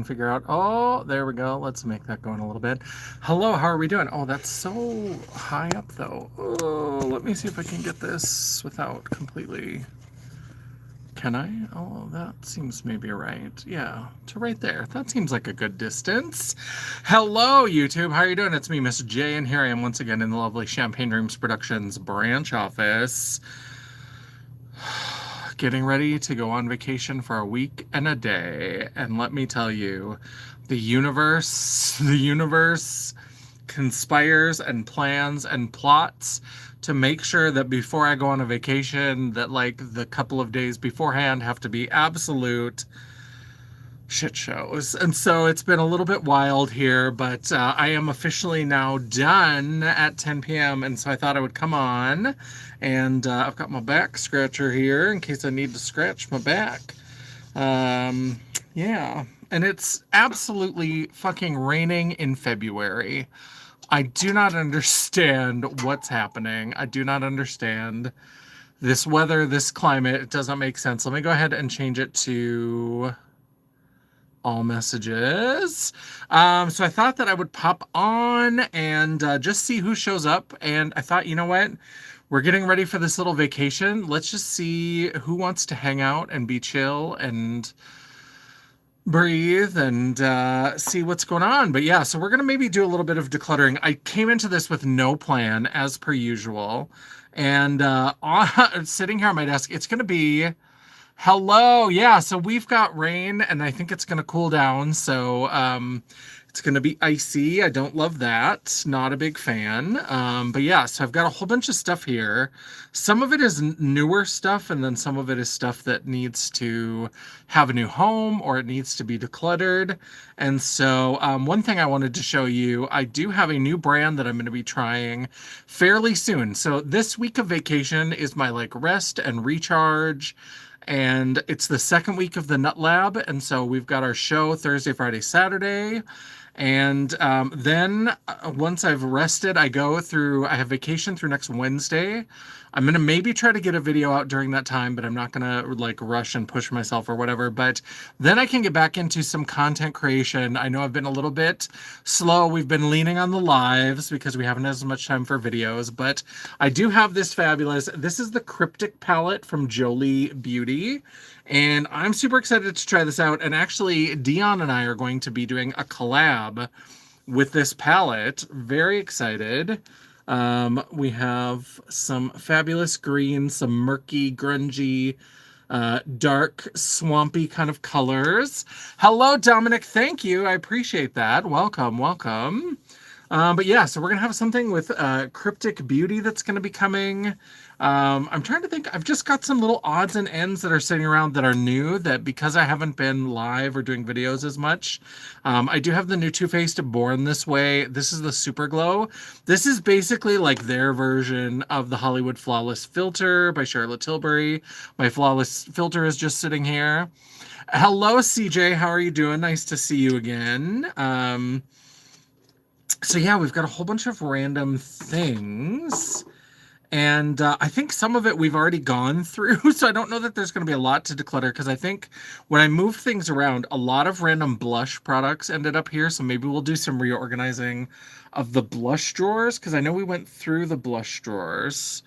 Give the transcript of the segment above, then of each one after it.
figure out. Oh, there we go. Let's make that going a little bit. Hello, how are we doing? Oh, that's so high up though. Oh, let me see if I can get this without completely. Can I? Oh, that seems maybe right. Yeah, to right there. That seems like a good distance. Hello, YouTube. How are you doing? It's me, Miss J, and here I am once again in the lovely Champagne Dreams Productions branch office, getting ready to go on vacation for a week and a day. And let me tell you, the universe conspires and plans and plots to make sure that before I go on a vacation, that like the couple of days beforehand have to be absolute shit shows. And so it's been a little bit wild here, but I am officially now done at 10 p.m. And so I thought I would come on, and I've got my back scratcher here in case I need to scratch my back. Yeah. And it's absolutely fucking raining in February. I do not understand what's happening. I do not understand this weather, this climate. It doesn't make sense. Let me go ahead and change it to all messages. So I thought that I would pop on and just see who shows up. And I thought, you know what? We're getting ready for this little vacation. Let's just see who wants to hang out and be chill and breathe and see what's going on. But yeah, so we're going to maybe do a little bit of decluttering. I came into this with no plan, as per usual. And sitting here on my desk, it's going to be... Hello. Yeah, so we've got rain, and I think it's going to cool down. So it's going to be icy. I don't love that. Not a big fan. But yeah, so I've got a whole bunch of stuff here. Some of it is newer stuff, and then some of it is stuff that needs to have a new home or it needs to be decluttered. And so one thing I wanted to show you, I do have a new brand that I'm going to be trying fairly soon. So this week of vacation is my like rest and recharge. And it's the second week of the Nut Lab. And so we've got our show Thursday, Friday, Saturday. And then once I've rested, I have vacation through next Wednesday. I'm going to maybe try to get a video out during that time, but I'm not going to like rush and push myself or whatever. But then I can get back into some content creation. I know I've been a little bit slow. We've been leaning on the lives because we haven't had as much time for videos, but I do have this this is the Cryptic palette from Jolie Beauty. And I'm super excited to try this out. And actually, Dion and I are going to be doing a collab with this palette. Very excited. We have some fabulous greens, some murky, grungy, dark, swampy kind of colors. Hello, Dominic. Thank you. I appreciate that. Welcome, welcome. But yeah, so we're going to have something with Cryptic Beauty that's going to be coming. I'm trying to think. I've just got some little odds and ends that are sitting around that are new, that because I haven't been live or doing videos as much, I do have the new Too Faced Born This Way. This is the Super Glow. This is basically like their version of the Hollywood Flawless Filter by Charlotte Tilbury. My Flawless Filter is just sitting here. Hello, CJ. How are you doing? Nice to see you again. So yeah, we've got a whole bunch of random things. And I think some of it we've already gone through, so I don't know that there's going to be a lot to declutter, because I think when I move things around, a lot of random blush products ended up here, so maybe we'll do some reorganizing of the blush drawers, because I know we went through the blush drawers.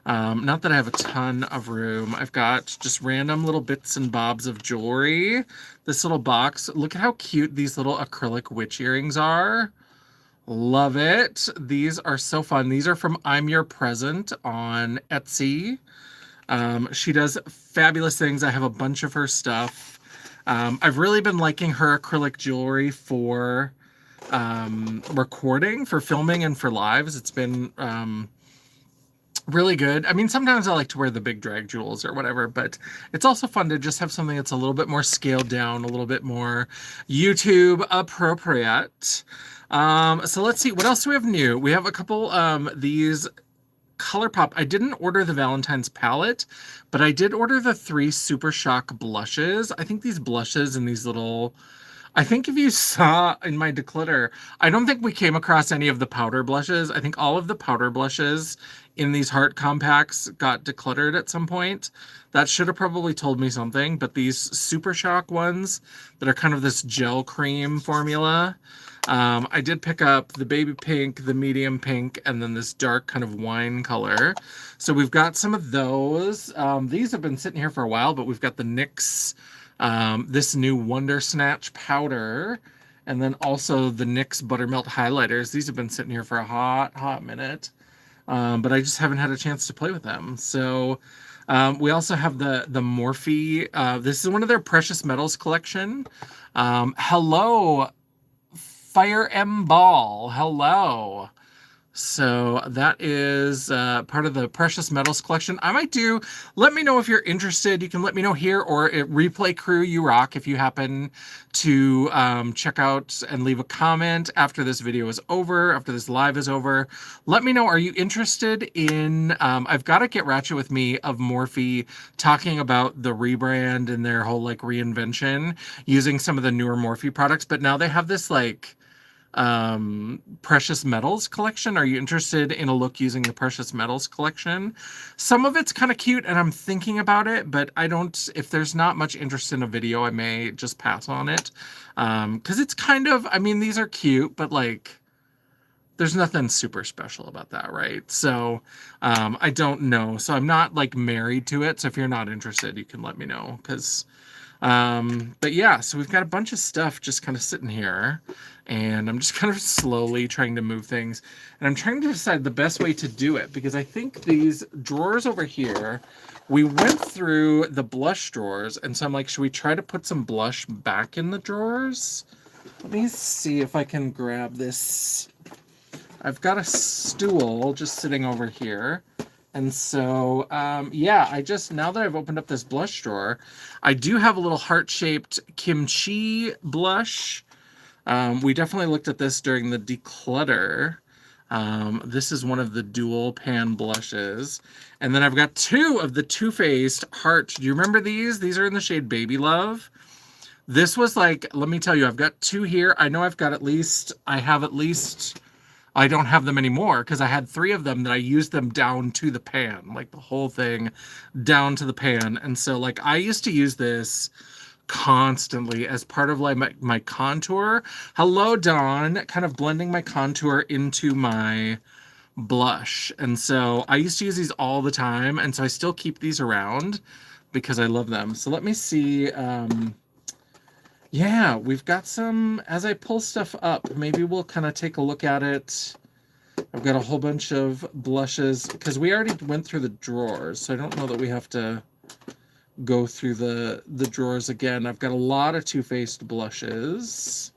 Not that I have a ton of room. I've got just random little bits and bobs of jewelry. This little box, look at how cute these little acrylic witch earrings are. Love it. These are so fun. These are from I'm Your Present on Etsy. She does fabulous things. I have a bunch of her stuff. I've really been liking her acrylic jewelry for recording, for filming, and for lives. It's been really good. I mean, sometimes I like to wear the big drag jewels or whatever, but it's also fun to just have something that's a little bit more scaled down, a little bit more YouTube appropriate. So let's see, what else do we have new? We have a couple, these ColourPop. I didn't order the Valentine's palette, but I did order the 3 Super Shock blushes. I think these blushes and these little, I think if you saw in my declutter, I don't think we came across any of the powder blushes. I think all of the powder blushes in these heart compacts got decluttered at some point. That should have probably told me something, but these Super Shock ones that are kind of this gel cream formula, I did pick up the baby pink, the medium pink, and then this dark kind of wine color. So we've got some of those. These have been sitting here for a while, but we've got the NYX, this new Wonder Snatch powder, and then also the NYX Buttermelt highlighters. These have been sitting here for a hot minute, but I just haven't had a chance to play with them. So we also have the Morphe. This is one of their precious metals collection. Hello, Fire M Ball. Hello. So that is part of the precious metals collection. I might do, let me know if you're interested. You can let me know here, or at Replay Crew You Rock if you happen to check out and leave a comment after this video is over, after this live is over. Let me know, are you interested in, I've got to Get Ratchet With Me of Morphe talking about the rebrand and their whole like reinvention using some of the newer Morphe products, but now they have this like precious metals collection. Are you interested in a look using the precious metals collection? Some of it's kind of cute and I'm thinking about it, but I don't, if there's not much interest in a video, I may just pass on it. Because it's kind of, I mean, these are cute, but like, there's nothing super special about that, right? So I don't know. So I'm not like married to it. So if you're not interested, you can let me know. Because but yeah, so we've got a bunch of stuff just kind of sitting here, and I'm just kind of slowly trying to move things, and I'm trying to decide the best way to do it, because I think these drawers over here, we went through the blush drawers, and so I'm like, should we try to put some blush back in the drawers? Let me see if I can grab this. I've got a stool just sitting over here. And so, yeah, I just, now that I've opened up this blush drawer, I do have a little heart-shaped kimchi blush. We definitely looked at this during the declutter. This is one of the dual pan blushes. And then I've got two of the Too Faced heart. Do you remember these? These are in the shade Baby Love. This was like, let me tell you, I've got two here. I know I've got at least, I don't have them anymore because I had three of them that I used them down to the pan, like the whole thing down to the pan. And so like I used to use this constantly as part of like my contour. Hello, Dawn, kind of blending my contour into my blush. And so I used to use these all the time. And so I still keep these around because I love them. So let me see. Yeah, we've got some, as I pull stuff up, maybe we'll kind of take a look at it. I've got a whole bunch of blushes, because we already went through the drawers, so I don't know that we have to go through the drawers again. I've got a lot of Too Faced blushes.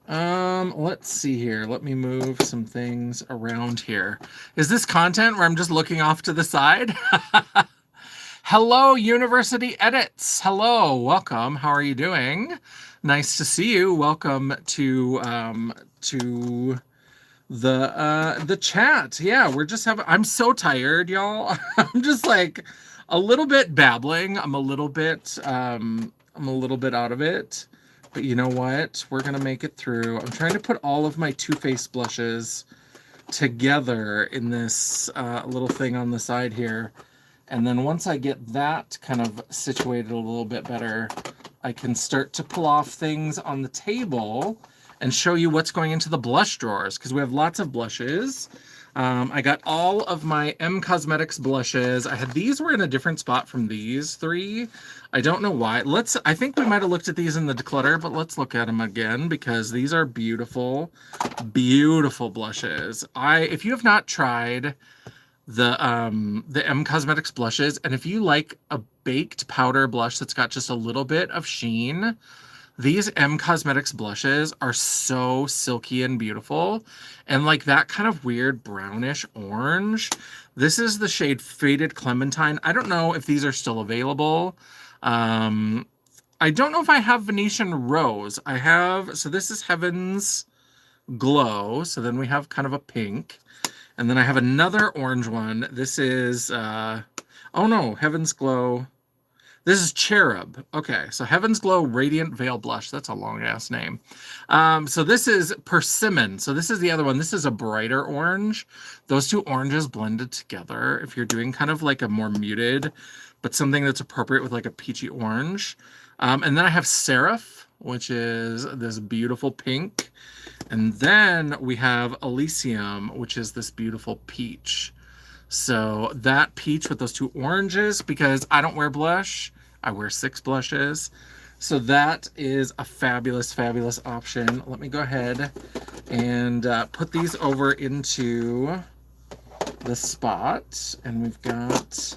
Let's see here. Let me move some things around here. Is this content where I'm just looking off to the side? Hello, University Edits. Hello, welcome. How are you doing? Nice to see you. Welcome to the chat. Yeah, we're just having. I'm so tired, y'all. I'm just like a little bit babbling. I'm a little bit out of it. But you know what? We're gonna make it through. I'm trying to put all of my Too Faced blushes together in this little thing on the side here. And then once I get that kind of situated a little bit better, I can start to pull off things on the table and show you what's going into the blush drawers, because we have lots of blushes. I got all of my M Cosmetics blushes. These were in a different spot from these three. I don't know why. I think we might have looked at these in the declutter, but let's look at them again, because these are beautiful, beautiful blushes. If you have not tried the M Cosmetics blushes, and if you like a baked powder blush that's got just a little bit of sheen, these M Cosmetics blushes are so silky and beautiful, and like that kind of weird brownish orange. This is the shade Faded Clementine. I don't know if these are still available. I don't know if I have Venetian Rose. So this is Heaven's Glow. So then we have kind of a pink. And then I have another orange one. This is, oh no, Heaven's Glow. This is Cherub. Okay, so Heaven's Glow Radiant Veil Blush. That's a long-ass name. So this is Persimmon. So this is the other one. This is a brighter orange. Those two oranges blended together. If you're doing kind of like a more muted, but something that's appropriate with like a peachy orange. And then I have Seraph, which is this beautiful pink. And then we have Elysium, which is this beautiful peach. So that peach with those two oranges, because I don't wear blush, I wear 6 blushes. So that is a fabulous, fabulous option. Let me go ahead and put these over into the spot. And we've got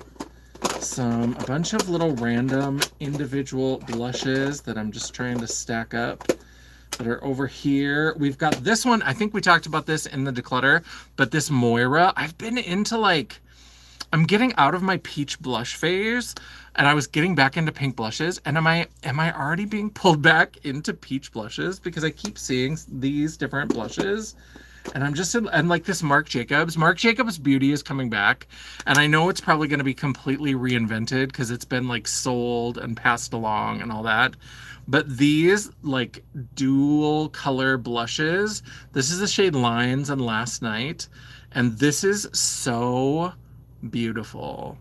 a bunch of little random individual blushes that I'm just trying to stack up that are over here. We've got this one. I think we talked about this in the declutter, but this Moira, I've been into like, I'm getting out of my peach blush phase and I was getting back into pink blushes. And am I already being pulled back into peach blushes? Because I keep seeing these different blushes and I'm just, and like this Marc Jacobs Beauty is coming back. And I know it's probably going to be completely reinvented because it's been like sold and passed along and all that. But these like dual color blushes, this is the shade Lines and Last Night. And this is so beautiful.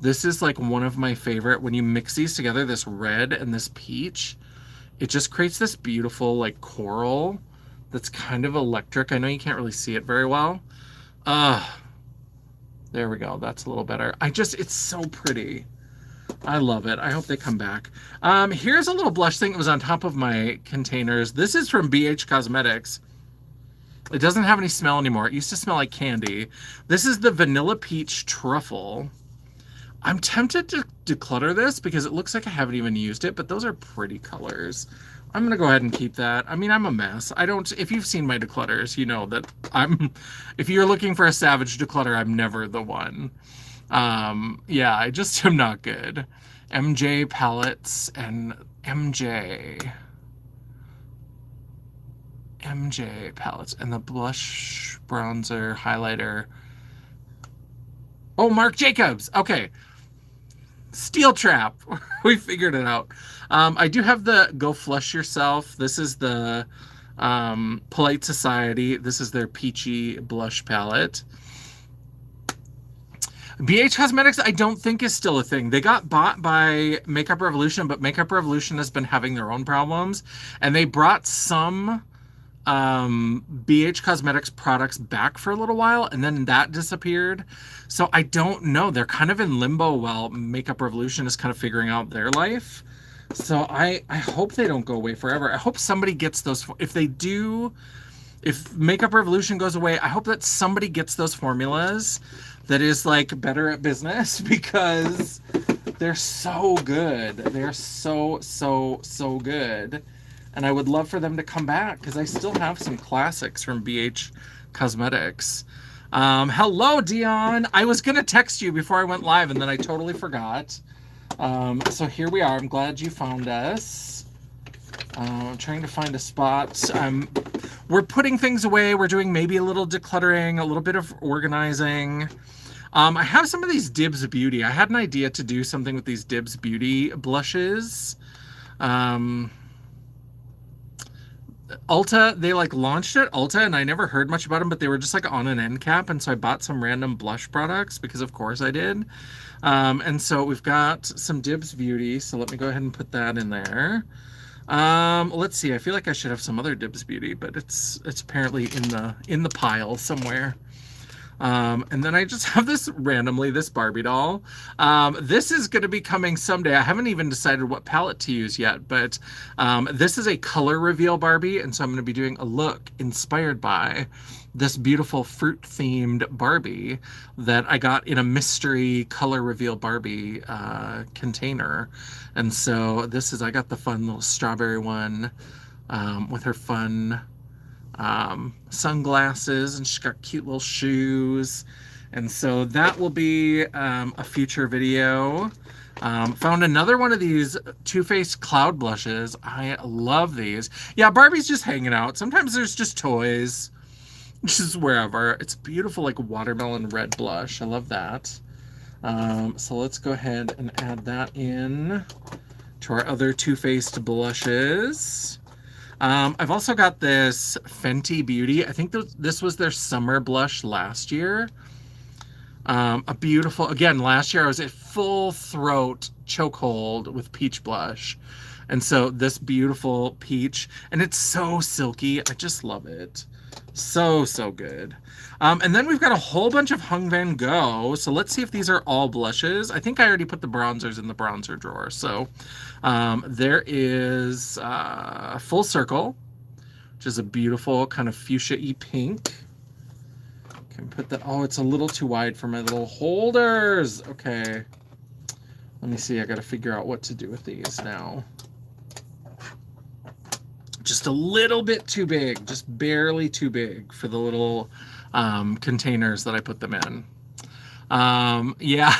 This is like one of my favorite. When you mix these together, this red and this peach, it just creates this beautiful like coral that's kind of electric. I know you can't really see it very well. There we go. That's a little better. It's so pretty. I love it. I hope they come back. Here's a little blush thing that was on top of my containers. This is from BH Cosmetics. It doesn't have any smell anymore. It used to smell like candy. This is the Vanilla Peach Truffle. I'm tempted to declutter this because it looks like I haven't even used it, but those are pretty colors. I'm going to go ahead and keep that. I mean, I'm a mess. If you've seen my declutters, you know that if you're looking for a savage declutter, I'm never the one. Yeah, I just am not good. MJ palettes and MJ palettes and the blush, bronzer, highlighter. Oh, Marc Jacobs. Okay. Steel Trap. We figured it out. I do have the Go Flush Yourself. This is the Polite Society. This is their peachy blush palette. BH Cosmetics, I don't think is still a thing. They got bought by Makeup Revolution, but Makeup Revolution has been having their own problems. And they brought some BH Cosmetics products back for a little while, and then that disappeared. So I don't know. They're kind of in limbo while Makeup Revolution is kind of figuring out their life. So I hope they don't go away forever. I hope somebody gets those. If they do, if Makeup Revolution goes away, I hope that somebody gets those formulas that is like better at business, because they're so good. They're so good. And I would love for them to come back because I still have some classics from BH Cosmetics. Hello, Dion. I was going to text you before I went live and then I totally forgot. So here we are. I'm glad you found us. I'm trying to find a spot. We're putting things away. We're doing maybe a little decluttering, a little bit of organizing. I have some of these Dibs Beauty. I had an idea to do something with these Dibs Beauty blushes. Ulta, they like launched at Ulta and I never heard much about them, but they were just like on an end cap. And so I bought some random blush products because of course I did. And so we've got some Dibs Beauty. So let me go ahead and put that in there. Let's see. I feel like I should have some other Dibs Beauty, but it's apparently in the pile somewhere. And then I just have this Barbie doll. This is going to be coming someday. I haven't even decided what palette to use yet, but this is a color reveal Barbie. And so I'm going to be doing a look inspired by this beautiful fruit-themed Barbie that I got in a mystery color reveal Barbie container. And so I got the fun little strawberry one with her fun sunglasses, and she's got cute little shoes. And so that will be a future video. Found another one of these Too Faced Cloud Blushes. I love these. Yeah, Barbie's just hanging out. Sometimes there's just toys, just wherever. It's beautiful, like watermelon red blush. I love that. So let's go ahead and add that in to our other Too Faced blushes. I've also got this Fenty Beauty. I think this was their summer blush last year. A beautiful, again, last year I was at full throat chokehold with peach blush. And so this beautiful peach, and it's so silky. I just love it. So, so good. And then we've got a whole bunch of Hung Van Gogh. So let's see if these are all blushes. I think I already put the bronzers in the bronzer drawer. So there is Full Circle, which is a beautiful kind of fuchsia-y pink. Can put that, oh, it's a little too wide for my little holders. Okay. Let me see, I gotta figure out what to do with these now. Just a little bit too big, just barely too big for the little containers that I put them in. Yeah,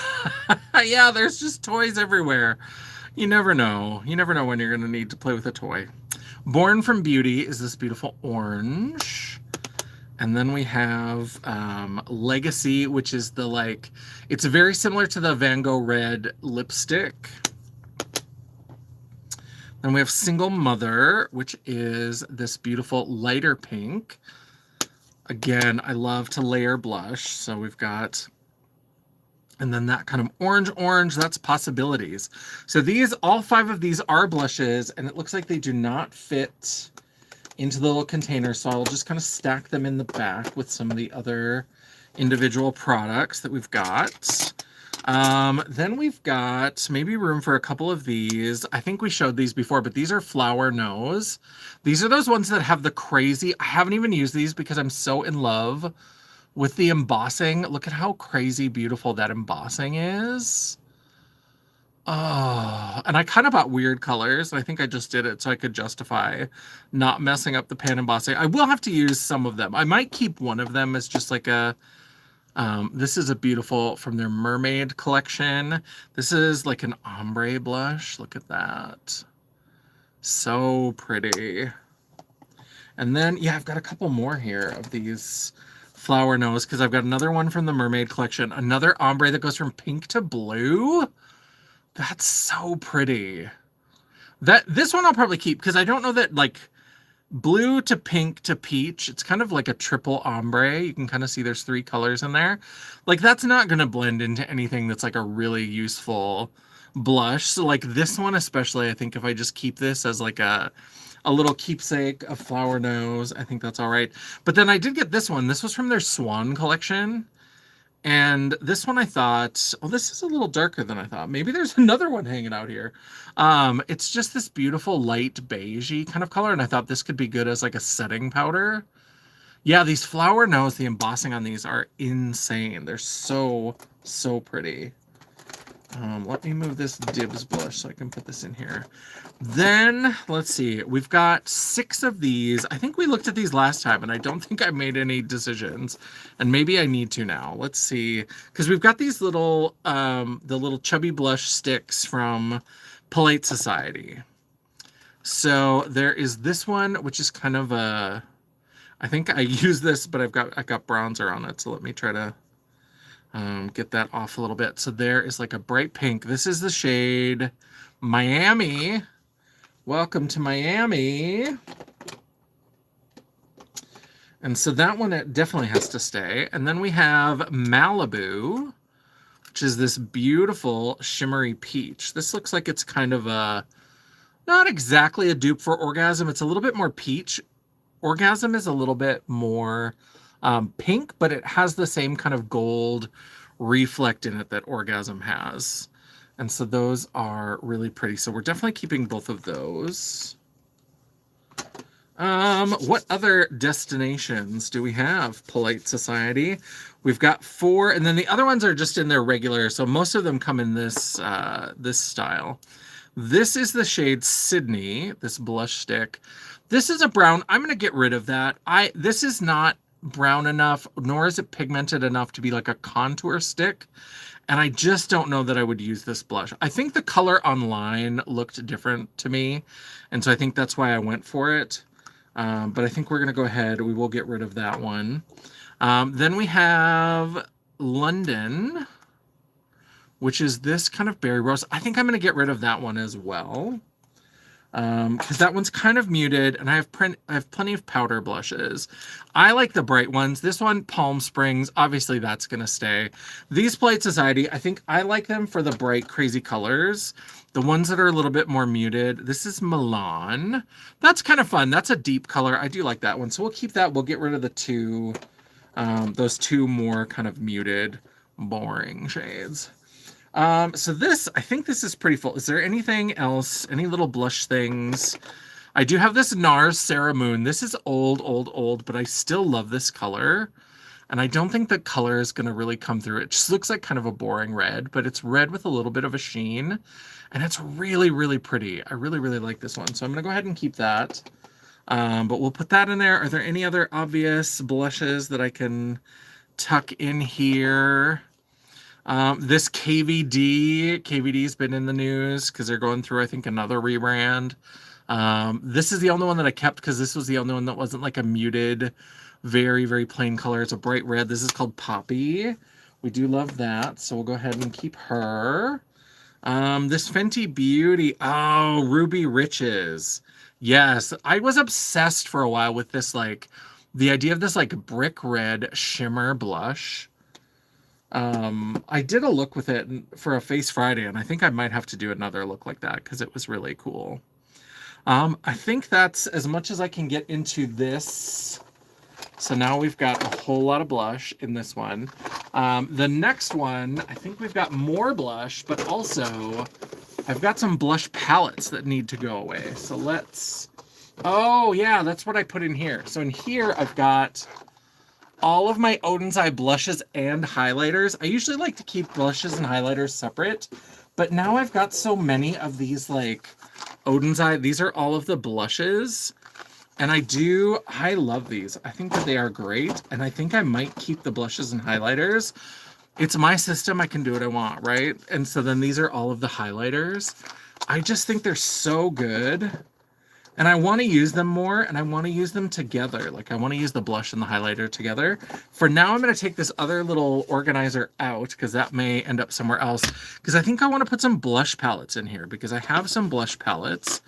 yeah, there's just toys everywhere. You never know. You never know when you're gonna need to play with a toy. Born from Beauty is this beautiful orange. And then we have Legacy, which is the, like, it's very similar to the Van Gogh Red lipstick. Then we have Single Mother, which is this beautiful lighter pink. Again, I love to layer blush. So we've got, and then that kind of orange, that's Possibilities. So these, all 5 of these are blushes, and it looks like they do not fit into the little container, so I'll just kind of stack them in the back with some of the other individual products that we've got. Then we've got maybe room for a couple of these. I think we showed these before, but these are Flower Nose. These are those ones that have the crazy, I haven't even used these because I'm so in love with the embossing. Look at how crazy beautiful that embossing is. Oh, and I kind of bought weird colors. I think I just did it so I could justify not messing up the pan embossing. I will have to use some of them. I might keep one of them as just like a, this is a beautiful, from their Mermaid collection. This is like an ombre blush. Look at that. So pretty. And then, yeah, I've got a couple more here of these Flower Nose because I've got another one from the Mermaid collection. Another ombre that goes from pink to blue. That's so pretty. This one I'll probably keep because I don't know that, like, blue to pink to peach, it's kind of like a triple ombre. You can kind of see there's 3 colors in there. Like, that's not going to blend into anything that's like a really useful blush. So like this one especially, I think if I just keep this as like a little keepsake of Flower Nose, I think that's all right. But then I did get this one. This was from their Swan collection. And this one I thought, oh, this is a little darker than I thought. Maybe there's another one hanging out here. It's just this beautiful light beigey kind of color. And I thought this could be good as like a setting powder. Yeah, these Flower Nose, the embossing on these are insane. They're so, so pretty. Let me move this Dibs blush so I can put this in here. Then, let's see. We've got 6 of these. I think we looked at these last time, and I don't think I made any decisions. And maybe I need to now. Let's see. Because we've got these little, the little chubby blush sticks from Polite Society. So there is this one, which is kind of a... I think I use this, but I've got bronzer on it. So let me try to... get that off a little bit. So there is like a bright pink. This is the shade Miami. Welcome to Miami. And so that one, it definitely has to stay. And then we have Malibu, which is this beautiful shimmery peach. This looks like it's kind of a, not exactly a dupe for Orgasm. It's a little bit more peach. Orgasm is a little bit more pink, but it has the same kind of gold reflect in it that Orgasm has. And so those are really pretty. So we're definitely keeping both of those. What other destinations do we have? Polite Society. We've got 4, and then the other ones are just in their regular. So most of them come in this this style. This is the shade Sydney, this blush stick. This is a brown. I'm going to get rid of that. This is not brown enough, nor is it pigmented enough to be like a contour stick. And I just don't know that I would use this blush. I think the color online looked different to me. And so I think that's why I went for it. But I think we're going to go ahead. We will get rid of that one. Then we have London, which is this kind of berry rose. I think I'm going to get rid of that one as well. Because that one's kind of muted, and I have plenty of powder blushes. I like the bright ones. This one, Palm Springs, obviously that's gonna stay. These Polite Society, I think I like them for the bright, crazy colors. The ones that are a little bit more muted. This is Milan. That's kind of fun. That's a deep color. I do like that one. So we'll keep that. We'll get rid of the two, those two more kind of muted, boring shades. So this, I think this is pretty full. Is there anything else? Any little blush things? I do have this NARS Sarah Moon. This is old, but I still love this color. And I don't think the color is going to really come through. It just looks like kind of a boring red, but it's red with a little bit of a sheen. And it's really, really pretty. I really, really like this one. So I'm going to go ahead and keep that. But we'll put that in there. Are there any other obvious blushes that I can tuck in here? This KVD's been in the news because they're going through, I think, another rebrand. This is the only one that I kept because this was the only one that wasn't like a muted, very, very plain color. It's a bright red. This is called Poppy. We do love that, so we'll go ahead and keep her. This Fenty Beauty. Oh, Ruby Riches. Yes, I was obsessed for a while with this, like, the idea of this, like, brick red shimmer blush. I did a look with it for a Face Friday, and I think I might have to do another look like that because it was really cool. I think that's as much as I can get into this. So now we've got a whole lot of blush in this one. The next one, I think we've got more blush, but also I've got some blush palettes that need to go away. So let's, oh yeah, that's what I put in here. So in here I've got all of my Odin's Eye blushes and highlighters. I usually like to keep blushes and highlighters separate, but now I've got so many of these, like, Odin's Eye. These are all of the blushes, and I love these. I think that they are great, and I think I might keep the blushes and highlighters. It's my system. I can do what I want, right? And so then these are all of the highlighters. I just think they're so good. And I want to use them more, and I want to use them together. Like, I want to use the blush and the highlighter together. For now, I'm going to take this other little organizer out, because that may end up somewhere else. Because I think I want to put some blush palettes in here, because I have some blush palettes.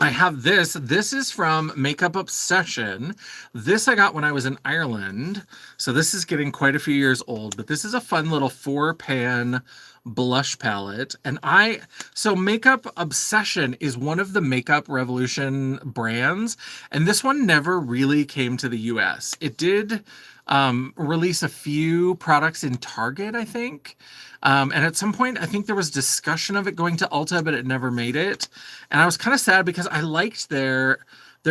I have this. This is from Makeup Obsession. This I got when I was in Ireland. So this is getting quite a few years old, but this is a fun little 4-pan blush palette. And so Makeup Obsession is one of the Makeup Revolution brands, and this one never really came to the US. It did release a few products in Target, I think. And at some point, I think there was discussion of it going to Ulta, but it never made it. And I was kind of sad because I liked their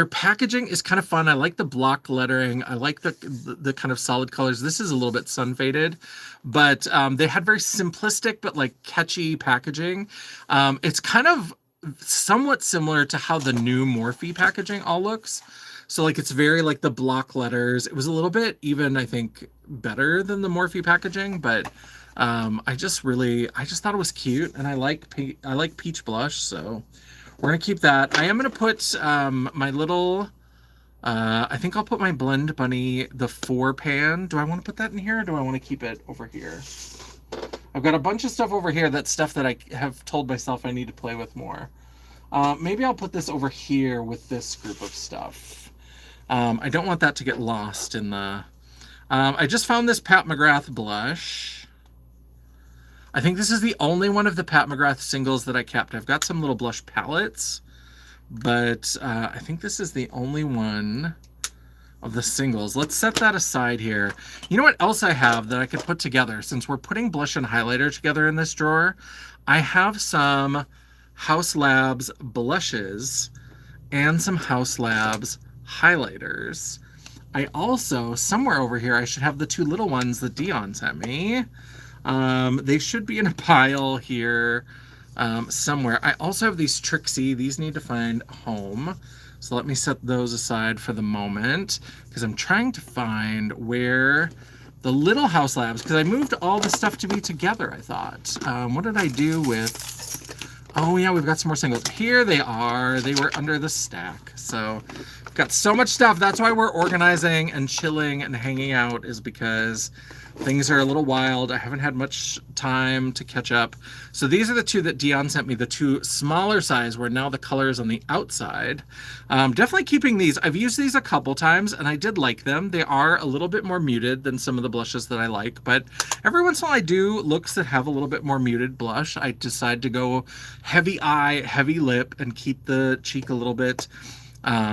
packaging is kind of fun. I like the block lettering. I like the kind of solid colors. This is a little bit sun faded, but they had very simplistic but like catchy packaging. It's kind of somewhat similar to how the new Morphe packaging all looks. So like it's very like the block letters. It was a little bit even, I think, better than the Morphe packaging, but I just thought it was cute, and I like peach blush, so we're gonna keep that. I am gonna put my little I think I'll put my Blend Bunny, the 4-pan. Do I want to put that in here, or do I want to keep it over here? I've got a bunch of stuff over here. That's stuff that I have told myself I need to play with more. Maybe I'll put this over here with this group of stuff. I don't want that to get lost in the... I just found this Pat McGrath blush. I think this is the only one of the Pat McGrath singles that I kept. I've got some little blush palettes, but I think this is the only one of the singles. Let's set that aside here. You know what else I have that I could put together? Since we're putting blush and highlighter together in this drawer, I have some Haus Labs blushes and some Haus Labs highlighters. I also, somewhere over here, I should have the 2 little ones that Dion sent me. They should be in a pile here somewhere. I also have these Trixie. These need to find a home. So let me set those aside for the moment, because I'm trying to find where the little Haus Labs, because I moved all the stuff to be together, I thought. What did I do with... Oh yeah, we've got some more singles. Here they are. They were under the stack. So we've got so much stuff. That's why we're organizing and chilling and hanging out, is because Things are a little wild. I haven't had much time to catch up. So these are the two that Dion sent me, the two smaller size where now the color is on the outside. Definitely keeping these. I've used these a couple times and I did like them. They are a little bit more muted than some of the blushes that I like, but every once in a while I do looks that have a little bit more muted blush. I decide to go heavy eye, heavy lip, and keep the cheek a little bit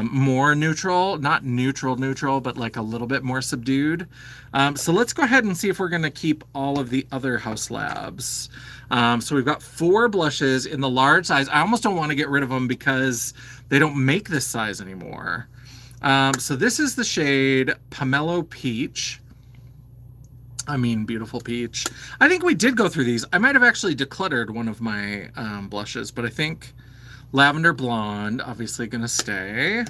more neutral, not neutral, but like a little bit more subdued. So let's go ahead and see if we're going to keep all of the other Haus Labs. So we've got 4 blushes in the large size. I almost don't want to get rid of them because they don't make this size anymore. So this is the shade Pomelo Peach. I mean, beautiful peach. I think we did go through these. I might have actually decluttered one of my blushes, but I think Lavender Blonde, obviously gonna stay.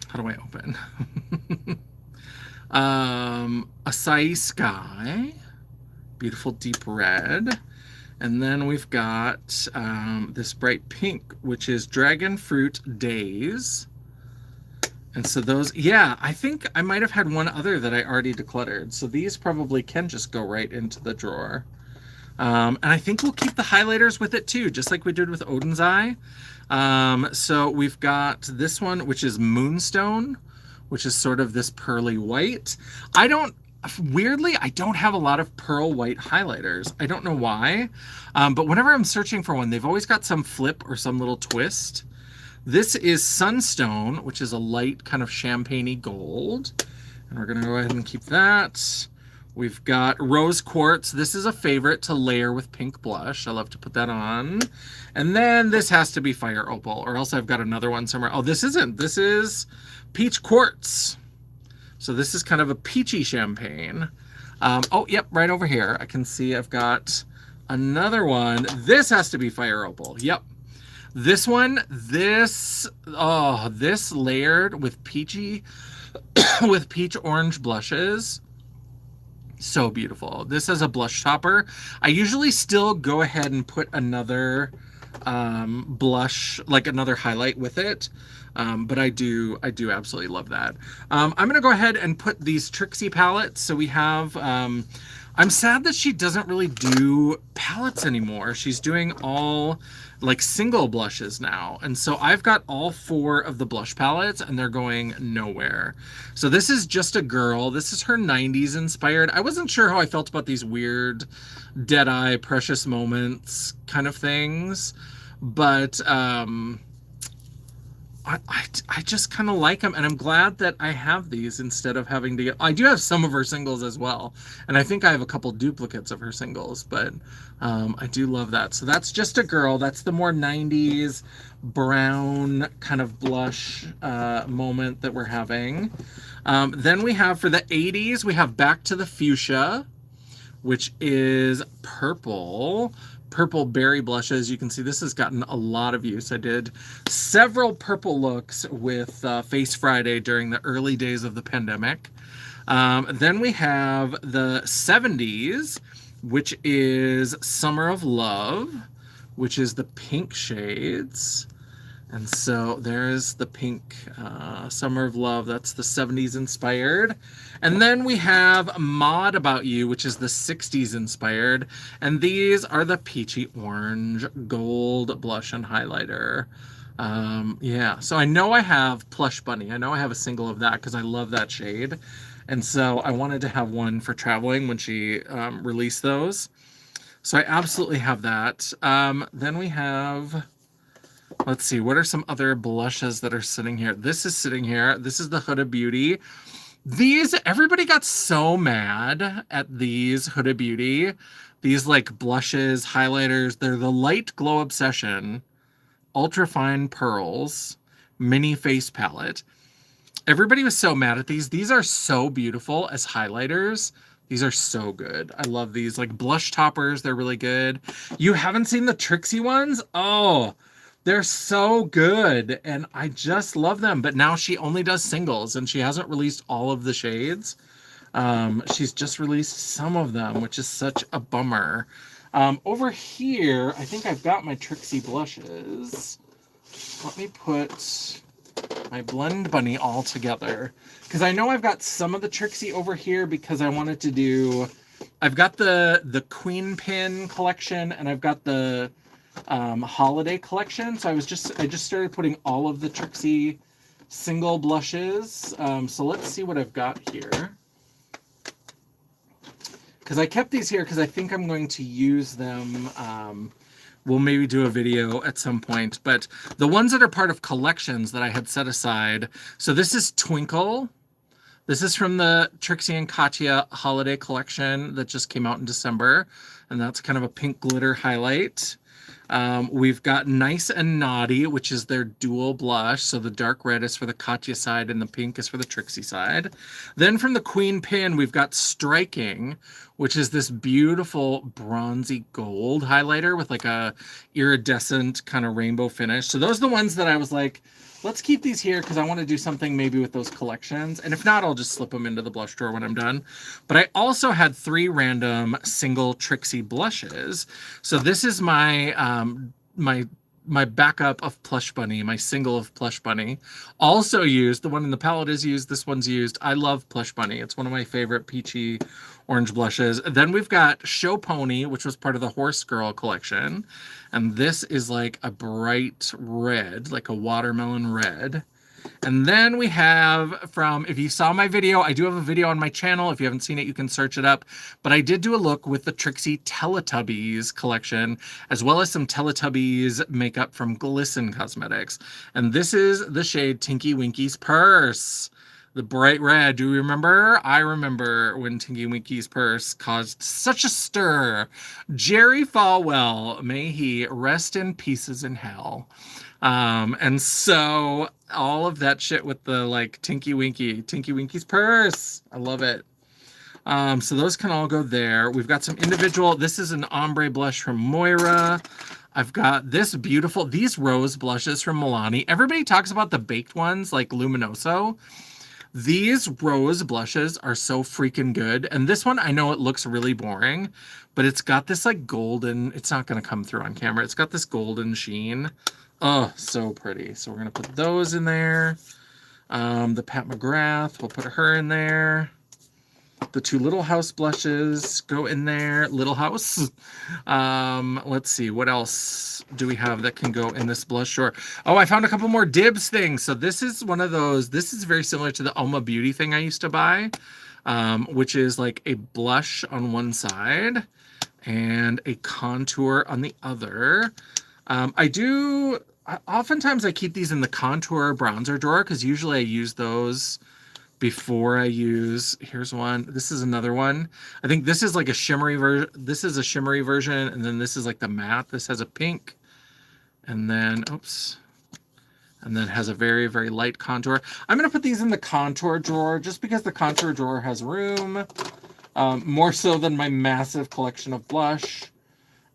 How do I open? Acai Sky, beautiful deep red. And then we've got this bright pink, which is Dragon Fruit Days. And so those, yeah, I think I might have had one other that I already decluttered. So these probably can just go right into the drawer. And I think we'll keep the highlighters with it too, just like we did with Odin's Eye. So we've got this one, which is Moonstone, which is sort of this pearly white. Weirdly, I don't have a lot of pearl white highlighters. I don't know why, but whenever I'm searching for one, they've always got some flip or some little twist. This is Sunstone, which is a light kind of champagne-y gold. And we're gonna go ahead and keep that. We've got Rose Quartz. This is a favorite to layer with pink blush. I love to put that on. And then this has to be Fire Opal, or else I've got another one somewhere. Oh, this isn't. This is Peach Quartz. So this is kind of a peachy champagne. Oh, yep, right over here. I can see I've got another one. This has to be Fire Opal. Yep. This one, this layered with peachy, with peach orange blushes. So beautiful. This is a blush topper. I usually still go ahead and put another blush, like another highlight with it. But I do absolutely love that. I'm gonna go ahead and put these Trixie palettes. So we have, I'm sad that she doesn't really do palettes anymore. She's doing all like single blushes now. And so I've got all 4 of the blush palettes and they're going nowhere. So this is Just a Girl. This is her 90s inspired. I wasn't sure how I felt about these weird Deadeye Precious Moments kind of things, but I just kind of like them, and I'm glad that I have these instead of having to get. I do have some of her singles as well, and I think I have a couple duplicates of her singles, but I do love that. So that's Just a Girl. That's the more 90s brown kind of blush moment that we're having. Then we have, for the 80s, we have Back to the Fuchsia, which is purple berry blushes. You can see this has gotten a lot of use. I did several purple looks with Face Friday during the early days of the pandemic. Then we have the 70s, which is Summer of Love, which is the pink shades. And so there's the pink Summer of Love. That's the 70s inspired. And then we have Mod About You, which is the 60s inspired. And these are the peachy orange gold blush and highlighter. Yeah, so I know I have Plush Bunny. I know I have a single of that because I love that shade. And so I wanted to have one for traveling when she released those. So I absolutely have that. Then we have... Let's see, what are some other blushes that are sitting here? This is sitting here. This is the Huda Beauty. These, everybody got so mad at these Huda Beauty. These like blushes, highlighters. They're the Light Glow Obsession Ultra Fine Pearls Mini Face Palette. Everybody was so mad at these. These are so beautiful as highlighters. These are so good. I love these. Like blush toppers, they're really good. You haven't seen the Trixie ones? Oh, they're so good, and I just love them. But now she only does singles, and she hasn't released all of the shades. She's just released some of them, which is such a bummer. Over here, I think I've got my Trixie blushes. Let me put my blend bunny all together. Because I know I've got some of the Trixie over here because I wanted to do... I've got the Queen Pin collection and I've got the holiday collection. So I just started putting all of the Trixie single blushes. So let's see what I've got here. Because I kept these here because I think I'm going to use them. We'll maybe do a video at some point. But the ones that are part of collections that I had set aside. So this is Twinkle. This is from the Trixie and Katya holiday collection that just came out in December. And that's kind of a pink glitter highlight. We've got Nice and Naughty, which is their dual blush. So the dark red is for the Katya side and the pink is for the Trixie side. Then from the Queen Pin, we've got Striking, which is this beautiful bronzy gold highlighter with like a iridescent kind of rainbow finish. So those are the ones that I was like, let's keep these here because I want to do something maybe with those collections. And if not, I'll just slip them into the blush drawer when I'm done. But I also had 3 random single Trixie blushes. So this is my my backup of Plush Bunny, my single of Plush Bunny. Also used, the one in the palette is used, this one's used. I love Plush Bunny. It's one of my favorite peachy orange blushes. Then we've got Show Pony, which was part of the Horse Girl collection. And this is like a bright red, like a watermelon red. And then we have from, if you saw my video, I do have a video on my channel. If you haven't seen it, you can search it up. But I did do a look with the Trixie Teletubbies collection, as well as some Teletubbies makeup from Glisten Cosmetics. And this is the shade Tinky Winky's Purse. The bright red. Do you remember? I remember when Tinky Winky's Purse caused such a stir. Jerry Falwell, may he rest in pieces in hell. And so all of that shit with the like Tinky Winky's Purse. I love it. So those can all go there. We've got some individual. This is an ombre blush from Moira. I've got this beautiful, these rose blushes from Milani. Everybody talks about the baked ones like Luminoso. These rose blushes are so freaking good. And this one, I know it looks really boring, but it's got this like golden, it's not going to come through on camera. It's got this golden sheen. Oh, so pretty. So we're going to put those in there. The Pat McGrath, we'll put her in there. The 2 Little House blushes go in there. Little House. Let's see. What else do we have that can go in this blush drawer? Oh, I found a couple more Dibs things. So this is one of those. This is very similar to the Alma Beauty thing I used to buy, which is like a blush on one side and a contour on the other. Oftentimes I keep these in the contour bronzer drawer because usually I use those before I use, here's one. This is another one. I think this is like a shimmery version. This is a shimmery version. And then this is like the matte. This has a pink. And then, oops. And then has a very, very light contour. I'm going to put these in the contour drawer just because the contour drawer has room. More so than my massive collection of blush.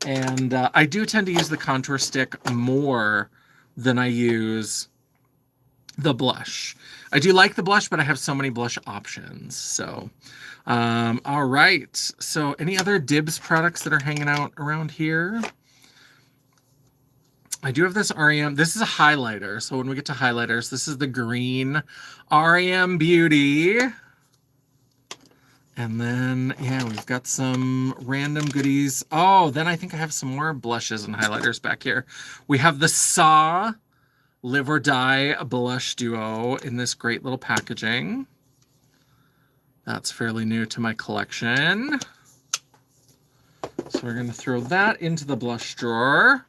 And I do tend to use the contour stick more than I use the blush. I do like the blush, but I have so many blush options. So, all right. So any other Dibs products that are hanging out around here? I do have this REM. This is a highlighter. So when we get to highlighters, this is the green REM Beauty. And then, yeah, we've got some random goodies. Oh, then I think I have some more blushes and highlighters back here. We have the Saw Live or Die blush duo in this great little packaging. That's fairly new to my collection. So we're going to throw that into the blush drawer.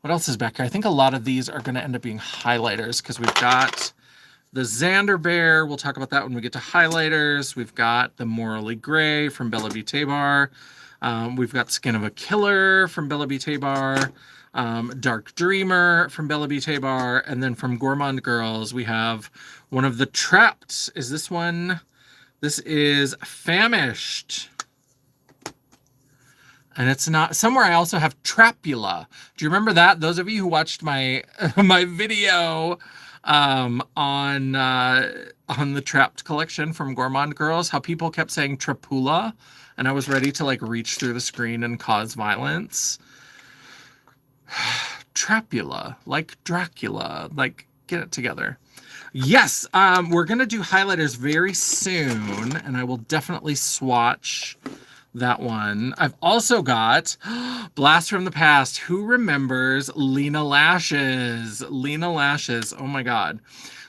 What else is back here? I think a lot of these are going to end up being highlighters because we've got the Xander Bear. We'll talk about that when we get to highlighters. We've got the Morally Gray from Bella Beauté Bar. We've got Skin of a Killer from Bella Beauté Bar. Dark Dreamer from Bella Beauté Bar. And then from Gourmand Girls, we have one of the Trapped. Is this one? This is Famished. And it's not, somewhere I also have Trapula. Do you remember that? Those of you who watched my my video on the Trapped collection from Gourmand Girls, how people kept saying Trapula, and I was ready to like reach through the screen and cause violence. Trapula, like Dracula, like Get it together. Yes, we're gonna do highlighters very soon, and I will definitely swatch that one. I've also got Blast from the Past. Who remembers Lena Lashes? Lena Lashes. Oh my God.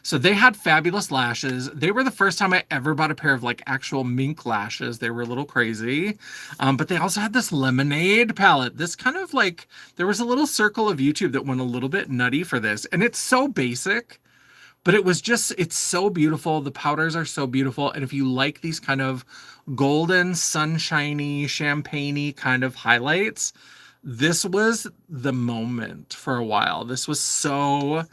So they had fabulous lashes. They were the first time I ever bought a pair of like actual mink lashes. They were a little crazy. But they also had this lemonade palette. This kind of like, there was a little circle of YouTube that went a little bit nutty for this. And it's so basic, but it was just, it's so beautiful. The powders are so beautiful. And if you like these kind of golden, sunshiny, champagne-y kind of highlights, this was the moment for a while. This was so,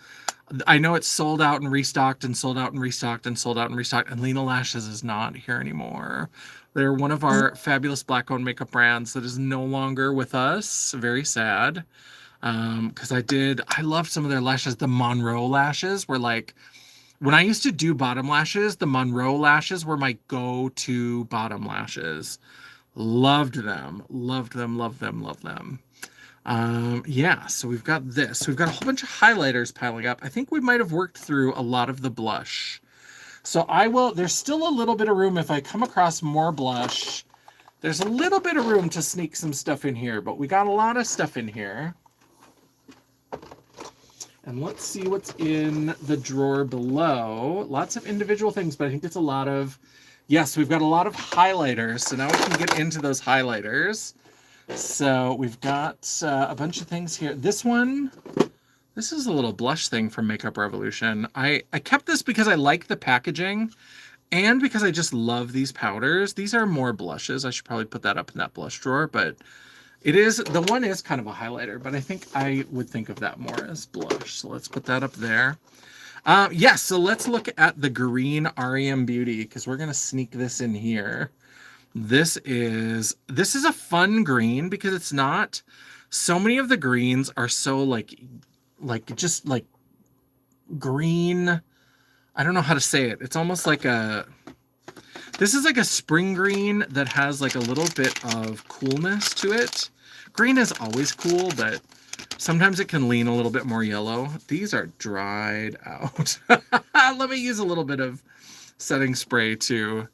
I know it's sold out and restocked and sold out and restocked and sold out and restocked, and Lena Lashes is not here anymore. They're one of our fabulous black-owned makeup brands that is no longer with us. Very sad. Because I loved some of their lashes. The Monroe lashes were like, when I used to do bottom lashes, the Monroe lashes were my go-to bottom lashes. Loved them, loved them, loved them, loved them. Yeah, so we've got this. We've got a whole bunch of highlighters piling up. I think we might have worked through a lot of the blush. So there's still a little bit of room if I come across more blush. There's a little bit of room to sneak some stuff in here, but we got a lot of stuff in here. And let's see what's in the drawer below. Lots of individual things, but I think it's a lot of, yes, we've got a lot of highlighters. So now we can get into those highlighters. So we've got a bunch of things here. This is a little blush thing from Makeup Revolution. I kept this because I like the packaging and because I just love these powders. These are more blushes. I should probably put that up in that blush drawer, but the one is kind of a highlighter, but I think I would think of that more as blush. So let's put that up there. Yes, so let's look at the green REM Beauty because we're going to sneak this in here. This is a fun green because it's not, so many of the greens are so like just like green. I don't know how to say it. It's almost like this is like a spring green that has like a little bit of coolness to it. Green is always cool, but sometimes it can lean a little bit more yellow. These are dried out. Let me use a little bit of setting spray to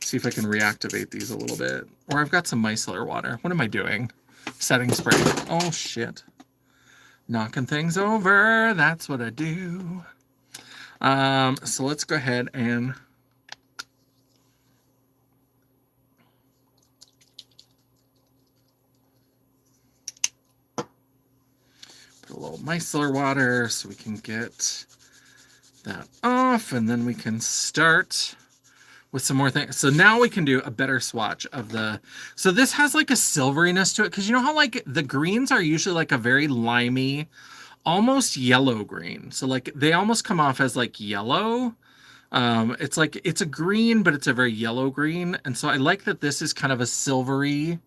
see if I can reactivate these a little bit. Or I've got some micellar water. What am I doing? Setting spray. Oh, shit. Knocking things over. That's what I do. So let's go ahead and put a little micellar water so we can get that off, and then we can start with some more things. So now we can do a better swatch of so this has like a silveriness to it, because you know how like the greens are usually like a very limey, almost yellow green. So like they almost come off as like yellow. It's like, it's a green, but it's a very yellow green. And so I like that this is kind of a silvery,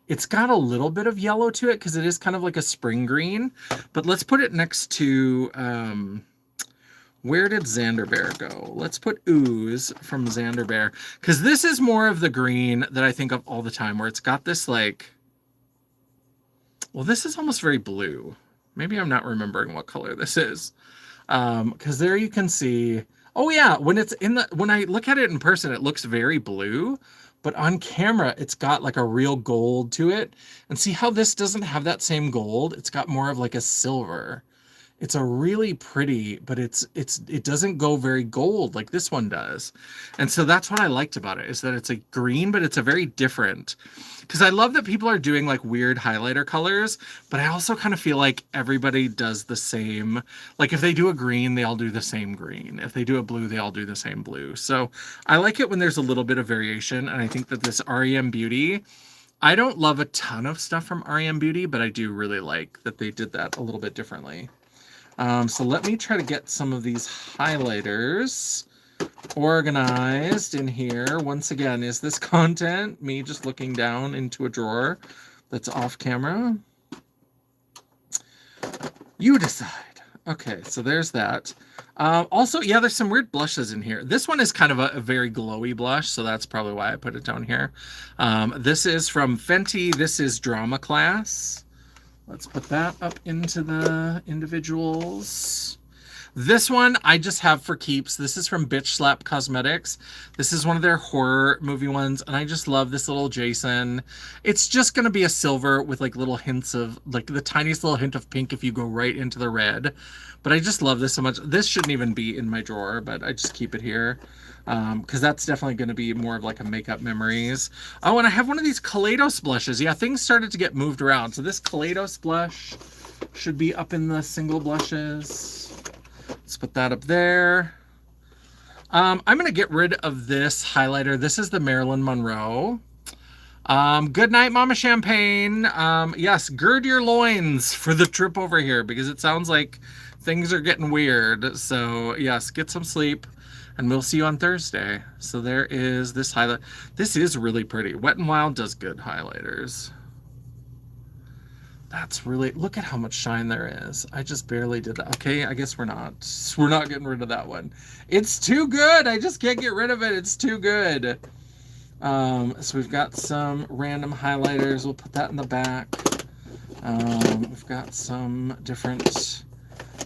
it's got a little bit of yellow to it because it is kind of like a spring green. But let's put it next to, where did Xanderbear go? Let's put Ooze from Xanderbear, because this is more of the green that I think of all the time, where it's got this like, well, this is almost very blue. Maybe I'm not remembering what color this is. Because there you can see, oh yeah, when I look at it in person, it looks very blue, but on camera, it's got like a real gold to it. And see how this doesn't have that same gold? It's got more of like a silver. It's a really pretty, but it doesn't go very gold like this one does. And so that's what I liked about it, is that it's a green, but it's a very different, because I love that people are doing like weird highlighter colors, but I also kind of feel like everybody does the same. Like if they do a green, they all do the same green. If they do a blue, they all do the same blue. So I like it when there's a little bit of variation. And I think that this REM Beauty, I don't love a ton of stuff from REM Beauty, but I do really like that they did that a little bit differently. So let me try to get some of these highlighters organized in here. Once again, is this content me just looking down into a drawer that's off camera? You decide. Okay, so there's that. Also, yeah, there's some weird blushes in here. This one is kind of a very glowy blush, so that's probably why I put it down here. This is from Fenty. This is Drama Class. Let's put that up into the individuals. This one I just have for keeps. This is from Bitch Slap Cosmetics. This is one of their horror movie ones, and I just love this little Jason. It's just going to be a silver with like little hints of like the tiniest little hint of pink if you go right into the red. But I just love this so much. This shouldn't even be in my drawer, but I just keep it here because that's definitely going to be more of like a makeup memories. Oh, and I have one of these Kaleidos blushes. Yeah, things started to get moved around. So this Kaleidos blush should be up in the single blushes. Let's put that up there. I'm going to get rid of this highlighter. This is the Marilyn Monroe. Good night, Mama Champagne. Yes, gird your loins for the trip over here because it sounds like things are getting weird. So yes, get some sleep and we'll see you on Thursday. So there is this highlight. This is really pretty. Wet n Wild does good highlighters. That's really, look at how much shine there is. I just barely did that. Okay, I guess we're not getting rid of that one. It's too good. I just can't get rid of it. It's too good. So we've got some random highlighters. We'll put that in the back. We've got some different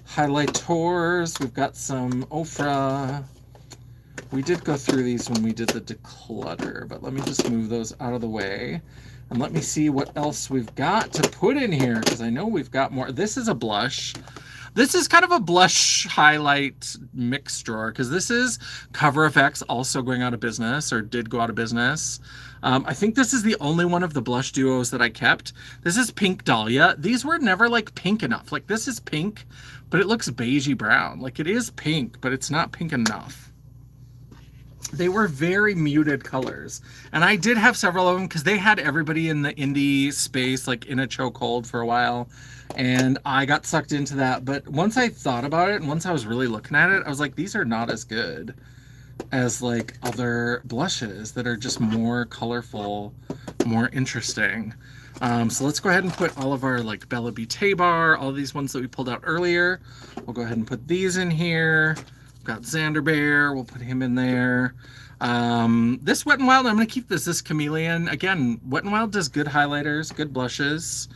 highlighters. We've got some Ofra. We did go through these when we did the declutter, but let me just move those out of the way. And let me see what else we've got to put in here, because I know we've got more. This is a blush. This is kind of a blush highlight mix drawer, because this is Cover FX also going out of business, or did go out of business. I think this is the only one of the blush duos that I kept. This is Pink Dahlia. These were never like pink enough. Like this is pink, but it looks beigey brown. Like it is pink, but it's not pink enough. They were very muted colors, and I did have several of them because they had everybody in the indie space like in a chokehold for a while, and I got sucked into that. But once I thought about it and once I was really looking at it, I was like, these are not as good as like other blushes that are just more colorful, more interesting. So let's go ahead and put all of our like Bella Beauté bar, all these ones that we pulled out earlier. We'll go ahead and put these in here. Got Xander Bear, we'll put him in there. This Wet n Wild, I'm going to keep this Chameleon. Again, Wet n Wild does good highlighters, good blushes.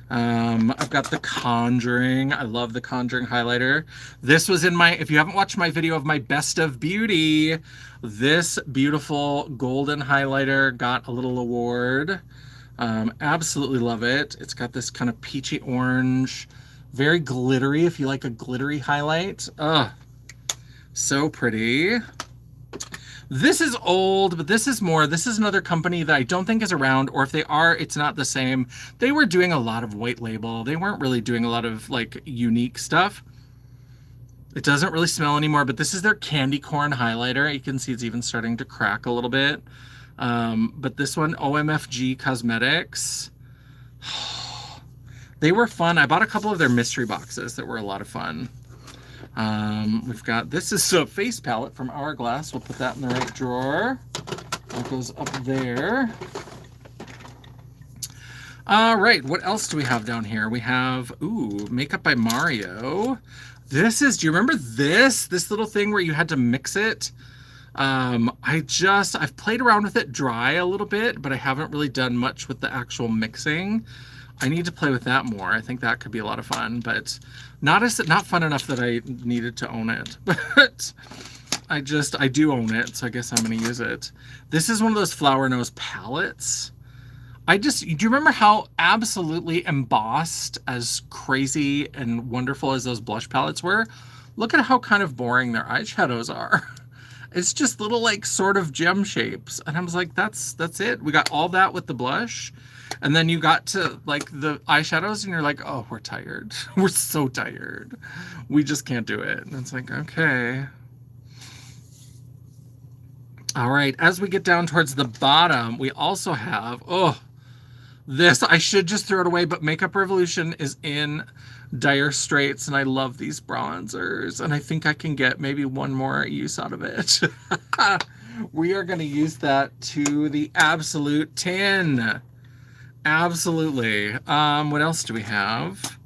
I've got the Conjuring. I love the Conjuring highlighter. This was in my, if you haven't watched my video of my Best of Beauty, this beautiful golden highlighter got a little award. Absolutely love it. It's got this kind of peachy orange, very glittery, if you like a glittery highlight. Ugh. So pretty. This is old, but this is more, this is another company that I don't think is around, or if they are, it's not the same. They were doing a lot of white label. They weren't really doing a lot of like unique stuff. It doesn't really smell anymore, but this is their candy corn highlighter. You can see it's even starting to crack a little bit. But this one, OMFG Cosmetics. They were fun. I bought a couple of their mystery boxes that were a lot of fun. We've got, this is a face palette from Hourglass. We'll put that in the right drawer. That goes up there. All right, what else do we have down here? We have, ooh, Makeup by Mario. This is, do you remember this little thing where you had to mix it? I've played around with it dry a little bit, but I haven't really done much with the actual mixing. I need to play with that more. I think that could be a lot of fun, but not fun enough that I needed to own it. But I do own it, so I guess I'm going to use it. This is one of those Flower Nose palettes. Do you remember how absolutely embossed, as crazy and wonderful as those blush palettes were? Look at how kind of boring their eyeshadows are. It's just little like sort of gem shapes. And I was like, that's it. We got all that with the blush. And then you got to like the eyeshadows and you're like, oh, we're tired. We're so tired. We just can't do it. And it's like, okay. All right. As we get down towards the bottom, we also have, this, I should just throw it away, but Makeup Revolution is in dire straits, and I love these bronzers, and I think I can get maybe one more use out of it. We are going to use that to the absolute 10. Absolutely. What else do we have?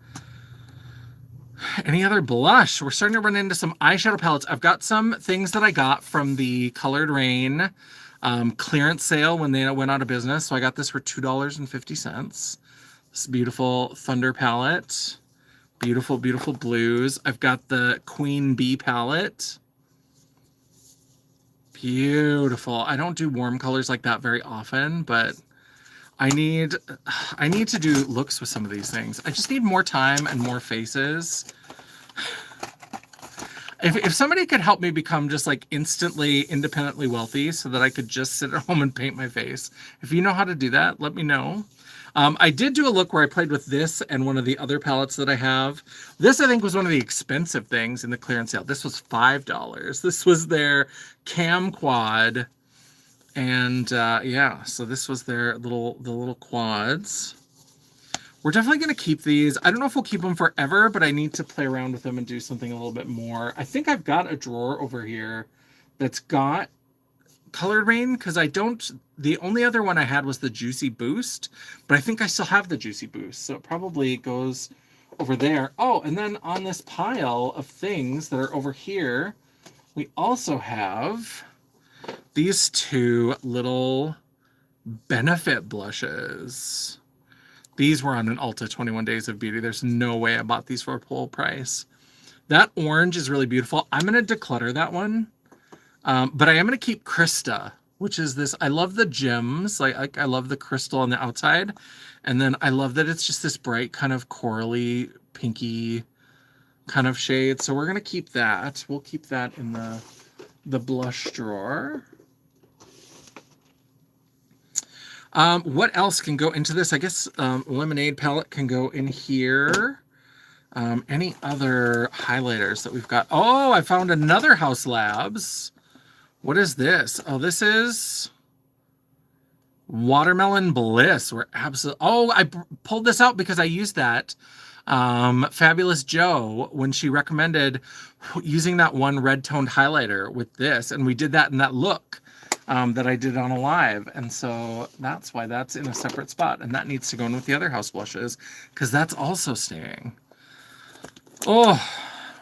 Any other blush? We're starting to run into some eyeshadow palettes. I've got some things that I got from the Colored Rain clearance sale when they went out of business. So I got this for $2.50. This beautiful Thunder palette. Beautiful, beautiful blues. I've got the Queen Bee palette. Beautiful. I don't do warm colors like that very often, but I need to do looks with some of these things. I just need more time and more faces. If somebody could help me become just like instantly independently wealthy so that I could just sit at home and paint my face. If you know how to do that, let me know. I did do a look where I played with this and one of the other palettes that I have. This, I think, was one of the expensive things in the clearance sale. This was $5. This was their cam quad. And yeah, so this was their the little quads. We're definitely going to keep these. I don't know if we'll keep them forever, but I need to play around with them and do something a little bit more. I think I've got a drawer over here that's got colored rain, because I don't, the only other one I had was the Juicy Boost, but I think I still have the Juicy Boost, so it probably goes over there. Oh, and then on this pile of things that are over here, we also have these two little Benefit blushes. These were on an Ulta 21 Days of Beauty. There's no way I bought these for full price. That orange is really beautiful. I'm going to declutter that one. But I am going to keep Krista, which is this. I love the gems. Like I love the crystal on the outside. And then I love that it's just this bright kind of corally, pinky kind of shade. So we're going to keep that. We'll keep that in the blush drawer. What else can go into this? I guess Lemonade palette can go in here. Any other highlighters that we've got? Oh, I found another House Labs. What is this? Oh, this is Watermelon Bliss. We're absolutely... Oh, I pulled this out because I used that. Fabulous Joe, when she recommended using that one red toned highlighter with this, and we did that in that look. That I did on a live, and so that's why that's in a separate spot, and that needs to go in with the other house blushes because that's also staying. Oh,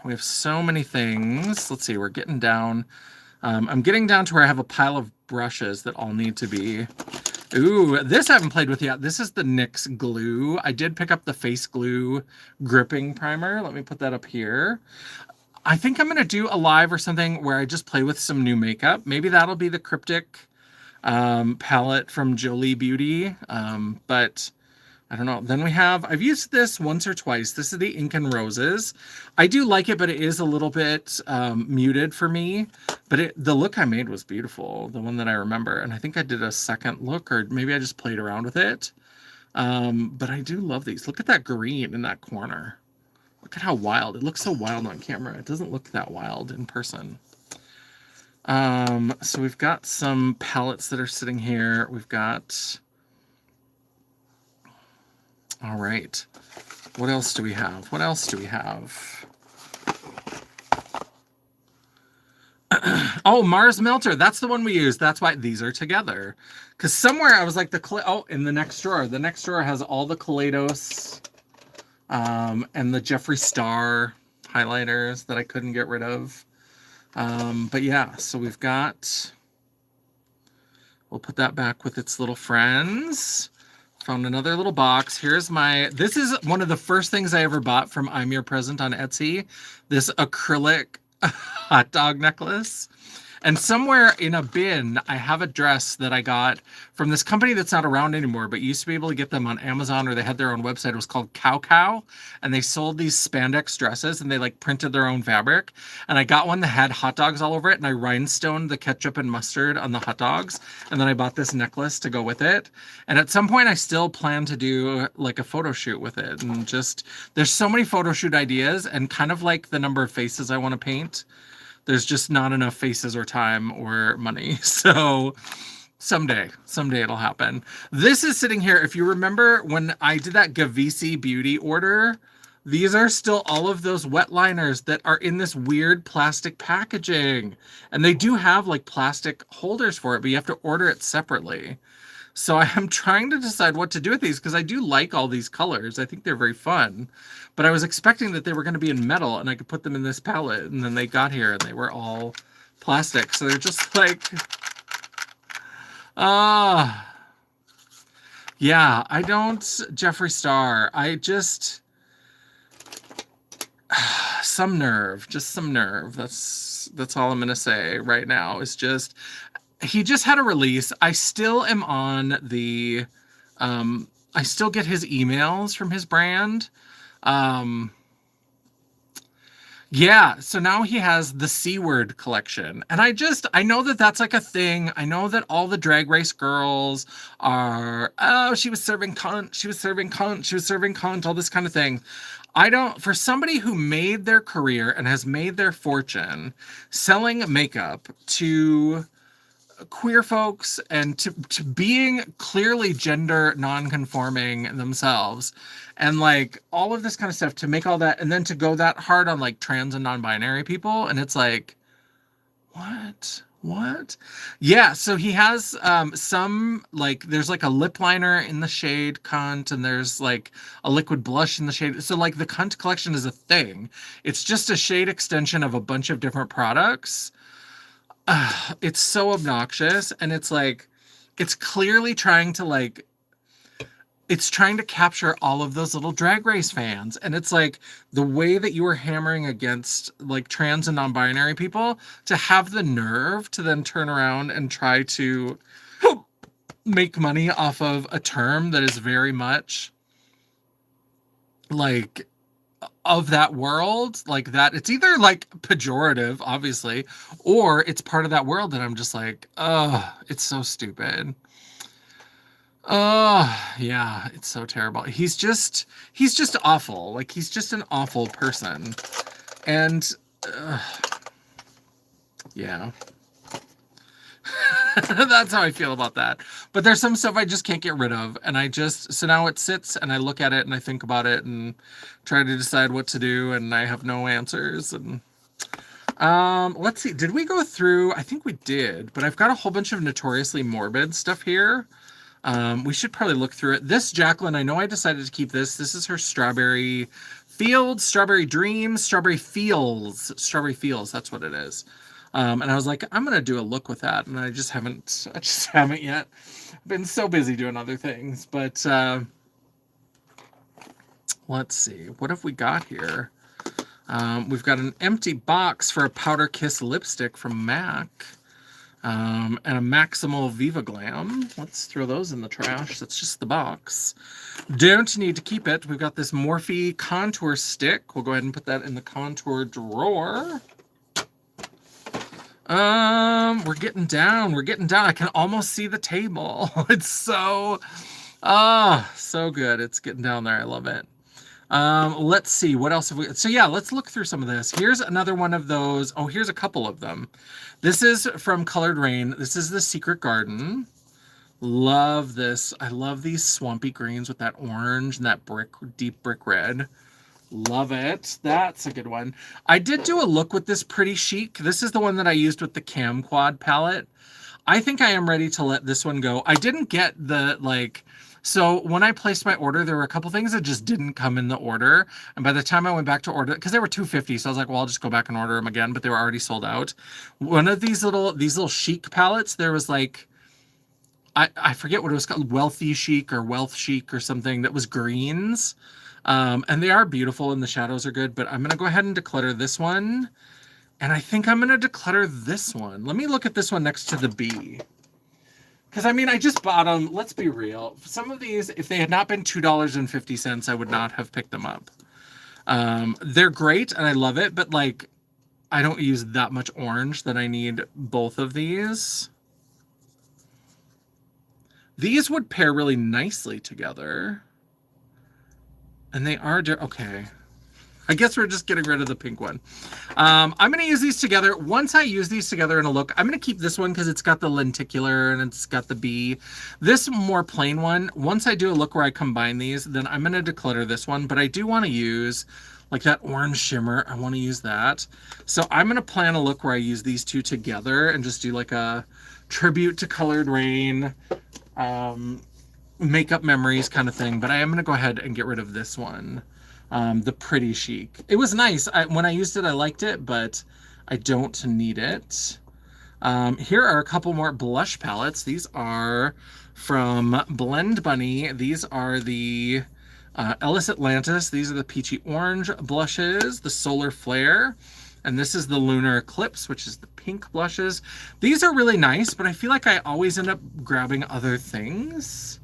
we have so many things. Let's see, we're getting down. I'm getting down to where I have a pile of brushes that all need to be. Ooh, this I haven't played with yet. This is the NYX glue. I did pick up the face glue gripping primer. Let me put that up here. I think I'm going to do a live or something where I just play with some new makeup. Maybe that'll be the Cryptic palette from Jolie Beauty. But I don't know. Then we have, I've used this once or twice. This is the Ink and Roses. I do like it, but it is a little bit muted for me. But the look I made was beautiful, the one that I remember. And I think I did a second look, or maybe I just played around with it. But I do love these. Look at that green in that corner. Look at how wild. It looks so wild on camera. It doesn't look that wild in person. So we've got some palettes that are sitting here. We've got... All right. What else do we have? What else do we have? Oh, Mars Melter. That's the one we use. That's why these are together. Because somewhere I was like oh, in the next drawer. The next drawer has all the Kaleidos and the Jeffree Star highlighters that I couldn't get rid of. But yeah, so we've got... We'll put that back with its little friends. Found another little box. Here's my... This is one of the first things I ever bought from I'm Your Present on Etsy. This acrylic hot dog necklace. And somewhere in a bin, I have a dress that I got from this company that's not around anymore, but you used to be able to get them on Amazon, or they had their own website. It was called Cow Cow, and they sold these spandex dresses, and they like printed their own fabric. And I got one that had hot dogs all over it, and I rhinestoned the ketchup and mustard on the hot dogs. And then I bought this necklace to go with it. And at some point, I still plan to do like a photo shoot with it. And just, there's so many photo shoot ideas, and kind of like the number of faces I want to paint. There's just not enough faces or time or money. So someday it'll happen. This is sitting here. If you remember when I did that Gavisi Beauty order, these are still all of those wet liners that are in this weird plastic packaging. And they do have like plastic holders for it, but you have to order it separately. So I am trying to decide what to do with these because I do like all these colors. I think they're very fun. But I was expecting that they were going to be in metal and I could put them in this palette. And then they got here and they were all plastic. So they're just like... Yeah, I don't, Jeffree Star. I just, some nerve, just some nerve. That's all I'm gonna say right now. Is just he just had a release. I still am on the, I still get his emails from his brand. Um, Yeah, so now he has the C word collection. And I know that that's like a thing. I know that all the drag race girls are, oh, she was serving cunt, she was serving cunt, she was serving cunt, all this kind of thing. I don't, for somebody who made their career and has made their fortune selling makeup to queer folks and to being clearly gender non-conforming themselves and like all of this kind of stuff, to make all that and then to go that hard on like trans and non-binary people, and it's like, what? Yeah, so he has some, like, there's like a lip liner in the shade cunt, and there's like a liquid blush in the shade, so like the cunt collection is a thing. It's just a shade extension of a bunch of different products. It's so obnoxious, and it's like, it's clearly trying to like, it's trying to capture all of those little drag race fans, and it's like the way that you were hammering against like trans and non-binary people, to have the nerve to then turn around and try to make money off of a term that is very much like of that world, like that, it's either like pejorative obviously, or it's part of that world that I'm just like, oh, it's so stupid. Oh yeah, it's so terrible. He's just awful. Like, he's just an awful person. And yeah. That's how I feel about that. But there's some stuff I just can't get rid of, and so now it sits and I look at it and I think about it and try to decide what to do, and I have no answers. And let's see, did we go through? I think we did, but I've got a whole bunch of Notoriously Morbid stuff here. We should probably look through it. This Jacqueline, I know I decided to keep this. This is her Strawberry Fields, Strawberry Dreams, Strawberry Feels, that's what it is. And I was like, I'm gonna do a look with that, and I just haven't yet. I've been so busy doing other things. But let's see, what have we got here? We've got an empty box for a Powder Kiss lipstick from MAC, and a Maximal Viva Glam. Let's throw those in the trash. That's just the box. Don't need to keep it. We've got this Morphe contour stick. We'll go ahead and put that in the contour drawer. We're getting down. I can almost see the table. It's so, so good. It's getting down there. I love it. Let's see, what else have we, so yeah, let's look through some of this. Here's another one of those. Oh, here's a couple of them. This is from Colored Rain. This is the Secret Garden. Love this. I love these swampy greens with that orange and that deep brick red. Love it. That's a good one. I did do a look with this Pretty Chic. This is the one that I used with the Cam Quad palette. I think I am ready to let this one go. I didn't get the, like, so when I placed my order, there were a couple things that just didn't come in the order. And by the time I went back to order, because they were $250, so I was like, well, I'll just go back and order them again, but they were already sold out. One of these little chic palettes, there was like, I forget what it was called, Wealthy Chic or Wealth Chic or something, that was greens. And they are beautiful and the shadows are good, but I'm going to go ahead and declutter this one. And I think I'm going to declutter this one. Let me look at this one next to the B. Because, I mean, I just bought them. Let's be real. Some of these, if they had not been $2.50, I would not have picked them up. They're great and I love it, but like, I don't use that much orange that I need both of these. These would pair really nicely together. And they are, okay. I guess we're just getting rid of the pink one. I'm going to use these together. Once I use these together in a look, I'm going to keep this one because it's got the lenticular and it's got the B. This more plain one, once I do a look where I combine these, then I'm going to declutter this one. But I do want to use like that orange shimmer. I want to use that. So I'm going to plan a look where I use these two together and just do like a tribute to Colored Rain, makeup memories kind of thing. But I am going to go ahead and get rid of this one. The Pretty Chic. It was nice. When I used it, I liked it, but I don't need it. Here are a couple more blush palettes. These are from Blend Bunny. These are the Ellis Atlantis. These are the Peachy Orange blushes, the Solar Flare, and this is the Lunar Eclipse, which is the pink blushes. These are really nice, but I feel like I always end up grabbing other things.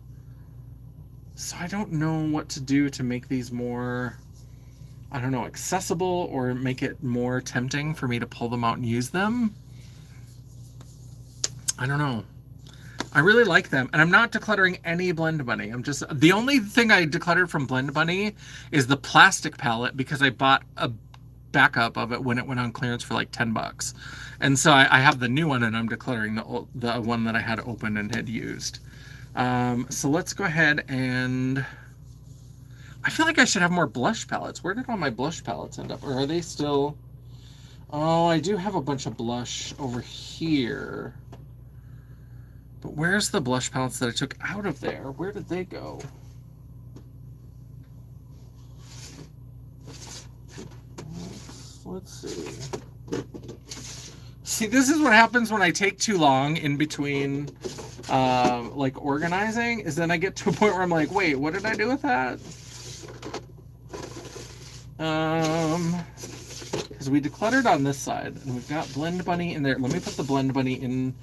So I don't know what to do to make these more, I don't know, accessible or make it more tempting for me to pull them out and use them. I don't know. I really like them, and I'm not decluttering any Blend Bunny. I'm just, the only thing I decluttered from Blend Bunny is the plastic palette because I bought a backup of it when it went on clearance for like 10 bucks. And so I have the new one, and I'm decluttering the one that I had open and had used. So let's go ahead and, I feel like I should have more blush palettes. Where did all my blush palettes end up? Or are they still, oh, I do have a bunch of blush over here. But where's the blush palettes that I took out of there? Where did they go? Let's see. See, this is what happens when I take too long in between like organizing, is then I get to a point where I'm like, wait, what did I do with that? Because we decluttered on this side, and we've got Blend Bunny in there. Let me put the Blend Bunny in.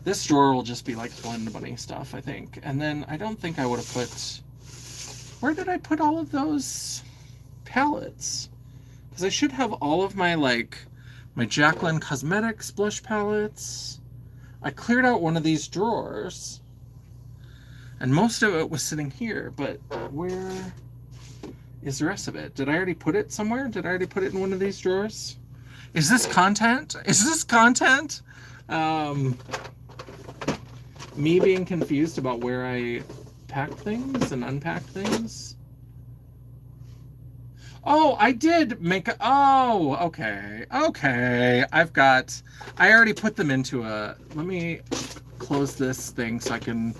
This drawer will just be like Blend Bunny stuff, I think. And then I don't think I would have put, where did I put all of those palettes? Because I should have all of my, like, my Jaclyn Cosmetics blush palettes. I cleared out one of these drawers, and most of it was sitting here, but where is the rest of it? Did I already put it somewhere? Did I already put it in one of these drawers? Is this content? Is this content? Me being confused about where I packed things and unpacked things. Oh, I did make a, oh, okay. Okay. I already put them into a, let me close this thing so I can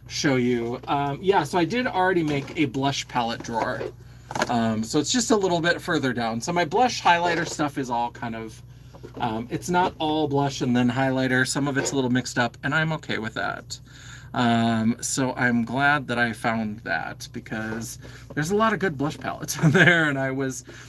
show you. Yeah, so I did already make a blush palette drawer. So it's just a little bit further down. So my blush highlighter stuff is all kind of, it's not all blush and then highlighter. Some of it's a little mixed up, and I'm okay with that. So I'm glad that I found that, because there's a lot of good blush palettes in there, and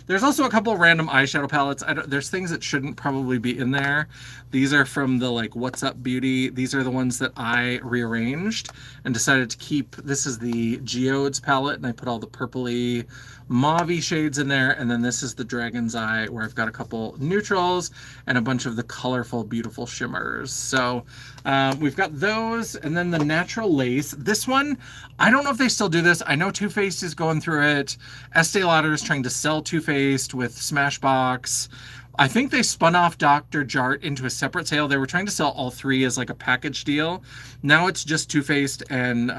there's also a couple of random eyeshadow palettes. There's things that shouldn't probably be in there. These are from the, like, What's Up Beauty. These are the ones that I rearranged and decided to keep. This is the Geodes palette, and I put all the purpley mauve shades in there, and then this is the Dragon's Eye, where I've got a couple neutrals and a bunch of the colorful, beautiful shimmers. So we've got those, and then the Natural Lace. This one, I don't know if they still do this. I know Too Faced is going through it. Estee Lauder is trying to sell Too Faced with Smashbox. I think they spun off Dr. Jart into a separate sale. They were trying to sell all three as like a package deal. Now it's just Too Faced and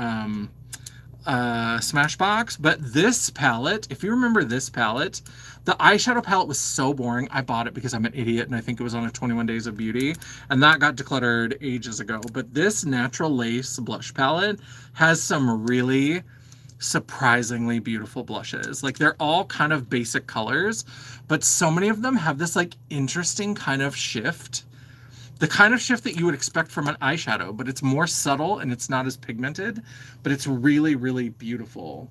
Smashbox. But this palette, if you remember this palette, the eyeshadow palette was so boring. I bought it because I'm an idiot and I think it was on a 21 Days of Beauty, and that got decluttered ages ago. But this Natural Lace blush palette has some really surprisingly beautiful blushes. Like, they're all kind of basic colors, but so many of them have this like interesting kind of shift. The kind of shift that you would expect from an eyeshadow, but it's more subtle and it's not as pigmented, but it's really, really beautiful.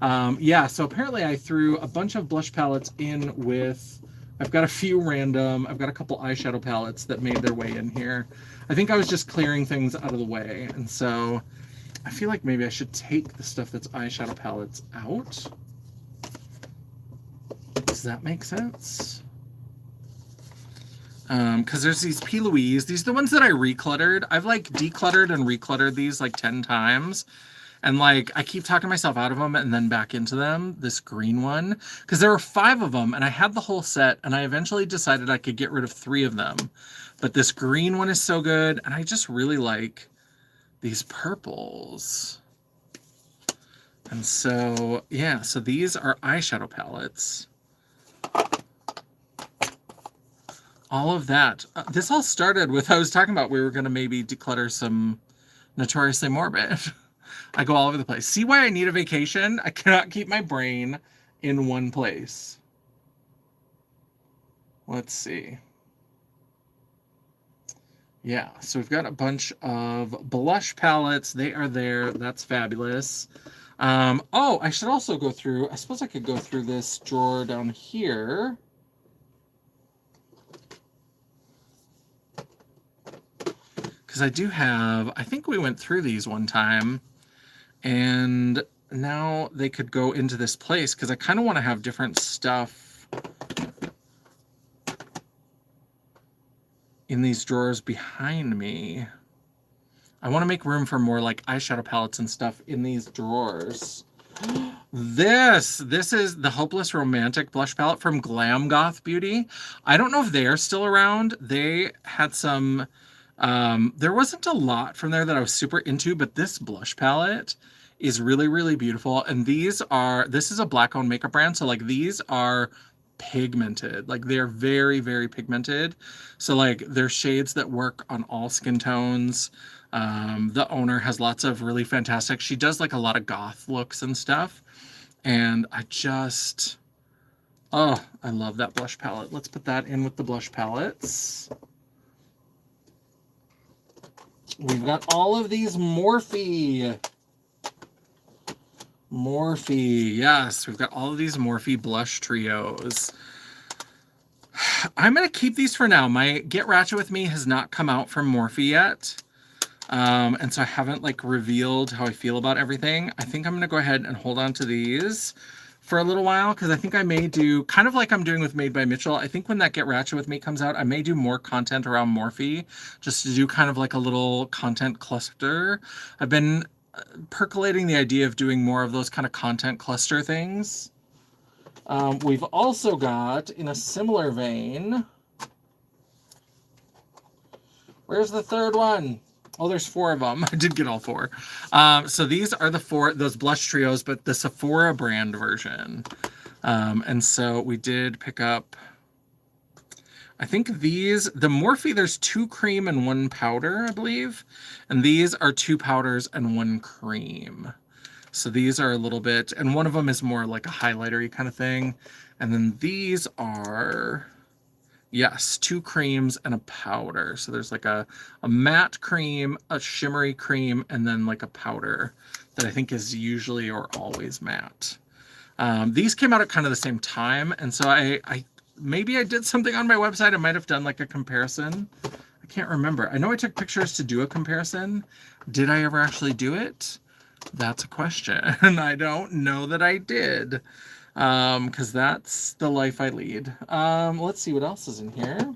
Yeah, so apparently I threw a bunch of blush palettes in with, I've got a few random, I've got a couple eyeshadow palettes that made their way in here. I think I was just clearing things out of the way, and so I feel like maybe I should take the stuff that's eyeshadow palettes out. Does that make sense? Because there's these P. Louise. These are the ones that I recluttered. I've like decluttered and recluttered these like 10 times. And like, I keep talking myself out of them and then back into them. This green one, because there were 5 of them and I had the whole set, and I eventually decided I could get rid of 3 of them. But this green one is so good, and I just really like these purples. And so, yeah, so these are eyeshadow palettes. All of that. This all started with, I was talking about we were going to maybe declutter some Notoriously Morbid. I go all over the place. See why I need a vacation? I cannot keep my brain in one place. Let's see. Yeah, so we've got a bunch of blush palettes. They are there. That's fabulous. Oh, I should also go through, I suppose I could go through this drawer down here. Because I do have, I think we went through these one time, and now they could go into this place because I kind of want to have different stuff in these drawers behind me. I want to make room for more like eyeshadow palettes and stuff in these drawers. This is the Hopeless Romantic blush palette from Glam Goth Beauty. I don't know if they are still around. They had some, there wasn't a lot from there that I was super into, but this blush palette is really, really beautiful. And this is a black owned makeup brand. So like these are pigmented, like they're very, very pigmented. So like they're shades that work on all skin tones. The owner has lots of really fantastic, she does like a lot of goth looks and stuff. And oh, I love that blush palette. Let's put that in with the blush palettes. We've got all of these Morphe. Yes, we've got all of these Morphe blush trios. I'm going to keep these for now. My Get Ratchet With Me has not come out from Morphe yet. And so I haven't like revealed how I feel about everything. I think I'm going to go ahead and hold on to these for a little while because I think I may do kind of like I'm doing with Made by Mitchell. I think when that Get Ratchet With Me comes out, I may do more content around Morphe just to do kind of like a little content cluster. I've been percolating the idea of doing more of those kind of content cluster things. We've also got, in a similar vein, where's the third one? Oh, there's 4 of them. I did get all 4. So these are those blush trios, but the Sephora brand version. And so we did pick up, I think the Morphe, there's 2 cream and 1 powder, I believe. And these are 2 powders and 1 cream. So these are a little bit, and one of them is more like a highlighter-y kind of thing. And then these are, yes, 2 creams and a powder. So there's like a matte cream, a shimmery cream, and then like a powder that I think is usually or always matte. These came out at kind of the same time. And so maybe I did something on my website. I might have done like a comparison. I can't remember. I know I took pictures to do a comparison. Did I ever actually do it? That's a question. I don't know that I did. Because that's the life I lead. Let's see what else is in here.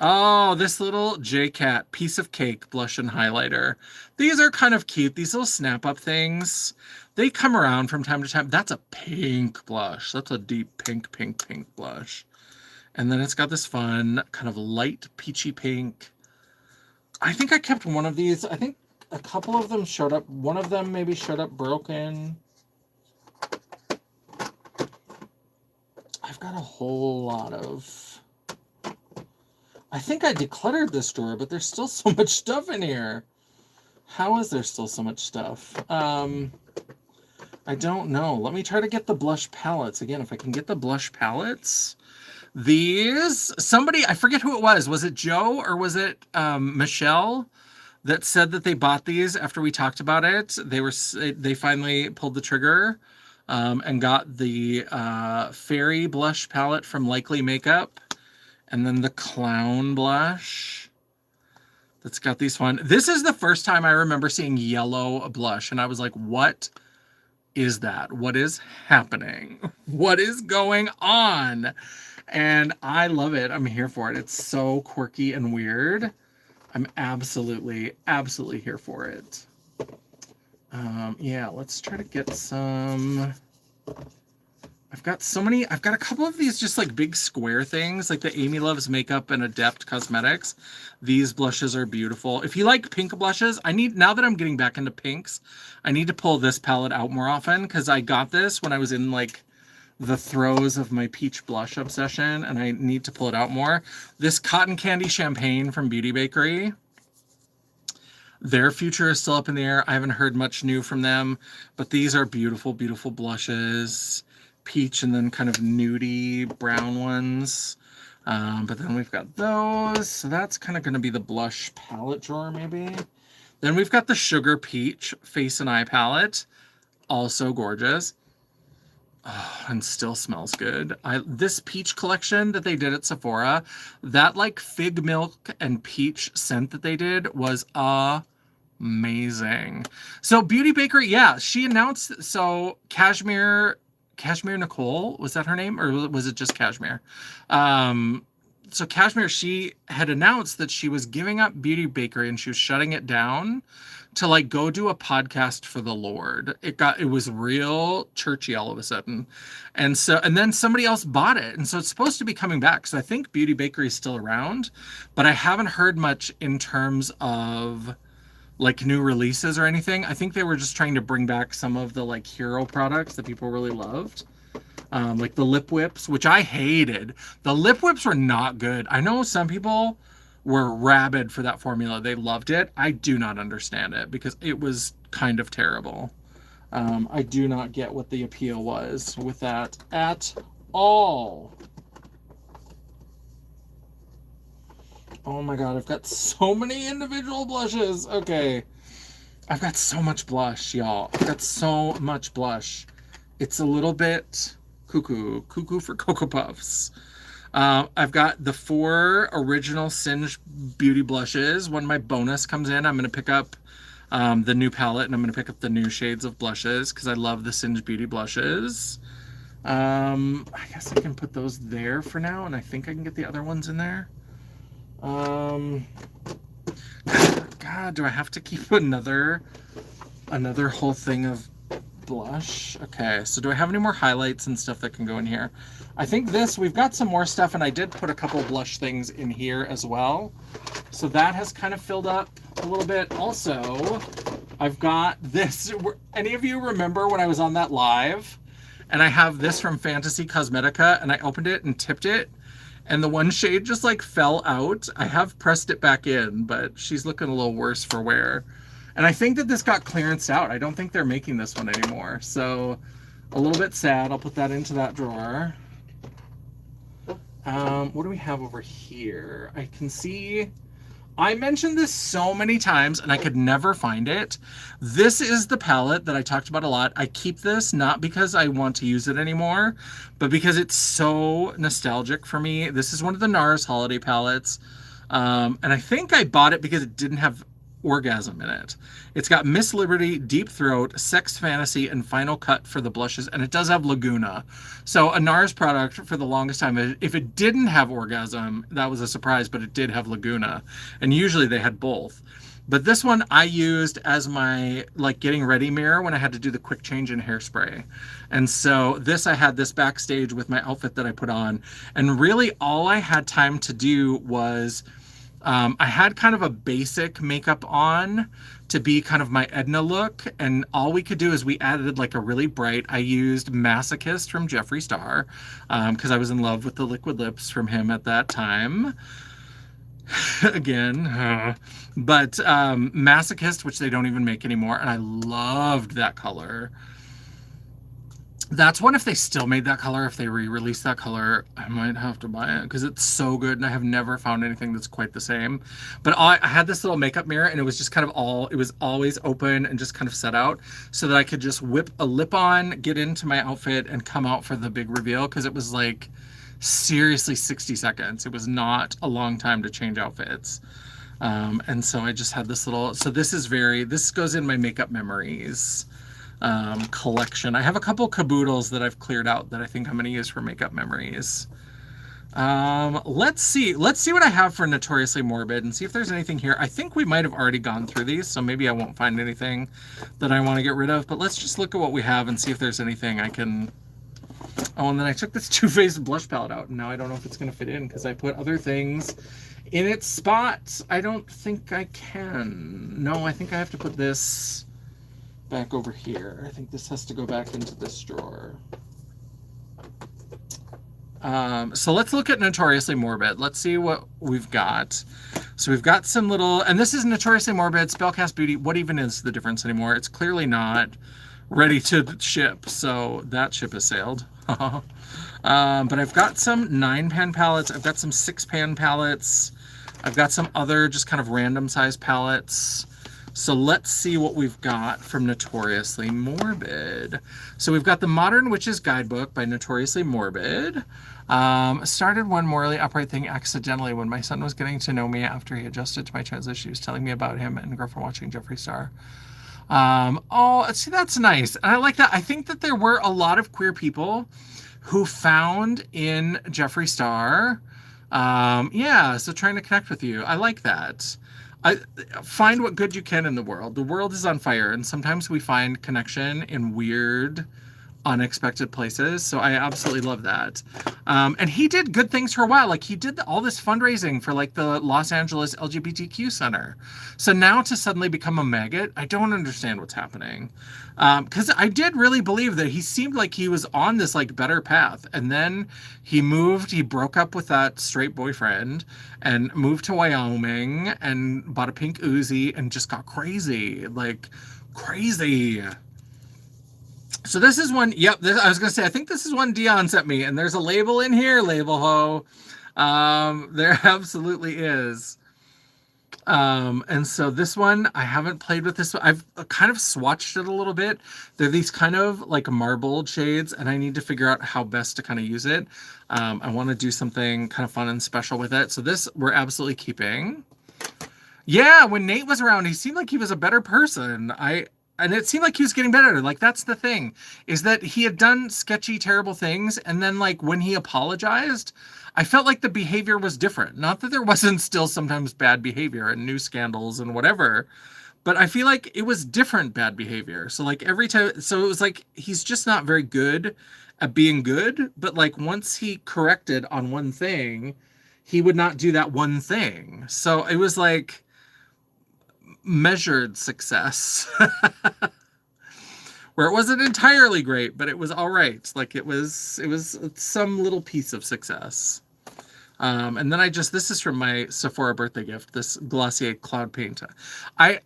Oh, this little J-Cat piece of cake blush and highlighter. These are kind of cute. These little snap-up things. They come around from time to time. That's a pink blush. That's a deep pink, pink, pink blush. And then it's got this fun kind of light peachy pink. I think I kept one of these. I think a couple of them showed up. One of them maybe showed up broken. I've got a whole lot of... I think I decluttered this drawer, but there's still so much stuff in here. How is there still so much stuff? I don't know. Let me try to get the blush palettes. Again, if I can get the blush palettes. Somebody, I forget who it was. Was it Joe or was it Michelle that said that they bought these after we talked about it? They finally pulled the trigger. And got the Fairy blush palette from Likely Makeup, and then the Clown blush that's got these fun. This is the first time I remember seeing yellow blush, and I was like, what is that? What is happening? What is going on? And I love it. I'm here for it. It's so quirky and weird. I'm absolutely, absolutely here for it. Yeah, let's try to get some. I've got a couple of these just like big square things, like the Amy Loves Makeup and Adept Cosmetics. These blushes are beautiful. If you like pink blushes, now that I'm getting back into pinks, I need to pull this palette out more often because I got this when I was in like the throes of my peach blush obsession, and I need to pull it out more. This Cotton Candy Champagne from Beauty Bakery. Their future is still up in the air. I haven't heard much new from them, but these are beautiful, beautiful blushes. Peach and then kind of nudie brown ones. But then we've got those. So that's kind of going to be the blush palette drawer maybe. Then we've got the Sugar Peach Face and Eye palette. Also gorgeous. Oh, and still smells good. This peach collection that they did at Sephora, that like fig milk and peach scent that they did was amazing. So Beauty Bakery, yeah, she announced, so Cashmere Nicole, was that her name? Or was it just Cashmere? So Cashmere, she had announced that she was giving up Beauty Bakery and she was shutting it down to like go do a podcast for the Lord. It was real churchy all of a sudden. And then somebody else bought it. And so it's supposed to be coming back. So I think Beauty Bakery is still around, but I haven't heard much in terms of like new releases or anything. I think they were just trying to bring back some of the like hero products that people really loved. Like the lip whips, which I hated. The lip whips were not good. I know some people were rabid for that formula. They loved it. I do not understand it because it was kind of terrible. I do not get what the appeal was with that at all. Oh my god, I've got so many individual blushes. Okay. I've got so much blush, y'all. I've got so much blush. It's a little bit cuckoo for Cocoa Puffs. I've got the 4 original Singe Beauty blushes. When my bonus comes in, I'm going to pick up the new palette, and I'm going to pick up the new shades of blushes because I love the Singe Beauty blushes. I guess I can put those there for now, and I think I can get the other ones in there. God, do I have to keep another whole thing of blush? Okay, so do I have any more highlights and stuff that can go in here? I think we've got some more stuff, and I did put a couple blush things in here as well. So that has kind of filled up a little bit. Also, I've got this. Any of you remember when I was on that live? And I have this from Fantasy Cosmetica, and I opened it and tipped it, and the one shade just like fell out. I have pressed it back in, but she's looking a little worse for wear. And I think that this got clearanced out. I don't think they're making this one anymore. So a little bit sad. I'll put that into that drawer. What do we have over here? I can see, I mentioned this so many times and I could never find it. This is the palette that I talked about a lot. I keep this not because I want to use it anymore, but because it's so nostalgic for me. This is one of the NARS holiday palettes. And I think I bought it because it didn't have orgasm in it. It's got Miss Liberty, Deep Throat, Sex Fantasy, and Final Cut for the blushes, and it does have Laguna. So a NARS product for the longest time, if it didn't have orgasm, that was a surprise, but it did have Laguna. And usually they had both. But this one I used as my like getting ready mirror when I had to do the quick change in hairspray. And so I had this backstage with my outfit that I put on. And really all I had time to do was I had kind of a basic makeup on to be kind of my Edna look, and all we could do is we added like a really bright, I used Masochist from Jeffree Star, because I was in love with the liquid lips from him at that time. Again, but Masochist, which they don't even make anymore, and I loved that color. That's one, if they still made that color, if they re-released that color, I might have to buy it because it's so good and I have never found anything that's quite the same. But I had this little makeup mirror and it was just kind of it was always open and just kind of set out so that I could just whip a lip on, get into my outfit, and come out for the big reveal because it was like seriously 60 seconds. It was not a long time to change outfits. And so I just had this little, so this goes in my makeup memories collection. I have a couple caboodles that I've cleared out that I think I'm going to use for makeup memories. Let's see what I have for Notoriously Morbid and see if there's anything here. I think we might have already gone through these, so maybe I won't find anything that I want to get rid of, but let's just look at what we have and see if there's anything I can... Oh, and then I took this Too Faced blush palette out, and now I don't know if it's going to fit in because I put other things in its spot. I don't think I can. No, I think I have to put this back over here. I think this has to go back into this drawer. So let's look at Notoriously Morbid. Let's see what we've got. So we've got some little, and this is Notoriously Morbid, Spellcast Beauty. What even is the difference anymore? It's clearly not ready to ship, so that ship has sailed. But I've got some 9-pan palettes. I've got some 6-pan palettes. I've got some other just kind of random size palettes. So let's see what we've got from Notoriously Morbid. So we've got the Modern Witches Guidebook by Notoriously Morbid. Started one morally upright thing accidentally when my son was getting to know me after he adjusted to my transition. He was telling me about him and girlfriend watching Jeffree Star. Oh, see, that's nice. And I like that. I think that there were a lot of queer people who found in Jeffree Star, yeah, so trying to connect with you. I like that. I find what good you can in the world. The world is on fire, and sometimes we find connection in weird, unexpected places. So I absolutely love that. And he did good things for a while. Like he did all this fundraising for like the Los Angeles LGBTQ Center. So now to suddenly become a maggot, I don't understand what's happening. Because I did really believe that he seemed like he was on this like better path. And then he broke up with that straight boyfriend and moved to Wyoming and bought a pink Uzi and just got crazy, like crazy. So this is one, yep, I was going to say, I think this is one Dion sent me, and there's a label in here, Label Ho. There absolutely is. And so this one, I haven't played with this one. I've kind of swatched it a little bit. They're these kind of like marbled shades, and I need to figure out how best to kind of use it. I want to do something kind of fun and special with it. So this we're absolutely keeping. Yeah, when Nate was around, he seemed like he was a better person. And it seemed like he was getting better. Like, that's the thing, is that he had done sketchy, terrible things. And then, like, when he apologized, I felt like the behavior was different. Not that there wasn't still sometimes bad behavior and news scandals and whatever, but I feel like it was different bad behavior. So, like, every time, so it was like, he's just not very good at being good. But, like, once he corrected on one thing, he would not do that one thing. So it was like measured success where it wasn't entirely great, but it was all right. Like it was some little piece of success. And then this is from my Sephora birthday gift, this Glossier Cloud Paint. I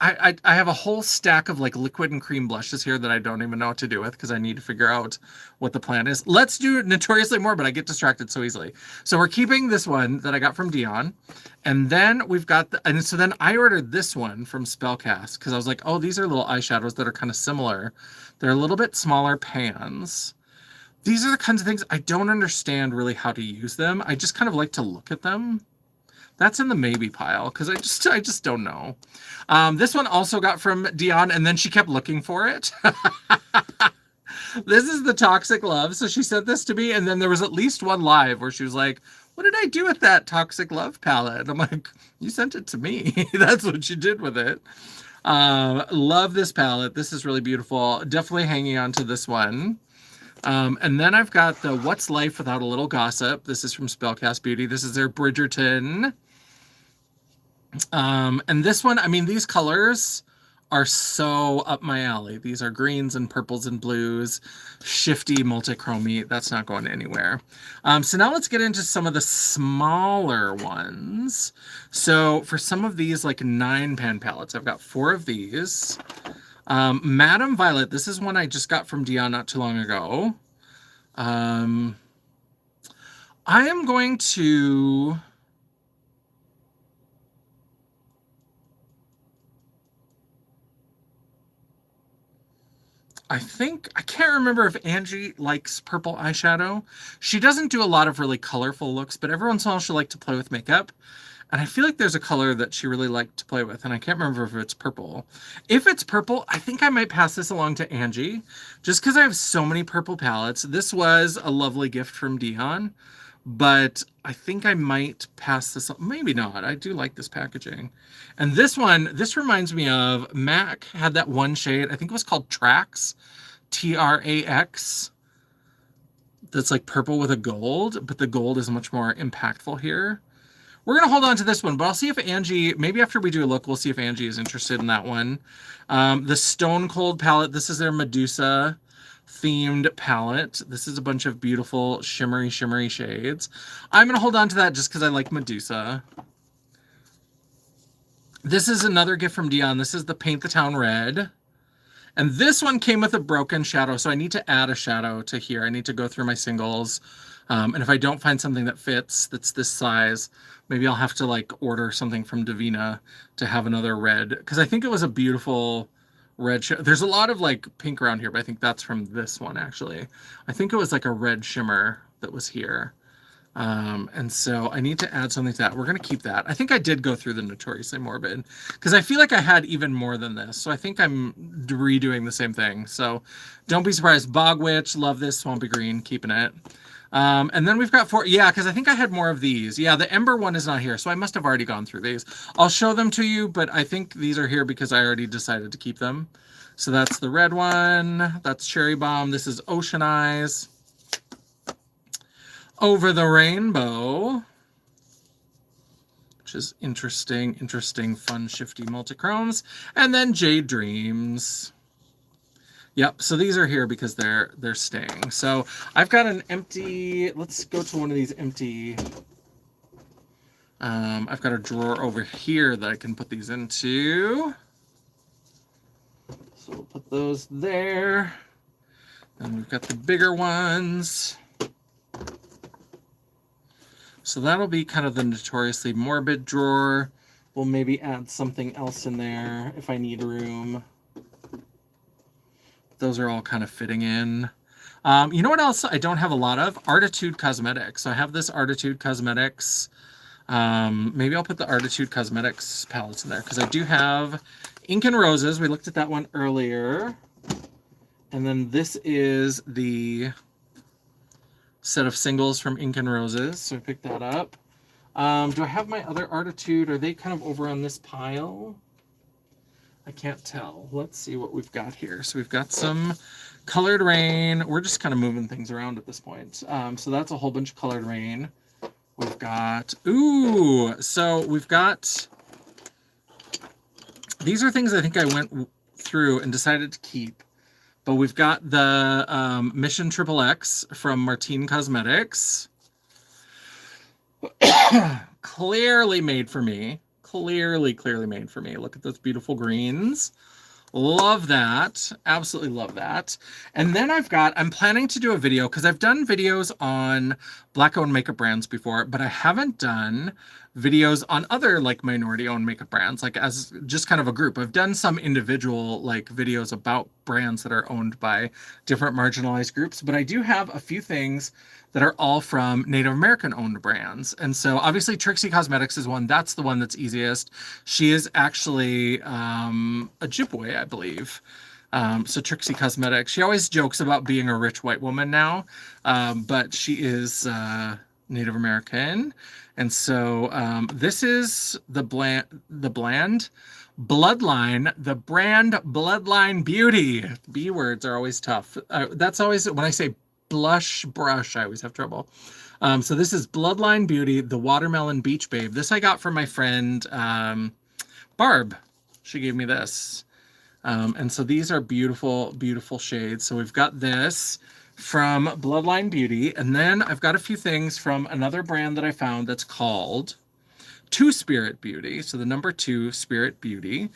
have a whole stack of like liquid and cream blushes here that I don't even know what to do with because I need to figure out what the plan is. Let's do Notoriously More, but I get distracted so easily. So we're keeping this one that I got from Dion. And then we've got, and so then I ordered this one from Spellcast because I was like, oh, these are little eyeshadows that are kind of similar. They're a little bit smaller pans. These are the kinds of things I don't understand really how to use them. I just kind of like to look at them. That's in the maybe pile because I just don't know. This one also got from Dion, and then she kept looking for it. This is the Toxic Love. So she sent this to me, and then there was at least one live where she was like, what did I do with that Toxic Love palette? And I'm like, you sent it to me. That's what you did with it. Love this palette. This is really beautiful. Definitely hanging on to this one. And then I've got the What's Life Without a Little Gossip. This is from Spellcast Beauty. This is their Bridgerton. And this one, I mean, these colors are so up my alley. These are greens and purples and blues, shifty multi-chrome-y. That's not going anywhere. So now let's get into some of the smaller ones. So for some of these like 9-pan palettes, I've got 4 of these. Madame Violet, this is one I just got from Dion not too long ago. I am going to... I can't remember if Angie likes purple eyeshadow. She doesn't do a lot of really colorful looks, but every once in a while she'll like to play with makeup. And I feel like there's a color that she really liked to play with, and I can't remember if it's purple. If it's purple, I think I might pass this along to Angie, just because I have so many purple palettes. This was a lovely gift from Dion, but I think I might pass this on. Maybe not. I do like this packaging. And this one, this reminds me of MAC had that one shade, I think it was called Trax, Trax. That's like purple with a gold, but the gold is much more impactful here. We're going to hold on to this one, but I'll see if Angie, maybe after we do a look, we'll see if Angie is interested in that one. The Stone Cold palette, this is their Medusa themed palette. This is a bunch of beautiful shimmery shades. I'm going to hold on to that just because I like Medusa. This is another gift from Dion. This is the Paint the Town Red. And this one came with a broken shadow, so I need to add a shadow to here. I need to go through my singles. And if I don't find something that fits, that's this size, maybe I'll have to like order something from Davina to have another red. Because I think it was a beautiful red. There's a lot of like pink around here, but I think that's from this one actually. I think it was like a red shimmer that was here. And so I need to add something to that. We're going to keep that. I think I did go through the Notoriously Morbid because I feel like I had even more than this. So I think I'm redoing the same thing. So don't be surprised. Bog Witch, love this. Swampy Green, keeping it. And then we've got 4. Yeah, because I think I had more of these. Yeah, the Ember one is not here. So I must have already gone through these. I'll show them to you, but I think these are here because I already decided to keep them. So that's the red one. That's Cherry Bomb. This is Ocean Eyes. Over the Rainbow, which is interesting, fun, shifty multichromes. And then Jade Dreams. Yep, so these are here because they're staying. So I've got an empty, let's go to one of these empty, I've got a drawer over here that I can put these into. So we'll put those there. And we've got the bigger ones. So that'll be kind of the Notoriously Morbid drawer. We'll maybe add something else in there if I need room. Those are all kind of fitting in. You know what else I don't have a lot of? Artitude Cosmetics. So I have this Artitude Cosmetics. Maybe I'll put the Artitude Cosmetics palettes in there because I do have Ink and Roses. We looked at that one earlier. And then this is the set of singles from Ink and Roses, so I picked that up. Do I have my other Artitude? Are they kind of over on this pile? I can't tell. Let's see what we've got here. So we've got some Colored Rain. We're just kind of moving things around at this point. So that's a whole bunch of Colored Rain. We've got, so we've got, these are things I think I went through and decided to keep. But we've got the Mission XXX from Martine Cosmetics. Clearly made for me. Clearly made for me. Look at those beautiful greens. Love that. Absolutely love that. And then I'm planning to do a video because I've done videos on Black-owned makeup brands before, but I haven't done videos on other like minority-owned makeup brands, like as just kind of a group. I've done some individual like videos about brands that are owned by different marginalized groups, but I do have a few things that are all from Native American owned brands. And so obviously Trixie Cosmetics is one. That's the one that's easiest. She is actually a Ojibwe, I believe. So Trixie Cosmetics, she always jokes about being a rich white woman now, but she is Native American. And so this is the brand Bloodline Beauty. B words are always tough. That's always, when I say blush brush, I always have trouble. So this is Bloodline Beauty, the Watermelon Beach Babe. This I got from my friend Barb. She gave me this. And so these are beautiful, beautiful shades. So we've got this from Bloodline Beauty. And then I've got a few things from another brand that I found that's called 2 Spirit Beauty. So the number 2 Spirit Beauty.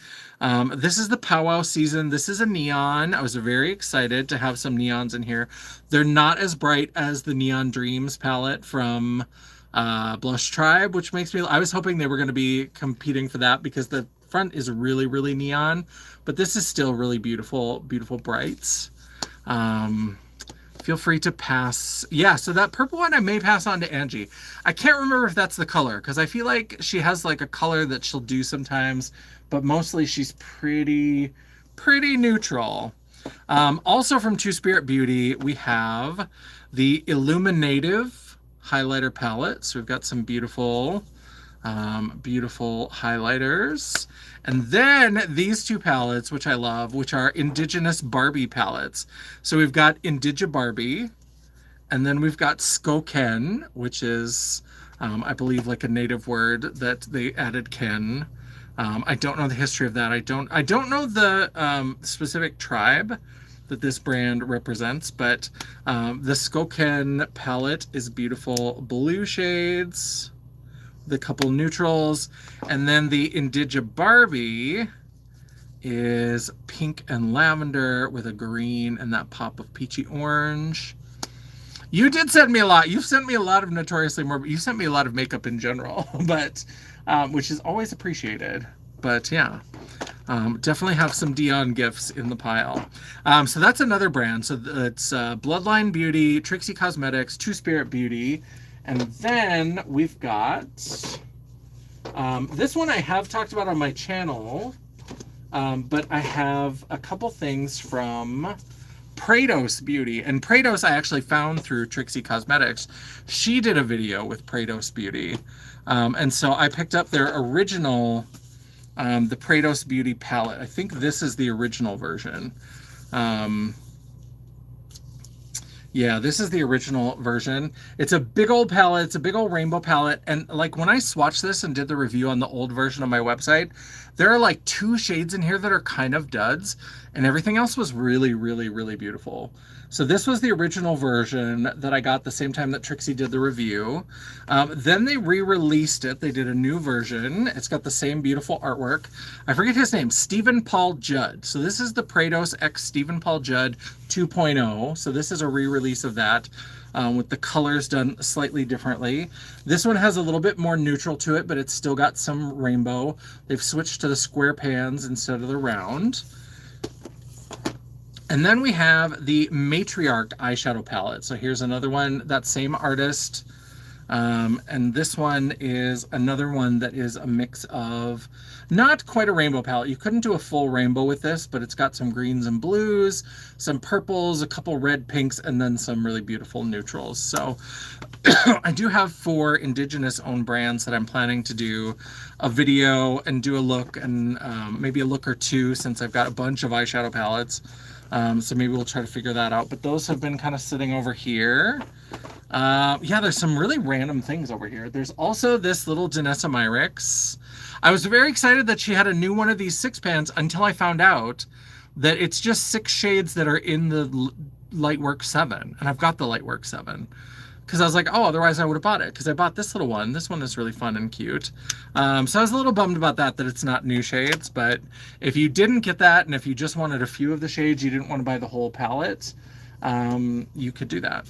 This is the powwow season. This is a neon. I was very excited to have some neons in here. They're not as bright as the Neon Dreams palette from Blush Tribe, which makes me, I was hoping they were going to be competing for that because the front is really, really neon, but this is still really beautiful, beautiful brights. Feel free to pass. Yeah, so that purple one I may pass on to Angie. I can't remember if that's the color because I feel like she has like a color that she'll do sometimes, but mostly she's pretty neutral. Also from 2 Spirit Beauty, we have the Illuminative highlighter palette. So we've got some beautiful highlighters. And then these 2 palettes, which I love, which are Indigenous Barbie palettes. So we've got Indige Barbie, and then we've got Skoken, which is, I believe, like a native word that they added Ken. I don't know the history of that. I don't know the specific tribe that this brand represents, but the Skoken palette is beautiful blue shades, the couple neutrals, and then the Indige Barbie is pink and lavender with a green and that pop of peachy orange. You did send me a lot. You've sent me a lot of Notoriously Morbid. You sent me a lot of makeup in general, but which is always appreciated. But yeah, definitely have some Dion gifts in the pile. So that's another brand. So it's Bloodline Beauty, Trixie Cosmetics, Two Spirit Beauty, and then we've got this one I have talked about on my channel, but I have a couple things from Prados Beauty, and Prados I actually found through Trixie Cosmetics. She did a video with Prados Beauty, and so I picked up their original, the Prados Beauty palette. I think this is the original version. Yeah, this is the original version. It's a big old palette. It's a big old rainbow palette. And like when I swatched this and did the review on the old version of my website, there are like 2 shades in here that are kind of duds, and everything else was really, really, really beautiful. So this was the original version that I got the same time that Trixie did the review. Then they re-released it. They did a new version. It's got the same beautiful artwork. I forget his name, Stephen Paul Judd. So this is the Prados X Stephen Paul Judd 2.0. So this is a re-release of that. With the colors done slightly differently. This one has a little bit more neutral to it, but it's still got some rainbow. They've switched to the square pans instead of the round. And then we have the Matriarch eyeshadow palette. So here's another one, that same artist. And this one is another one that is a mix of, not quite a rainbow palette. You couldn't do a full rainbow with this, but it's got some greens and blues, some purples, a couple red pinks, and then some really beautiful neutrals. So I do have 4 indigenous owned brands that I'm planning to do a video and do a look, and maybe a look or 2, since I've got a bunch of eyeshadow palettes. So maybe we'll try to figure that out. But those have been kind of sitting over here. Yeah, there's some really random things over here. There's also this little Danessa Myricks. I was very excited that she had a new one of these 6 pans until I found out that it's just 6 shades that are in the Lightwork 7. And I've got the Lightwork 7. Because I was like, oh, otherwise I would have bought it. Because I bought this little one. This one is really fun and cute. So I was a little bummed about that it's not new shades. But if you didn't get that, and if you just wanted a few of the shades, you didn't want to buy the whole palette, you could do that.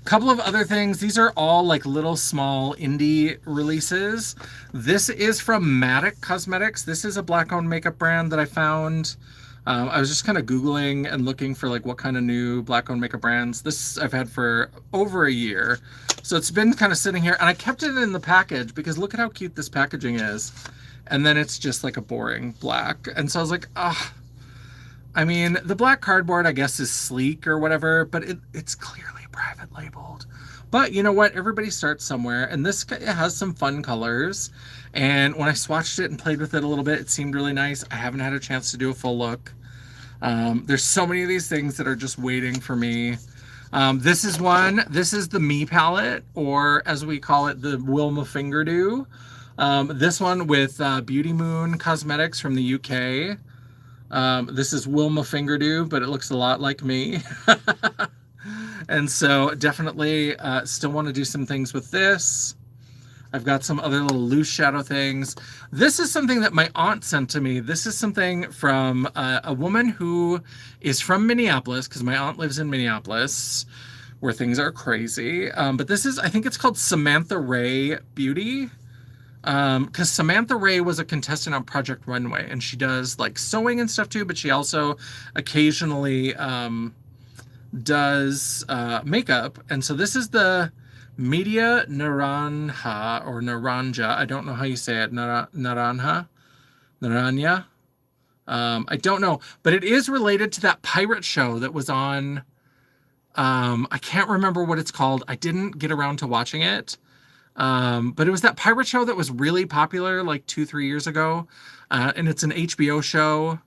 Couple of other things. These are all like little small indie releases. This is from Matic Cosmetics. This is a black-owned makeup brand that I found. I was just kind of Googling and looking for like what kind of new black-owned makeup brands. This I've had for over a year. So it's been kind of sitting here, and I kept it in the package because look at how cute this packaging is. And then it's just like a boring black. And so I was like, ah. I mean, the black cardboard, I guess, is sleek or whatever, but it's clearly private labeled. But you know what? Everybody starts somewhere, and this has some fun colors. And when I swatched it and played with it a little bit, it seemed really nice. I haven't had a chance to do a full look. There's so many of these things that are just waiting for me. This is one. This is the Me palette, or as we call it, the Wilma Fingerdo. This one with Beauty Moon Cosmetics from the UK. This is Wilma Fingerdo, but it looks a lot like me. And so definitely still want to do some things with this. I've got some other little loose shadow things. This is something that my aunt sent to me. This is something from a woman who is from Minneapolis, because my aunt lives in Minneapolis, where things are crazy. But this is, I think it's called Samantha Ray Beauty. Because Samantha Ray was a contestant on Project Runway, and she does like sewing and stuff too, but she also occasionally does makeup. And so this is the Media Naranja, or Naranja. I don't know how you say it. Naranja? Naranja? I don't know, but it is related to that pirate show that was on, I can't remember what it's called. I didn't get around to watching it. But it was that pirate show that was really popular like 2-3 years ago. And it's an HBO show.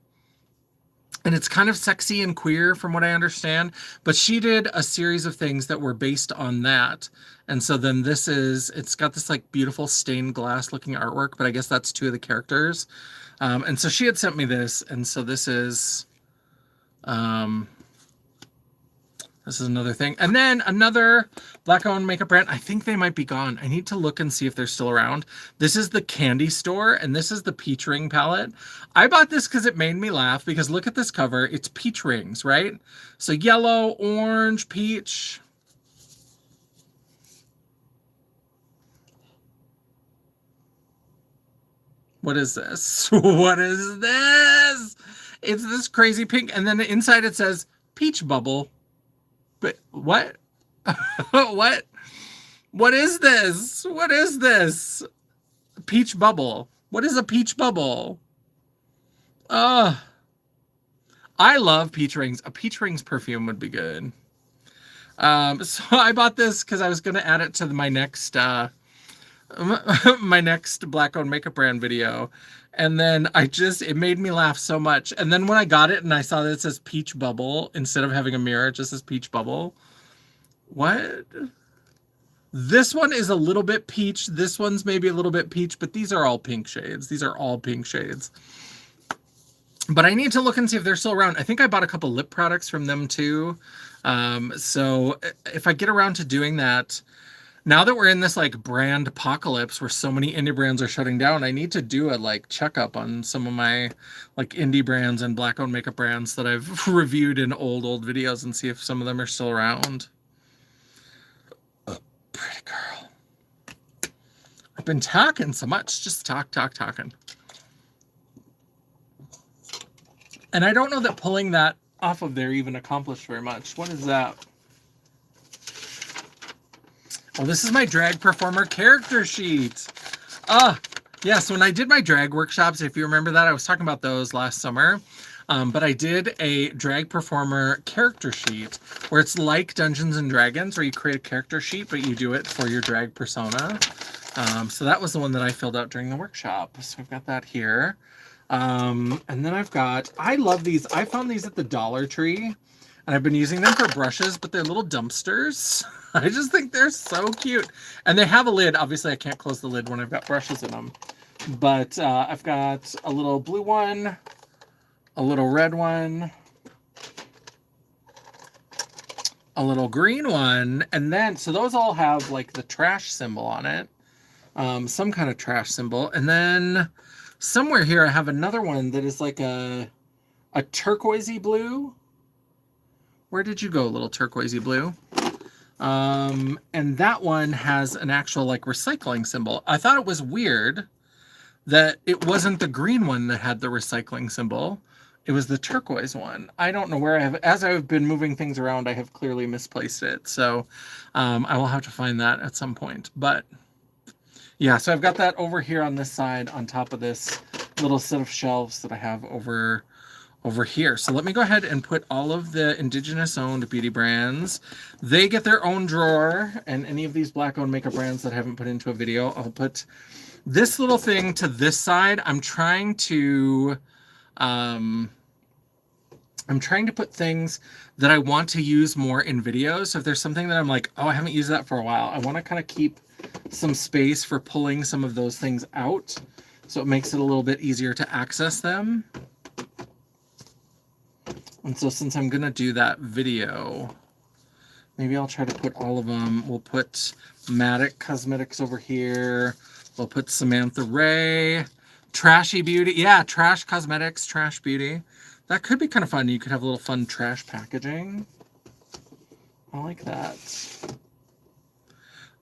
And it's kind of sexy and queer from what I understand. But she did a series of things that were based on that. And so then this is, it's got this like beautiful stained glass looking artwork, but I guess that's 2 of the characters. And so she had sent me this. And so this is, This is another thing. And then another Black-owned makeup brand. I think they might be gone. I need to look and see if they're still around. This is the Candy Store, and this is the Peach Ring palette. I bought this because it made me laugh, because look at this cover. It's peach rings, right? So yellow, orange, peach. What is this? What is this? It's this crazy pink. And then inside it says peach bubble. But what? What? What is this? What is this? Peach bubble. What is a peach bubble? I love peach rings. A peach rings perfume would be good. So I bought this because I was going to add it to my next my next Black-owned makeup brand video. And then it made me laugh so much. And then when I got it and I saw that it says peach bubble, instead of having a mirror, it just says peach bubble. What? This one is a little bit peach. This one's maybe a little bit peach, but these are all pink shades. These are all pink shades. But I need to look and see if they're still around. I think I bought a couple lip products from them too. So if I get around to doing that, now that we're in this like brand apocalypse where so many indie brands are shutting down, I need to do a like checkup on some of my like indie brands and Black-owned makeup brands that I've reviewed in old videos and see if some of them are still around. Pretty girl. I've been talking so much, just talking. And I don't know that pulling that off of there even accomplished very much. What is that? Oh, this is my drag performer character sheet. Yes, when I did my drag workshops, if you remember that, I was talking about those last summer. But I did a drag performer character sheet where it's like Dungeons and Dragons, where you create a character sheet, but you do it for your drag persona. So that was the one that I filled out during the workshop. So I've got that here. And then I love these. I found these at the Dollar Tree. And I've been using them for brushes, but they're little dumpsters. I just think they're so cute. And they have a lid. Obviously, I can't close the lid when I've got brushes in them. But I've got a little blue one, a little red one, a little green one. And then, so those all have like the trash symbol on it. Some kind of trash symbol. And then somewhere here, I have another one that is like a turquoisey blue. Where did you go, little turquoisey blue? And that one has an actual like recycling symbol. I thought it was weird that it wasn't the green one that had the recycling symbol. It was the turquoise one. I don't know where as I've been moving things around, I have clearly misplaced it. So I will have to find that at some point. But yeah, so I've got that over here on this side on top of this little set of shelves that I have over here. So let me go ahead and put all of the indigenous owned beauty brands. They get their own drawer, and any of these Black-owned makeup brands that I haven't put into a video, I'll put this little thing to this side. I'm trying to put things that I want to use more in videos. So if there's something that I'm like, oh, I haven't used that for a while, I want to kind of keep some space for pulling some of those things out. So it makes it a little bit easier to access them. And so since I'm going to do that video, maybe I'll try to put all of them. We'll put Matic Cosmetics over here. We'll put Samantha Ray. Trashy Beauty. Yeah, Trash Cosmetics, Trash Beauty. That could be kind of fun. You could have a little fun trash packaging. I like that.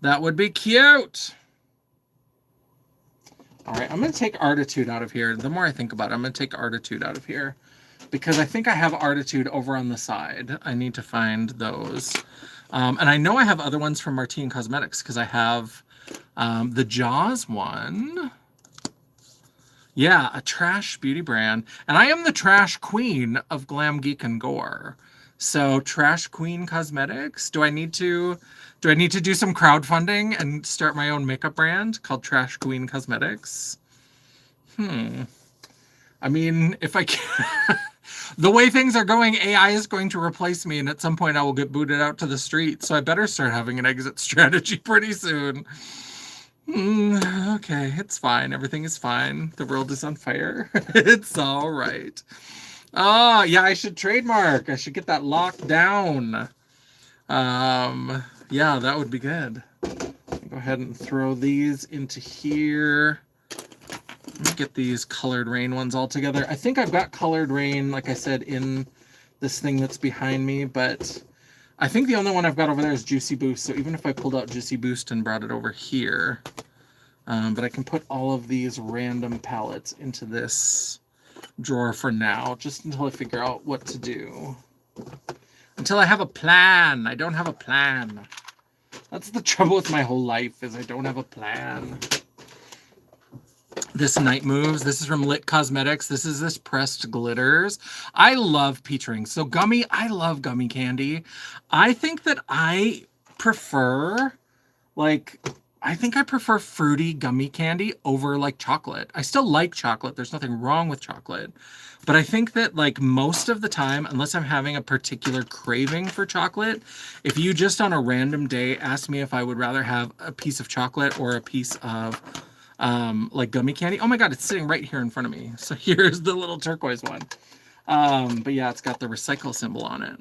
That would be cute. All right, I'm going to take Artitude out of here. The more I think about it, I'm going to take Artitude out of here, because I think I have Artitude over on the side. I need to find those. And I know I have other ones from Martine Cosmetics, because I have the Jaws one. Yeah, a trash beauty brand. And I am the trash queen of Glam Geek and Gore. So Trash Queen Cosmetics. Do I need to do some crowdfunding and start my own makeup brand called Trash Queen Cosmetics? I mean, if I can, the way things are going, AI is going to replace me, and at some point I will get booted out to the street. So I better start having an exit strategy pretty soon. Okay, it's fine. Everything is fine. The world is on fire. It's all right. Oh, yeah, I should trademark. I should get that locked down. Yeah, that would be good. Go ahead and throw these into here. Let me get these Colored Rain ones all together. I think I've got Colored Rain, like I said, in this thing that's behind me, but I think the only one I've got over there is Juicy Boost. So even if I pulled out Juicy Boost and brought it over here, but I can put all of these random palettes into this drawer for now, just until I figure out what to do. Until I have a plan. I don't have a plan. That's the trouble with my whole life, is I don't have a plan. This Night Moves. This is from Lit Cosmetics. This is this pressed glitters. I love peach rings. So gummy, I love gummy candy. I think that I prefer, I think I prefer fruity gummy candy over like chocolate. I still like chocolate. There's nothing wrong with chocolate. But I think that like most of the time, unless I'm having a particular craving for chocolate, if you just on a random day ask me if I would rather have a piece of chocolate or a piece of like gummy candy. Oh my God, it's sitting right here in front of me. So here's the little turquoise one. But yeah, it's got the recycle symbol on it.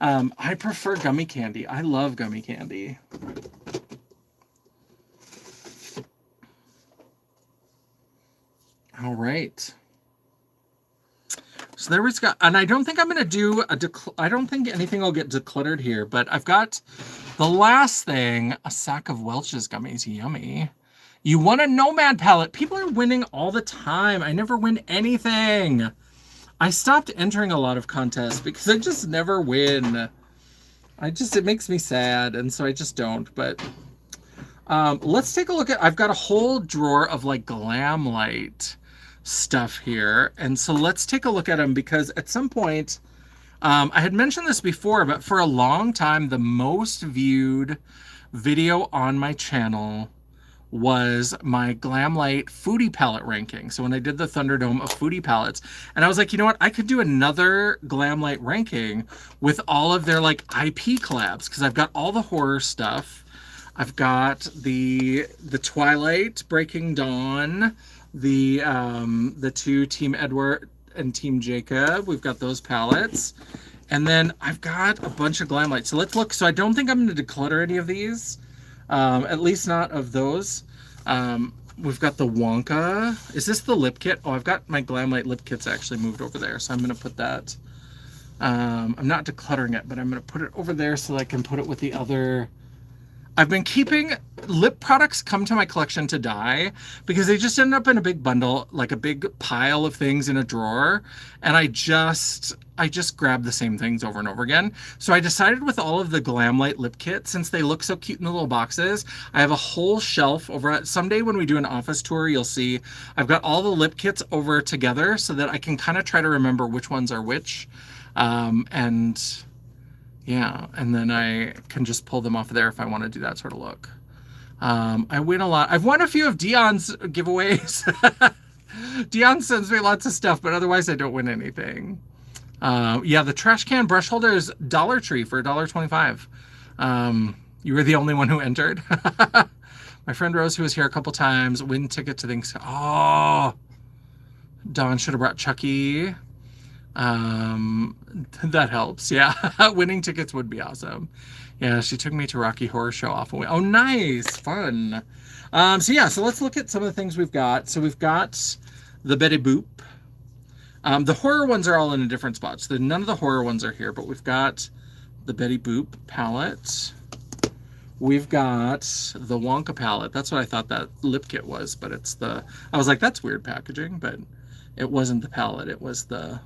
I prefer gummy candy. I love gummy candy. All right. So there we've got, and I don't think I'm going to do I don't think anything will get decluttered here, but I've got the last thing, a sack of Welch's gummies. Yummy. You won a Nomad palette. People are winning all the time. I never win anything. I stopped entering a lot of contests because I just never win. It makes me sad, and so I just don't. But let's take a look at, I've got a whole drawer of like Glam Light stuff here. And so let's take a look at them, because at some point, I had mentioned this before, but for a long time, the most viewed video on my channel was my Glam Light foodie palette ranking. So when I did the Thunderdome of foodie palettes, and I was like, you know what, I could do another Glam Light ranking with all of their like IP collabs, because I've got all the horror stuff. I've got the Twilight, Breaking Dawn, the two Team Edward and Team Jacob. We've got those palettes. And then I've got a bunch of Glam Lights. So let's look. So I don't think I'm going to declutter any of these. At least not of those. We've got the Wonka. Is this the lip kit? Oh, I've got my Glam Light lip kits actually moved over there. So I'm going to put that. I'm not decluttering it, but I'm going to put it over there so that I can put it with the other. I've been keeping lip products come to my collection to die, because they just end up in a big bundle, like a big pile of things in a drawer. And I just grab the same things over and over again. So I decided with all of the Glam Light lip kits, since they look so cute in the little boxes, I have a whole shelf over at, someday when we do an office tour, you'll see I've got all the lip kits over together so that I can kind of try to remember which ones are which. Yeah, and then I can just pull them off there if I want to do that sort of look. I win a lot. I've won a few of Dion's giveaways. Dion sends me lots of stuff, but otherwise I don't win anything. Yeah, the trash can brush holder is Dollar Tree for $1.25. You were the only one who entered. My friend Rose, who was here a couple times, win ticket to things. Oh, Dawn should have brought Chucky. That helps. Yeah. Winning tickets would be awesome. Yeah, she took me to Rocky Horror Show off. Oh, nice. Fun. So yeah, so let's look at some of the things we've got. So we've got the Betty Boop. The horror ones are all in a different spot. So none of the horror ones are here, but we've got the Betty Boop palette. We've got the Wonka palette. That's what I thought that lip kit was, but it's the, I was like, that's weird packaging, but it wasn't the palette. It was the,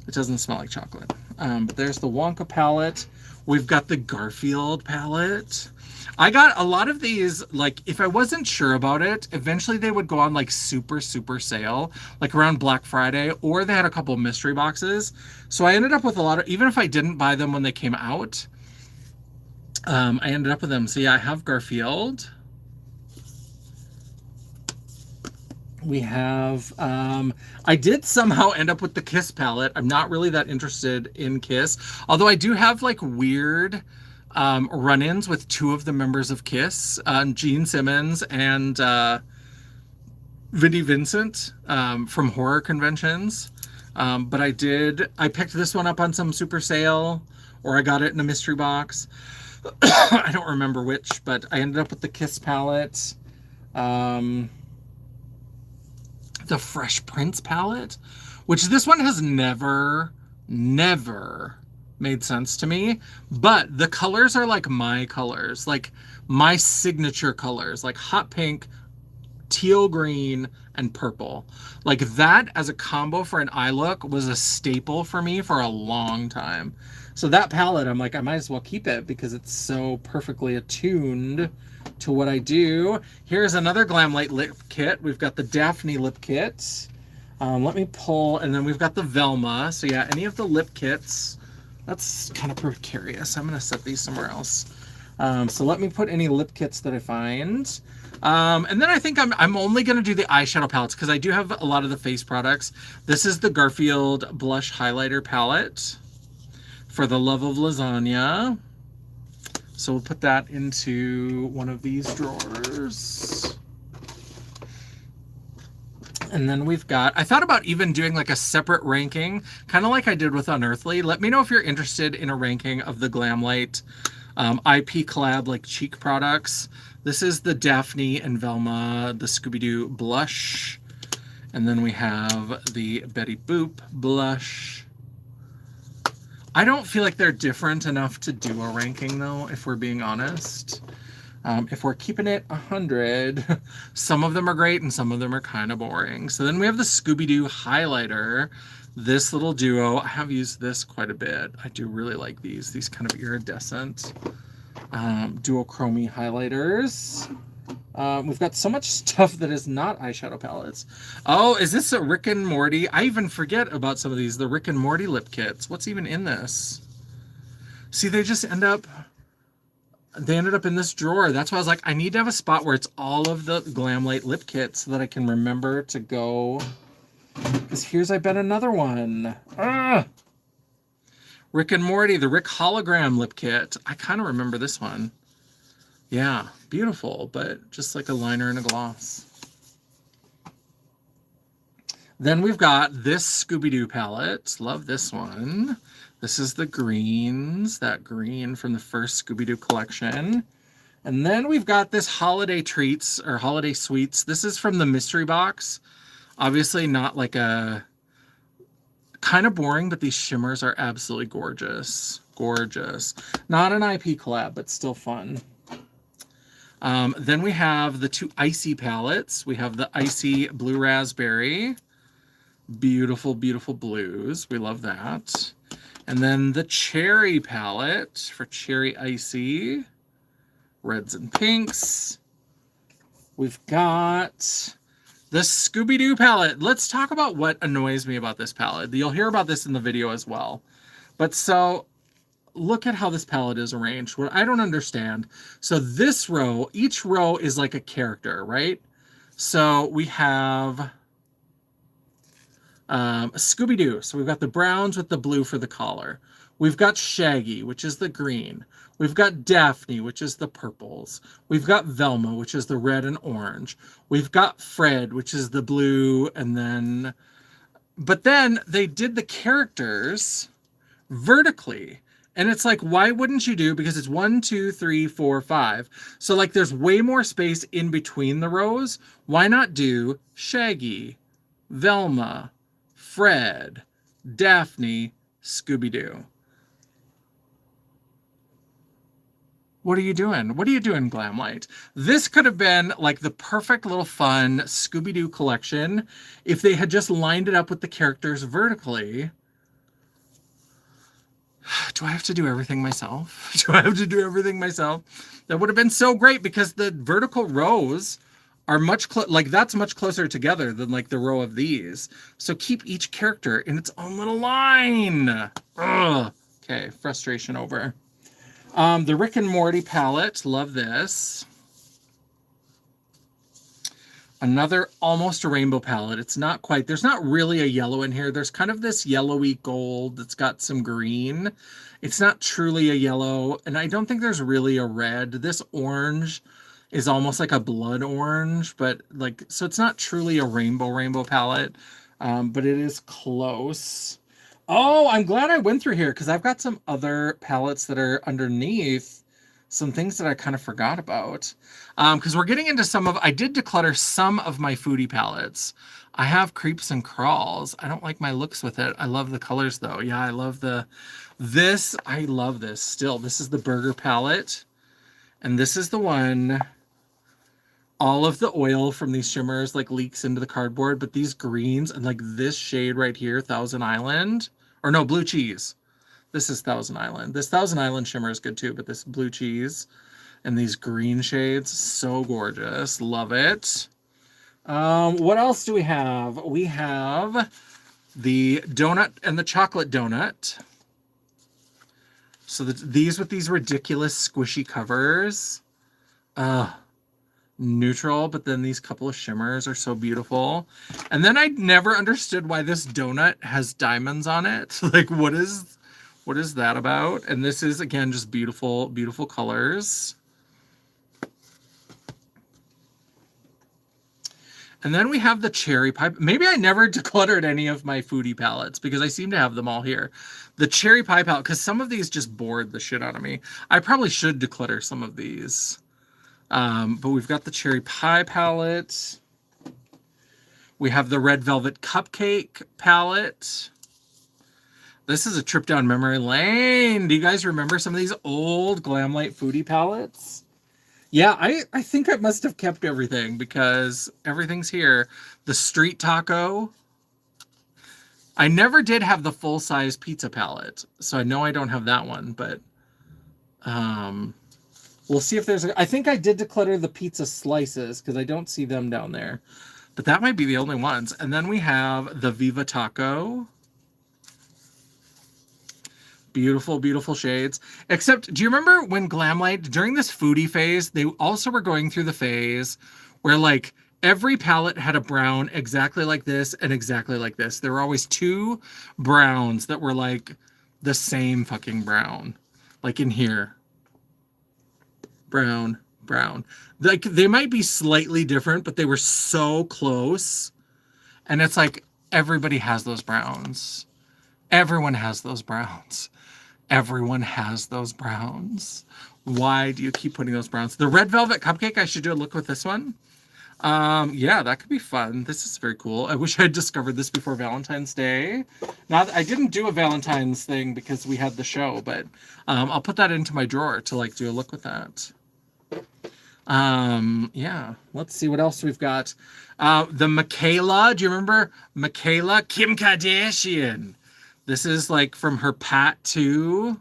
it doesn't smell like chocolate. But there's the Wonka palette. We've got the Garfield palette. I got a lot of these, like, if I wasn't sure about it, eventually they would go on, like, super sale, like around Black Friday, or they had a couple mystery boxes. So I ended up with a lot of, even if I didn't buy them when they came out, I ended up with them. So yeah, I have Garfield. We have, I did somehow end up with the Kiss palette. I'm not really that interested in Kiss, although I do have like weird run-ins with two of the members of Kiss, Gene Simmons and Vinnie Vincent from horror conventions. But I picked this one up on some super sale or I got it in a mystery box. I don't remember which, but I ended up with the Kiss palette. The Fresh Prince palette, which this one has never made sense to me, but the colors are like my colors, like my signature colors, like hot pink, teal green, and purple. Like that as a combo for an eye look was a staple for me for a long time. So that palette, I'm like, I might as well keep it because it's so perfectly attuned to what I do. Here's another Glamlight lip kit. We've got the Daphne lip kit. Let me pull, and then we've got the Velma. So yeah, any of the lip kits, that's kind of precarious. I'm gonna set these somewhere else. So let me put any lip kits that I find. And then I think I'm only gonna do the eyeshadow palettes because I do have a lot of the face products. This is the Garfield Blush Highlighter Palette for the Love of Lasagna. So we'll put that into one of these drawers. And then we've got, I thought about even doing like a separate ranking, kind of like I did with Unearthly. Let me know if you're interested in a ranking of the Glamlight IP collab like cheek products. This is the Daphne and Velma, the Scooby-Doo blush. And then we have the Betty Boop blush. I don't feel like they're different enough to do a ranking though, if we're being honest. If we're keeping it 100, some of them are great and some of them are kind of boring. So then we have the Scooby-Doo highlighter. This little duo, I have used this quite a bit. I do really like these kind of iridescent duochrome highlighters. We've got so much stuff that is not eyeshadow palettes. Oh, is this a Rick and Morty? I even forget about some of these, the Rick and Morty lip kits. What's even in this? See, they just ended up in this drawer. That's why I was like, I need to have a spot where it's all of the Glamlight lip kits so that I can remember to go. Because here's, I bet, another one. Rick and Morty, the Rick hologram lip kit. I kind of remember this one. Yeah, beautiful, but just like a liner and a gloss. Then we've got this Scooby-Doo palette. Love this one. This is the greens, that green from the first Scooby-Doo collection. And then we've got this holiday treats or holiday sweets. This is from the mystery box. Obviously not like a, kind of boring, but these shimmers are absolutely gorgeous. Gorgeous. Not an IP collab, but still fun. Then we have the two icy palettes. We have the icy blue raspberry. Beautiful, beautiful blues. We love that. And then the cherry palette for cherry icy. Reds and pinks. We've got the Scooby-Doo palette. Let's talk about what annoys me about this palette. You'll hear about this in the video as well. But so, look at how this palette is arranged. What I don't understand. So this row, each row is like a character, right? So we have Scooby-Doo. So we've got the browns with the blue for the collar. We've got Shaggy, which is the green. We've got Daphne, which is the purples. We've got Velma, which is the red and orange. We've got Fred, which is the blue, and then... But then they did the characters vertically. And it's like, why wouldn't you do? Because it's 1, 2, 3, 4, 5. So like there's way more space in between the rows. Why not do Shaggy, Velma, Fred, Daphne, Scooby-Doo? What are you doing? What are you doing, Glamlight? This could have been like the perfect little fun Scooby-Doo collection if they had just lined it up with the characters vertically. Do I have to do everything myself? Do I have to do everything myself? That would have been so great because the vertical rows are much like that's much closer together than like the row of these. So keep each character in its own little line. Ugh. Okay, frustration over. The Rick and Morty palette, love this. Another almost a rainbow palette. It's not quite, there's not really a yellow in here. There's kind of this yellowy gold that's got some green. It's not truly a yellow, and I don't think there's really a red. This orange is almost like a blood orange, but like, so it's not truly a rainbow palette, but it is close. Oh, I'm glad I went through here because I've got some other palettes that are underneath, some things that I kind of forgot about. Because we're getting into I did declutter some of my foodie palettes. I have Creeps and Crawls. I don't like my looks with it. I love the colors though. Yeah, I love I love this still. This is the Burger palette. And this is the one, all of the oil from these shimmers like leaks into the cardboard, but these greens and like this shade right here, Thousand Island, or no, Blue Cheese. This is Thousand Island. This Thousand Island shimmer is good too, but this Blue Cheese and these green shades, so gorgeous. Love it. What else do we have? We have the donut and the chocolate donut. So these with these ridiculous squishy covers. Neutral, but then these couple of shimmers are so beautiful. And then I never understood why this donut has diamonds on it. Like, what is that about? And this is, again, just beautiful, beautiful colors. And then we have the cherry pie. Maybe I never decluttered any of my foodie palettes because I seem to have them all here. The cherry pie palette, because some of these just bored the shit out of me. I probably should declutter some of these. But we've got the cherry pie palette. We have the red velvet cupcake palette. This is a trip down memory lane. Do you guys remember some of these old Glamlight foodie palettes? Yeah, I think I must have kept everything because everything's here. The street taco. I never did have the full-size pizza palette, so I know I don't have that one, but we'll see if there's I think I did declutter the pizza slices because I don't see them down there. But that might be the only ones. And then we have the Viva Taco. Beautiful, beautiful shades. Except, do you remember when Glamlight, during this foodie phase, they also were going through the phase where like every palette had a brown exactly like this and exactly like this. There were always two browns that were like the same fucking brown. Like in here. Brown, brown. Like they might be slightly different, but they were so close. And it's like everybody has those browns. Everyone has those browns. Everyone has those browns. Why do you keep putting those browns? The red velvet cupcake, I should do a look with this one. Yeah, that could be fun. This is very cool. I wish I had discovered this before Valentine's Day. Not, I didn't do a Valentine's thing because we had the show, but I'll put that into my drawer to like do a look with that. Yeah, let's see what else we've got. The Michaela, do you remember Michaela? Kim Kardashian. This is like from her Pat 2.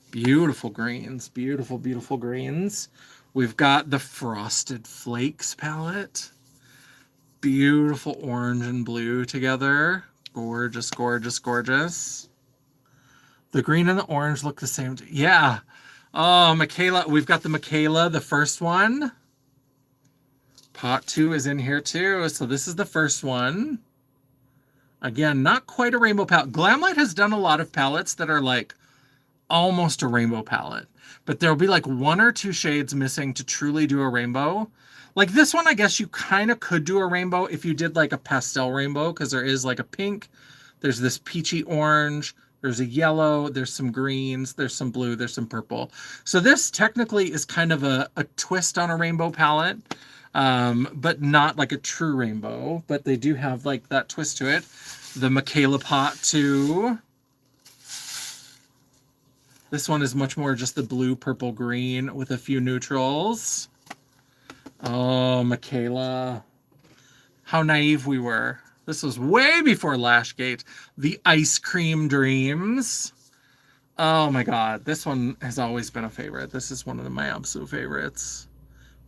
Beautiful greens, beautiful, beautiful greens. We've got the Frosted Flakes palette. Beautiful orange and blue together. Gorgeous, gorgeous, gorgeous. The green and the orange look the same. Yeah. Oh, Michaela. We've got the Michaela, the first one. Pot 2 is in here too. So this is the first one. Again, not quite a rainbow palette. Glamlight has done a lot of palettes that are like almost a rainbow palette. But there'll be like one or two shades missing to truly do a rainbow. Like this one, I guess you kind of could do a rainbow if you did like a pastel rainbow, because there is like a pink, there's this peachy orange, there's a yellow, there's some greens, there's some blue, there's some purple. So this technically is kind of a twist on a rainbow palette, but not like a true rainbow. But they do have like that twist to it. The Michaela Pot 2. This one is much more just the blue, purple, green with a few neutrals. Oh, Michaela. How naive we were. This was way before Lashgate. The Ice Cream Dreams. Oh my God. This one has always been a favorite. This is one of my absolute favorites.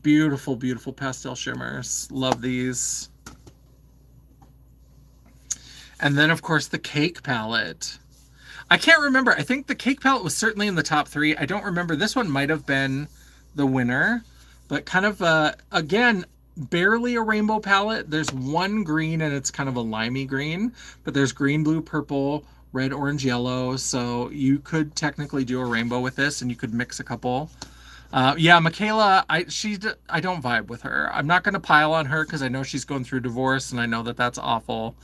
Beautiful, beautiful pastel shimmers. Love these. And then, of course, the Cake palette. I can't remember. I think the Cake palette was certainly in the top 3. I don't remember. This one might have been the winner, but kind of, again, barely a rainbow palette. There's one green and it's kind of a limey green, but there's green, blue, purple, red, orange, yellow. So you could technically do a rainbow with this and you could mix a couple. Yeah, Michaela, I don't vibe with her. I'm not going to pile on her because I know she's going through divorce and I know that that's awful.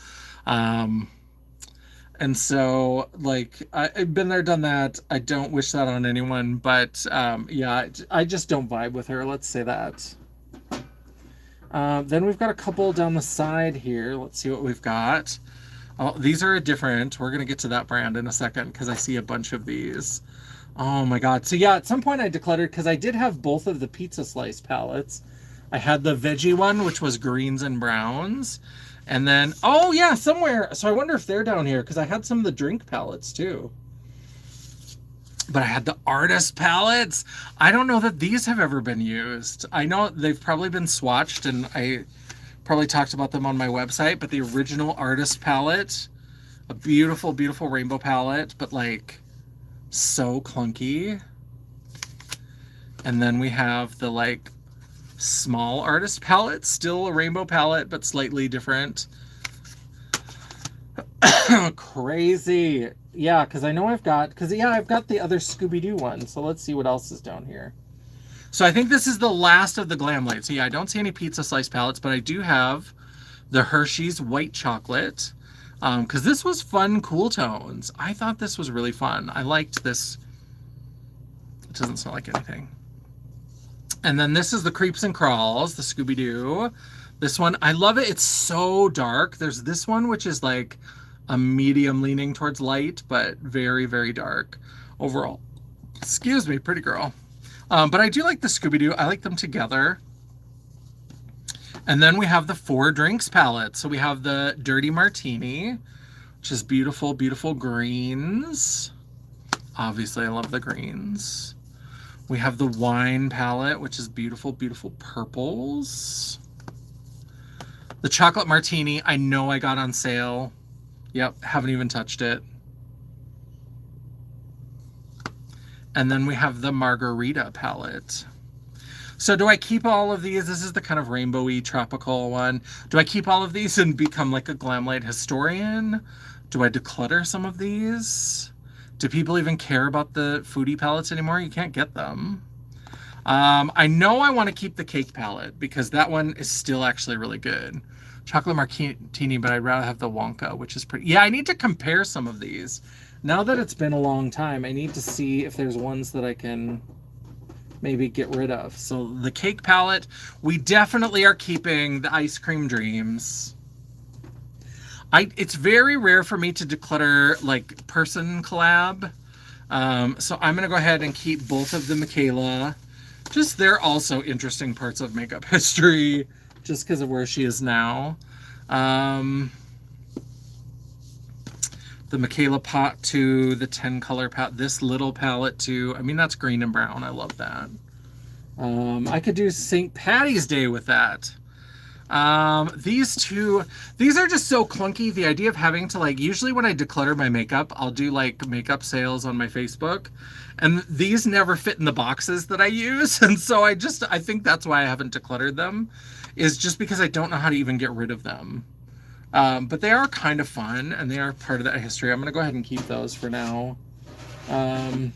Um, and so, like, I've been there, done that. I don't wish that on anyone, but yeah, I just don't vibe with her. Let's say that. Then we've got a couple down the side here. Let's see what we've got. Oh, these are different. We're going to get to that brand in a second because I see a bunch of these. Oh my God. So yeah, at some point I decluttered because I did have both of the pizza slice palettes. I had the veggie one, which was greens and browns. And then, oh yeah, somewhere. So I wonder if they're down here because I had some of the drink palettes too. But I had the artist palettes. I don't know that these have ever been used. I know they've probably been swatched and I probably talked about them on my website, but the original artist palette, a beautiful, beautiful rainbow palette, but like so clunky. And then we have the like small artist palette, still a rainbow palette, but slightly different. Crazy. Yeah, because I know I've got the other Scooby-Doo one. So let's see what else is down here. So I think this is the last of the glam lights. So yeah, I don't see any pizza slice palettes, but I do have the Hershey's white chocolate. Because this was fun, cool tones. I thought this was really fun. I liked this. It doesn't smell like anything. And then this is the Creeps and Crawls, the Scooby-Doo. This one, I love it. It's so dark. There's this one, which is like a medium leaning towards light, but very, very dark overall. Excuse me, pretty girl. But I do like the Scooby-Doo. I like them together. And then we have the 4 drinks palette. So we have the Dirty Martini, which is beautiful, beautiful greens. Obviously, I love the greens. We have the wine palette, which is beautiful, beautiful purples. The chocolate martini, I know I got on sale. Yep, haven't even touched it. And then we have the margarita palette. So do I keep all of these? This is the kind of rainbowy tropical one. Do I keep all of these and become like a glam light historian? Do I declutter some of these? Do people even care about the foodie palettes anymore? You can't get them. I know I want to keep the cake palette because that one is still actually really good. Chocolate martini, but I'd rather have the Wonka, which is pretty. Yeah, I need to compare some of these. Now that it's been a long time, I need to see if there's ones that I can maybe get rid of. So the cake palette, we definitely are keeping the ice cream dreams. It's very rare for me to declutter like person collab. So I'm gonna go ahead and keep both of the Michaela. Just they're also interesting parts of makeup history just because of where she is now. The Michaela pot to the 10 color palette, this little palette too. I mean, that's green and brown. I love that. I could do St. Patty's Day with that. These are just so clunky. The idea of having to like, usually when I declutter my makeup, I'll do like makeup sales on my Facebook, and these never fit in the boxes that I use. And so I think that's why I haven't decluttered them, is just because I don't know how to even get rid of them. But they are kind of fun and they are part of that history. I'm going to go ahead and keep those for now. And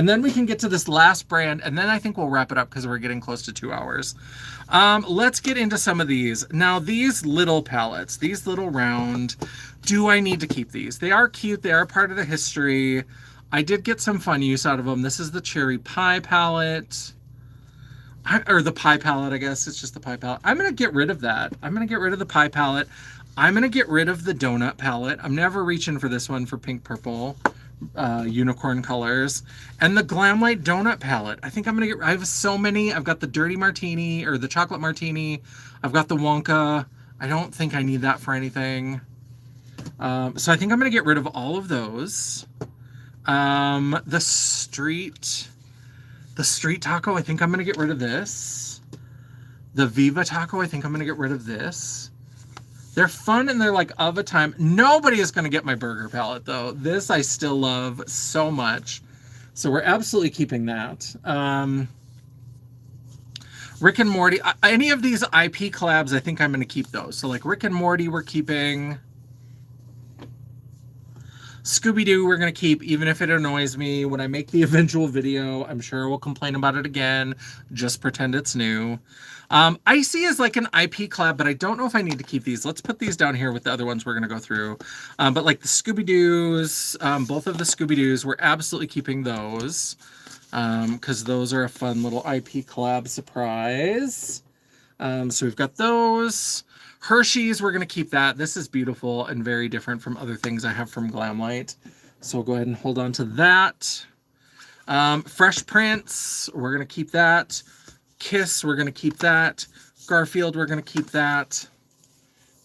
then we can get to this last brand, and then I think we'll wrap it up because we're getting close to 2 hours. Let's get into some of these. Now, these little palettes, these little round, do I need to keep these? They are cute. They are part of the history. I did get some fun use out of them. This is the cherry pie palette. Or the pie palette, I guess. It's just the pie palette. I'm going to get rid of that. I'm going to get rid of the pie palette. I'm going to get rid of the donut palette. I'm never reaching for this one for pink purple. Unicorn colors, and the Glamlight donut palette. I think I'm gonna I have so many. I've got the dirty martini or the chocolate martini. I've got the Wonka. I don't think I need that for anything. So I think I'm gonna get rid of all of those. The street taco, I think I'm gonna get rid of this. The Viva taco, I think I'm gonna get rid of this. They're fun and they're like of a time. Nobody is going to get my burger palette though. This I still love so much. So we're absolutely keeping that. Rick and Morty, any of these IP collabs, I think I'm going to keep those. So like Rick and Morty we're keeping. Scooby-Doo we're going to keep, even if it annoys me. When I make the eventual video, I'm sure we'll complain about it again. Just pretend it's new. Icy is like an IP collab, but I don't know if I need to keep these. Let's put these down here with the other ones we're going to go through. But like the Scooby-Doos, both of the Scooby-Doos, we're absolutely keeping those. Because those are a fun little IP collab surprise. So we've got those. Hershey's, we're going to keep that. This is beautiful and very different from other things I have from Glamlight. So we'll go ahead and hold on to that. Fresh Prince, we're going to keep that. Kiss, we're going to keep that. Garfield, we're going to keep that.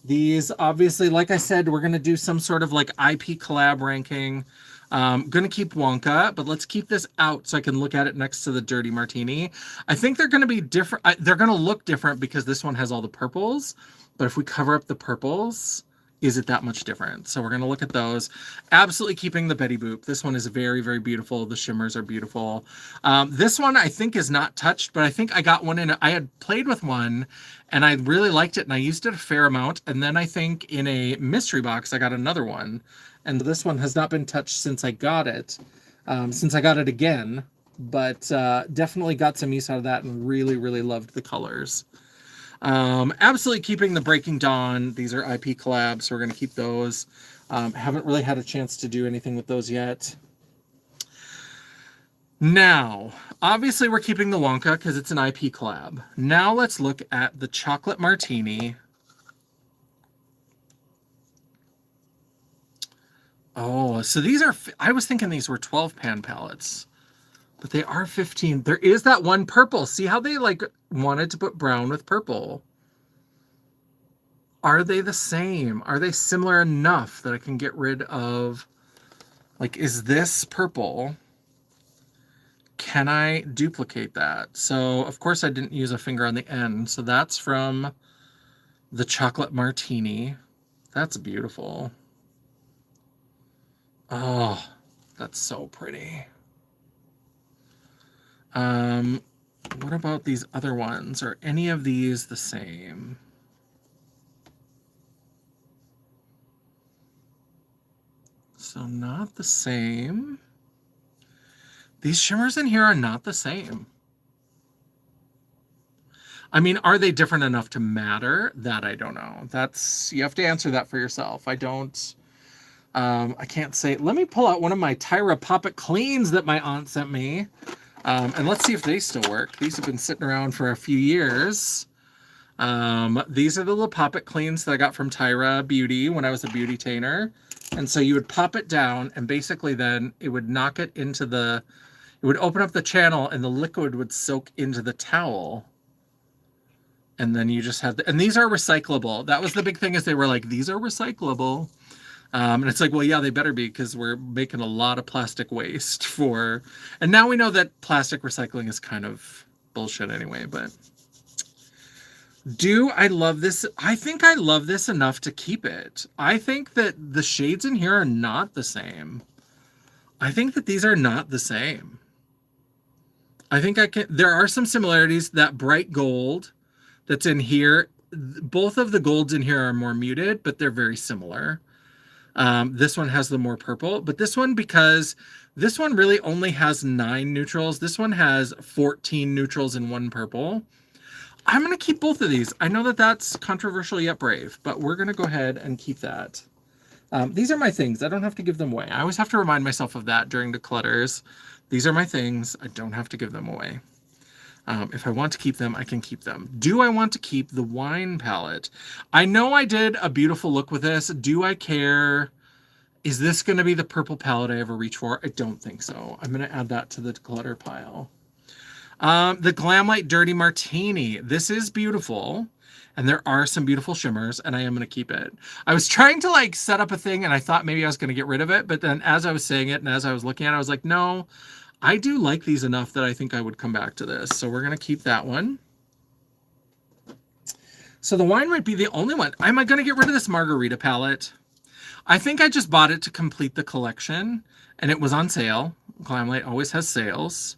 These, obviously, like I said, we're going to do some sort of like IP collab ranking. Going to keep Wonka, but let's keep this out so I can look at it next to the Dirty Martini. I think they're going to be different. They're going to look different because this one has all the purples. But if we cover up the purples, is it that much different? So we're going to look at those. Absolutely keeping the Betty Boop. This one is very, very beautiful. The shimmers are beautiful. This one I think is not touched, but I think I got one in. I had played with one and I really liked it and I used it a fair amount. And then I think in a mystery box, I got another one. And this one has not been touched since I got it. Since I got it again. But definitely got some use out of that and really, really loved the colors. Absolutely keeping the Breaking Dawn. These are IP collabs, so we're going to keep those. Haven't really had a chance to do anything with those yet. Now, obviously we're keeping the Wonka because it's an IP collab. Now let's look at the Chocolate Martini. Oh, so these are, I was thinking these were 12 pan palettes. But they are 15. There is that one purple. See how they like wanted to put brown with purple? Are they the same? Are they similar enough that I can get rid of? Like, is this purple? Can I duplicate that? So, of course, I didn't use a finger on the end. So that's from the Chocolate Martini. That's beautiful. Oh, that's so pretty. What about these other ones? Are any of these the same? So not the same. These shimmers in here are not the same. I mean, are they different enough to matter? That I don't know. That's, you have to answer that for yourself. I don't, I can't say. Let me pull out one of my Tyra Pop-It Cleans that my aunt sent me. And let's see if they still work. These have been sitting around for a few years. These are the little Pop-It Cleans that I got from Tyra Beauty when I was a beauty tainer. And so you would pop it down and basically then it would knock it into the, it would open up the channel and the liquid would soak into the towel. And then you just had the, and these are recyclable. That was the big thing, is they were like, these are recyclable. And it's like, well, yeah, they better be, because we're making a lot of plastic waste for, and now we know that plastic recycling is kind of bullshit anyway, but do I love this? I think I love this enough to keep it. I think that the shades in here are not the same. I think that these are not the same. I think I can, there are some similarities. That bright gold that's in here, both of the golds in here are more muted, but they're very similar. This one has the more purple, but this one, because this one really only has 9 neutrals. This one has 14 neutrals and 1 purple. I'm going to keep both of these. I know that that's controversial yet brave, but we're going to go ahead and keep that. These are my things. I don't have to give them away. I always have to remind myself of that during declutters. These are my things. I don't have to give them away. If I want to keep them, I can keep them. Do I want to keep the wine palette? I know I did a beautiful look with this. Do I care? Is this going to be the purple palette I ever reach for? I don't think so. I'm going to add that to the declutter pile. The Glamlight Dirty Martini. This is beautiful. And there are some beautiful shimmers, and I am going to keep it. I was trying to like set up a thing, and I thought maybe I was going to get rid of it. But then as I was saying it and as I was looking at it, I was like, no, I do like these enough that I think I would come back to this. So we're going to keep that one. So the wine might be the only one. Am I going to get rid of this margarita palette? I think I just bought it to complete the collection, and it was on sale. Glamlight always has sales.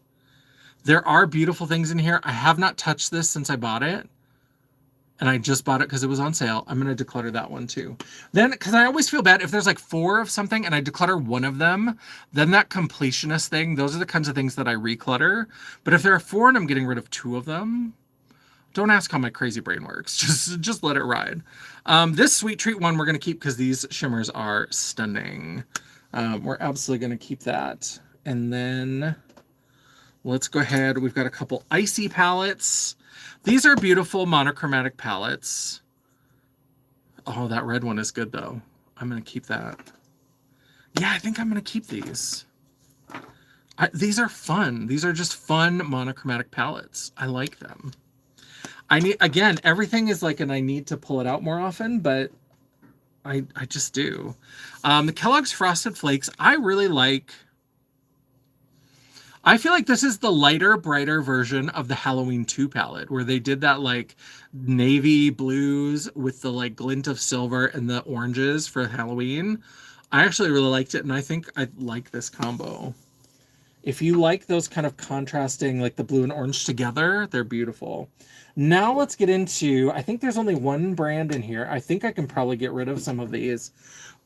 There are beautiful things in here. I have not touched this since I bought it. and I just bought it because it was on sale. I'm going to declutter that one too. Then, because I always feel bad if there's like 4 of something and I declutter one of them, then that completionist thing, those are the kinds of things that I reclutter. But if there are 4 and I'm getting rid of 2 of them, don't ask how my crazy brain works. Just let it ride. This Sweet Treat one we're going to keep because these shimmers are stunning. We're absolutely going to keep that. And then let's go ahead. We've got a couple icy palettes. These are beautiful monochromatic palettes. Oh, that red one is good though. I'm going to keep that. Yeah, I think I'm going to keep these. These are fun. These are just fun monochromatic palettes. I like them. Again, everything is like, and I need to pull it out more often, but I just do. The Kellogg's Frosted Flakes, I really like. I feel like this is the lighter, brighter version of the Halloween 2 palette, where they did that like navy blues with the like glint of silver and the oranges for Halloween. I actually really liked it, and I think I like this combo. If you like those kind of contrasting, like the blue and orange together, they're beautiful. Now let's get into, I think there's only one brand in here. I think I can probably get rid of some of these.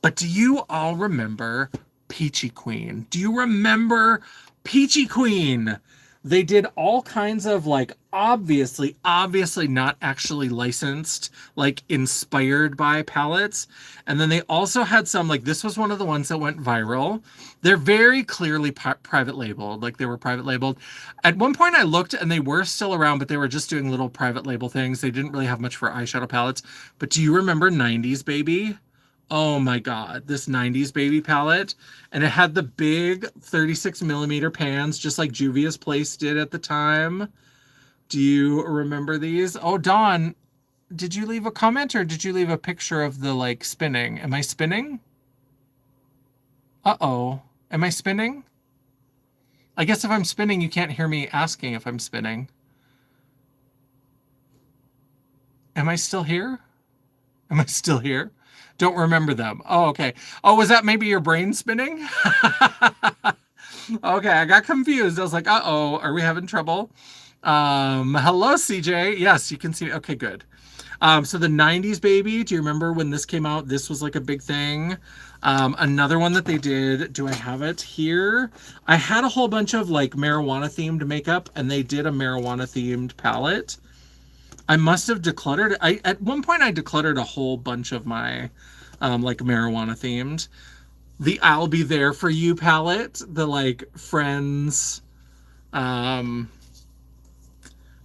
But do you all remember Peachy Queen? Do you remember Peachy Queen? They did all kinds of like, obviously not actually licensed, like inspired by palettes. And then they also had some, like this was one of the ones that went viral. They're very clearly private labeled, like they were private labeled. At one point I looked and they were still around, but they were just doing little private label things. They didn't really have much for eyeshadow palettes. But do you remember 90s Baby? Oh my God, this 90s Baby palette. And it had the big 36mm pans, just like Juvia's Place did at the time. Do you remember these? Oh, Dawn, did you leave a comment or did you leave a picture of the like spinning? Am I spinning? Uh-oh, am I spinning? I guess if I'm spinning, you can't hear me asking if I'm spinning. Am I still here? Am I still here? Don't remember them. Oh, okay. Oh, was that maybe your brain spinning? Okay, I got confused. I was like, uh-oh, are we having trouble? Hello, CJ. Yes, you can see. Okay, good. So the 90s Baby, do you remember when this came out? This was like a big thing. Another one that they did, do I have it here? I had a whole bunch of like marijuana themed makeup, and they did a marijuana themed palette. I must have decluttered. At one point I decluttered a whole bunch of my like marijuana themed. The I'll Be There For You palette, the like Friends.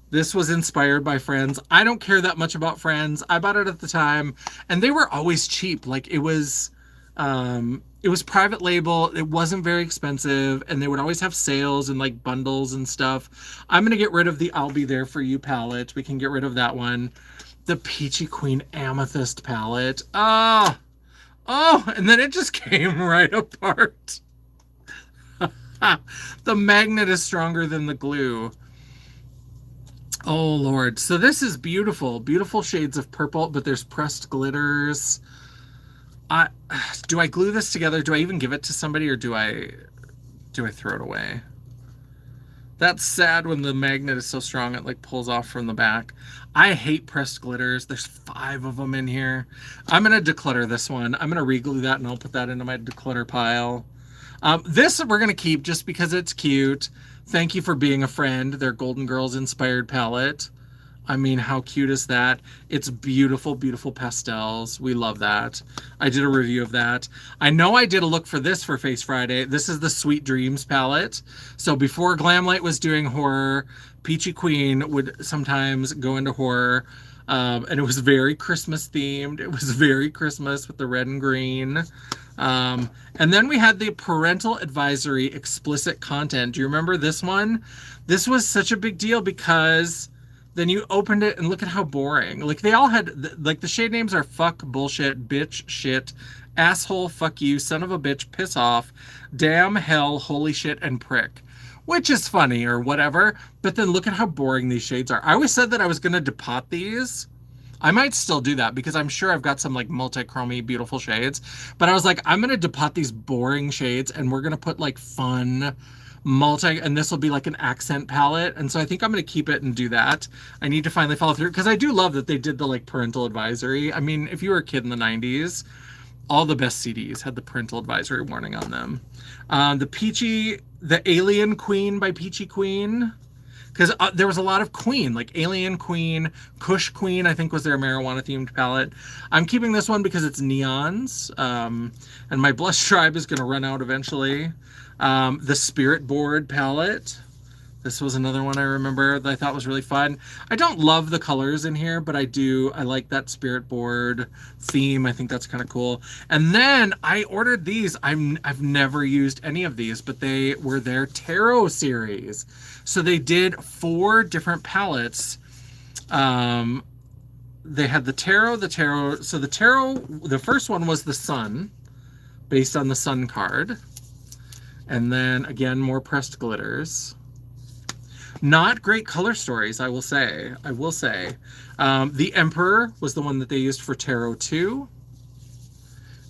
This was inspired by Friends. I don't care that much about Friends. I bought it at the time, and they were always cheap. Like it was private label. It wasn't very expensive, and they would always have sales and like bundles and stuff. I'm gonna get rid of the I'll Be There For You palette. We can get rid of that one. The Peachy Queen Amethyst palette. Oh, and then it just came right apart. The magnet is stronger than the glue. Oh Lord. So this is beautiful. Beautiful shades of purple, but there's pressed glitters. Do I glue this together? Do I even give it to somebody, or do I throw it away? That's sad when the magnet is so strong it like pulls off from the back. I hate pressed glitters. There's 5 of them in here. I'm gonna declutter this one. I'm gonna reglue that and I'll put that into my declutter pile. This we're gonna keep just because it's cute. Thank You For Being a Friend, their Golden Girls inspired palette. I mean, how cute is that? It's beautiful, beautiful pastels. We love that. I did a review of that. I know I did a look for this for Face Friday. This is the Sweet Dreams palette. So before Glamlight was doing horror, Peachy Queen would sometimes go into horror. And it was very Christmas themed. It was very Christmas with the red and green. And then we had the parental advisory explicit content. Do you remember this one? This was such a big deal because then you opened it and look at how boring. Like they all had, like the shade names are fuck, bullshit, bitch, shit, asshole, fuck you, son of a bitch, piss off, damn, hell, holy shit, and prick. Which is funny or whatever, but then look at how boring these shades are. I always said that I was going to depot these. I might still do that because I'm sure I've got some like multi-chromy beautiful shades, but I was like, I'm going to depot these boring shades and we're going to put like fun, and this will be like an accent palette. And so I think I'm going to keep it and do that. I need to finally follow through because I do love that they did the like parental advisory. I mean, if you were a kid in the 90s, all the best CDs had the parental advisory warning on them. The Alien Queen by Peachy Queen. Because there was a lot of Queen, like Alien Queen, Kush Queen, I think was their marijuana-themed palette. I'm keeping this one because it's neons, and my Blush Tribe is going to run out eventually. The Spirit Board palette. This was another one I remember that I thought was really fun. I don't love the colors in here, but I like that Spirit Board theme. I think that's kind of cool. And then I ordered these. I've never used any of these, but they were their tarot series. So they did 4 different palettes. They had the tarot. So the tarot, the first one was the sun, based on the sun card. And then again, more pressed glitters. Not great color stories, I will say. The Emperor was the one that they used for Tarot 2.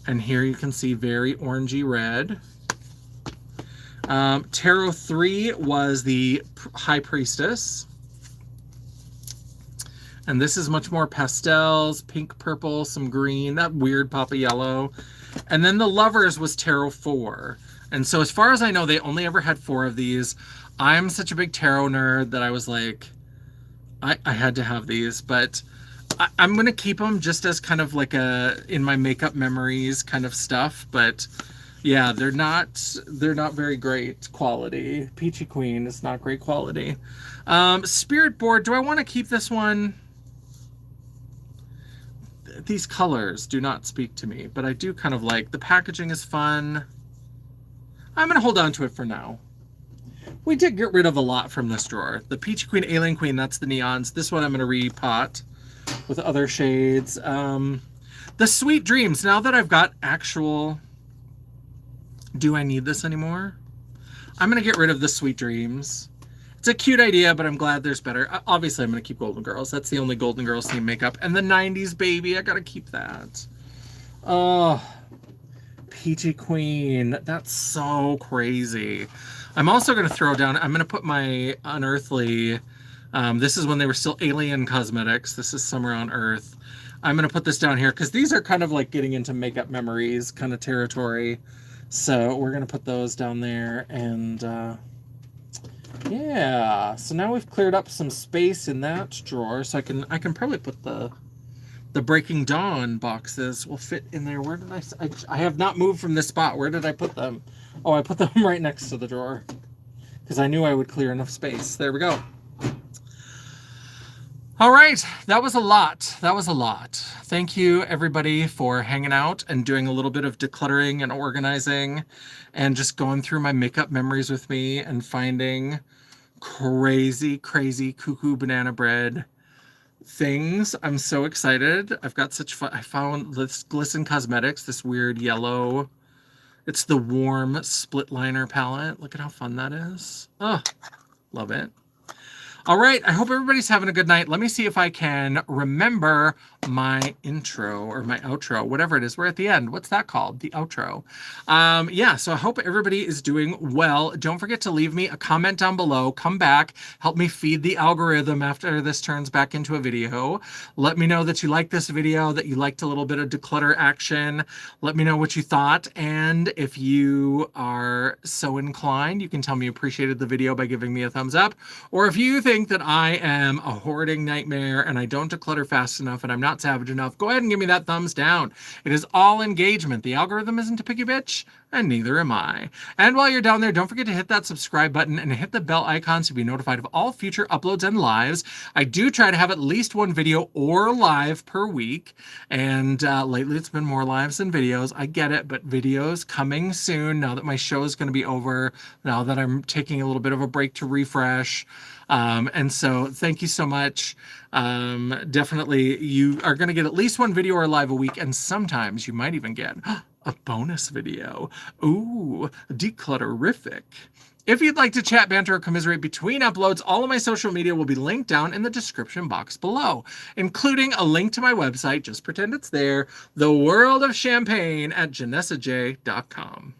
And here you can see very orangey red. Tarot 3 was the High Priestess. And this is much more pastels, pink, purple, some green, that weird pop of yellow. And then the Lovers was Tarot 4. And so as far as I know, they only ever had 4 of these. I'm such a big tarot nerd that I was like, I had to have these, but I'm going to keep them just as kind of like in my makeup memories kind of stuff. But yeah, they're not very great quality. Peachy Queen is not great quality. Spirit Board, do I want to keep this one? These colors do not speak to me, but I do kind of like, the packaging is fun. I'm going to hold on to it for now. We did get rid of a lot from this drawer. The Peachy Queen, Alien Queen, that's the neons. This one I'm going to repot with other shades. The Sweet Dreams, now that I've got actual... Do I need this anymore? I'm going to get rid of the Sweet Dreams. It's a cute idea, but I'm glad there's better. Obviously, I'm going to keep Golden Girls. That's the only Golden Girls theme makeup. And the 90s baby, I got to keep that. Oh, Peachy Queen. That's so crazy. I'm also going to throw down, I'm going to put my Unearthly, this is when they were still Alien Cosmetics. This is Summer on Earth. I'm going to put this down here because these are kind of like getting into makeup memories kind of territory. So we're going to put those down there. And yeah, so now we've cleared up some space in that drawer. So I can probably put the Breaking Dawn boxes will fit in there. Where did I have not moved from this spot. Where did I put them? Oh, I put them right next to the drawer because I knew I would clear enough space. There we go. All right, that was a lot. That was a lot. Thank you, everybody, for hanging out and doing a little bit of decluttering and organizing and just going through my makeup memories with me and finding crazy, crazy cuckoo banana bread things. I'm so excited. I've got such fun. I found this Glisten Cosmetics, this weird yellow. It's the warm split liner palette. Look at how fun that is. Oh, love it. All right, I hope everybody's having a good night. Let me see if I can remember my intro or my outro, whatever it is. We're at the end. What's that called? The outro. Yeah, so I hope everybody is doing well. Don't forget to leave me a comment down below. Come back. Help me feed the algorithm after this turns back into a video. Let me know that you liked this video, that you liked a little bit of declutter action. Let me know what you thought. And if you are so inclined, you can tell me you appreciated the video by giving me a thumbs up. Or if you think that I am a hoarding nightmare and I don't declutter fast enough and I'm not savage enough, go ahead and give me that thumbs down. It is all engagement. The algorithm isn't a picky bitch, and neither am I. And while you're down there, don't forget to hit that subscribe button and hit the bell icon to be notified of all future uploads and lives. I do try to have at least one video or live per week, and lately it's been more lives than videos. I get it, but videos coming soon now that my show is going to be over, now that I'm taking a little bit of a break to refresh. And so thank you so much. Definitely you are going to get at least one video or live a week, and sometimes you might even get a bonus video. Ooh, declutterific. If you'd like to chat, banter, or commiserate between uploads, all of my social media will be linked down in the description box below, including a link to my website, just pretend it's there, The World of Champagne at janessaj.com.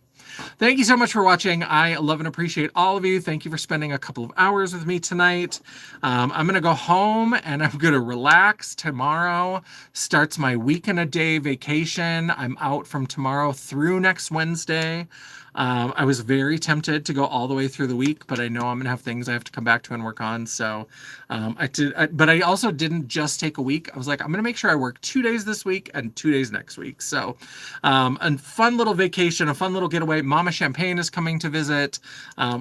Thank you so much for watching. I love and appreciate all of you. Thank you for spending a couple of hours with me tonight. I'm going to go home and I'm going to relax. Tomorrow starts my week and a day vacation. I'm out from tomorrow through next Wednesday. I was very tempted to go all the way through the week, but I know I'm gonna have things I have to come back to and work on. So but I also didn't just take a week. I was like, I'm gonna make sure I work 2 days this week and 2 days next week. So a fun little vacation, a fun little getaway. Mama Champagne is coming to visit.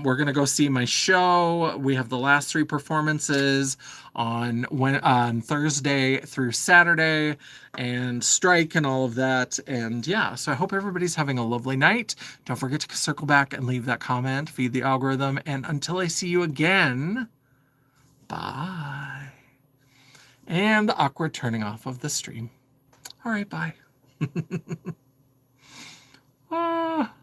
We're gonna go see my show. We have the last 3 performances on Thursday through Saturday, and strike and all of that. And yeah, so I hope everybody's having a lovely night. Don't forget to circle back and leave that comment, feed the algorithm, and until I see you again, bye. And the awkward turning off of the stream. All right, bye. Ah.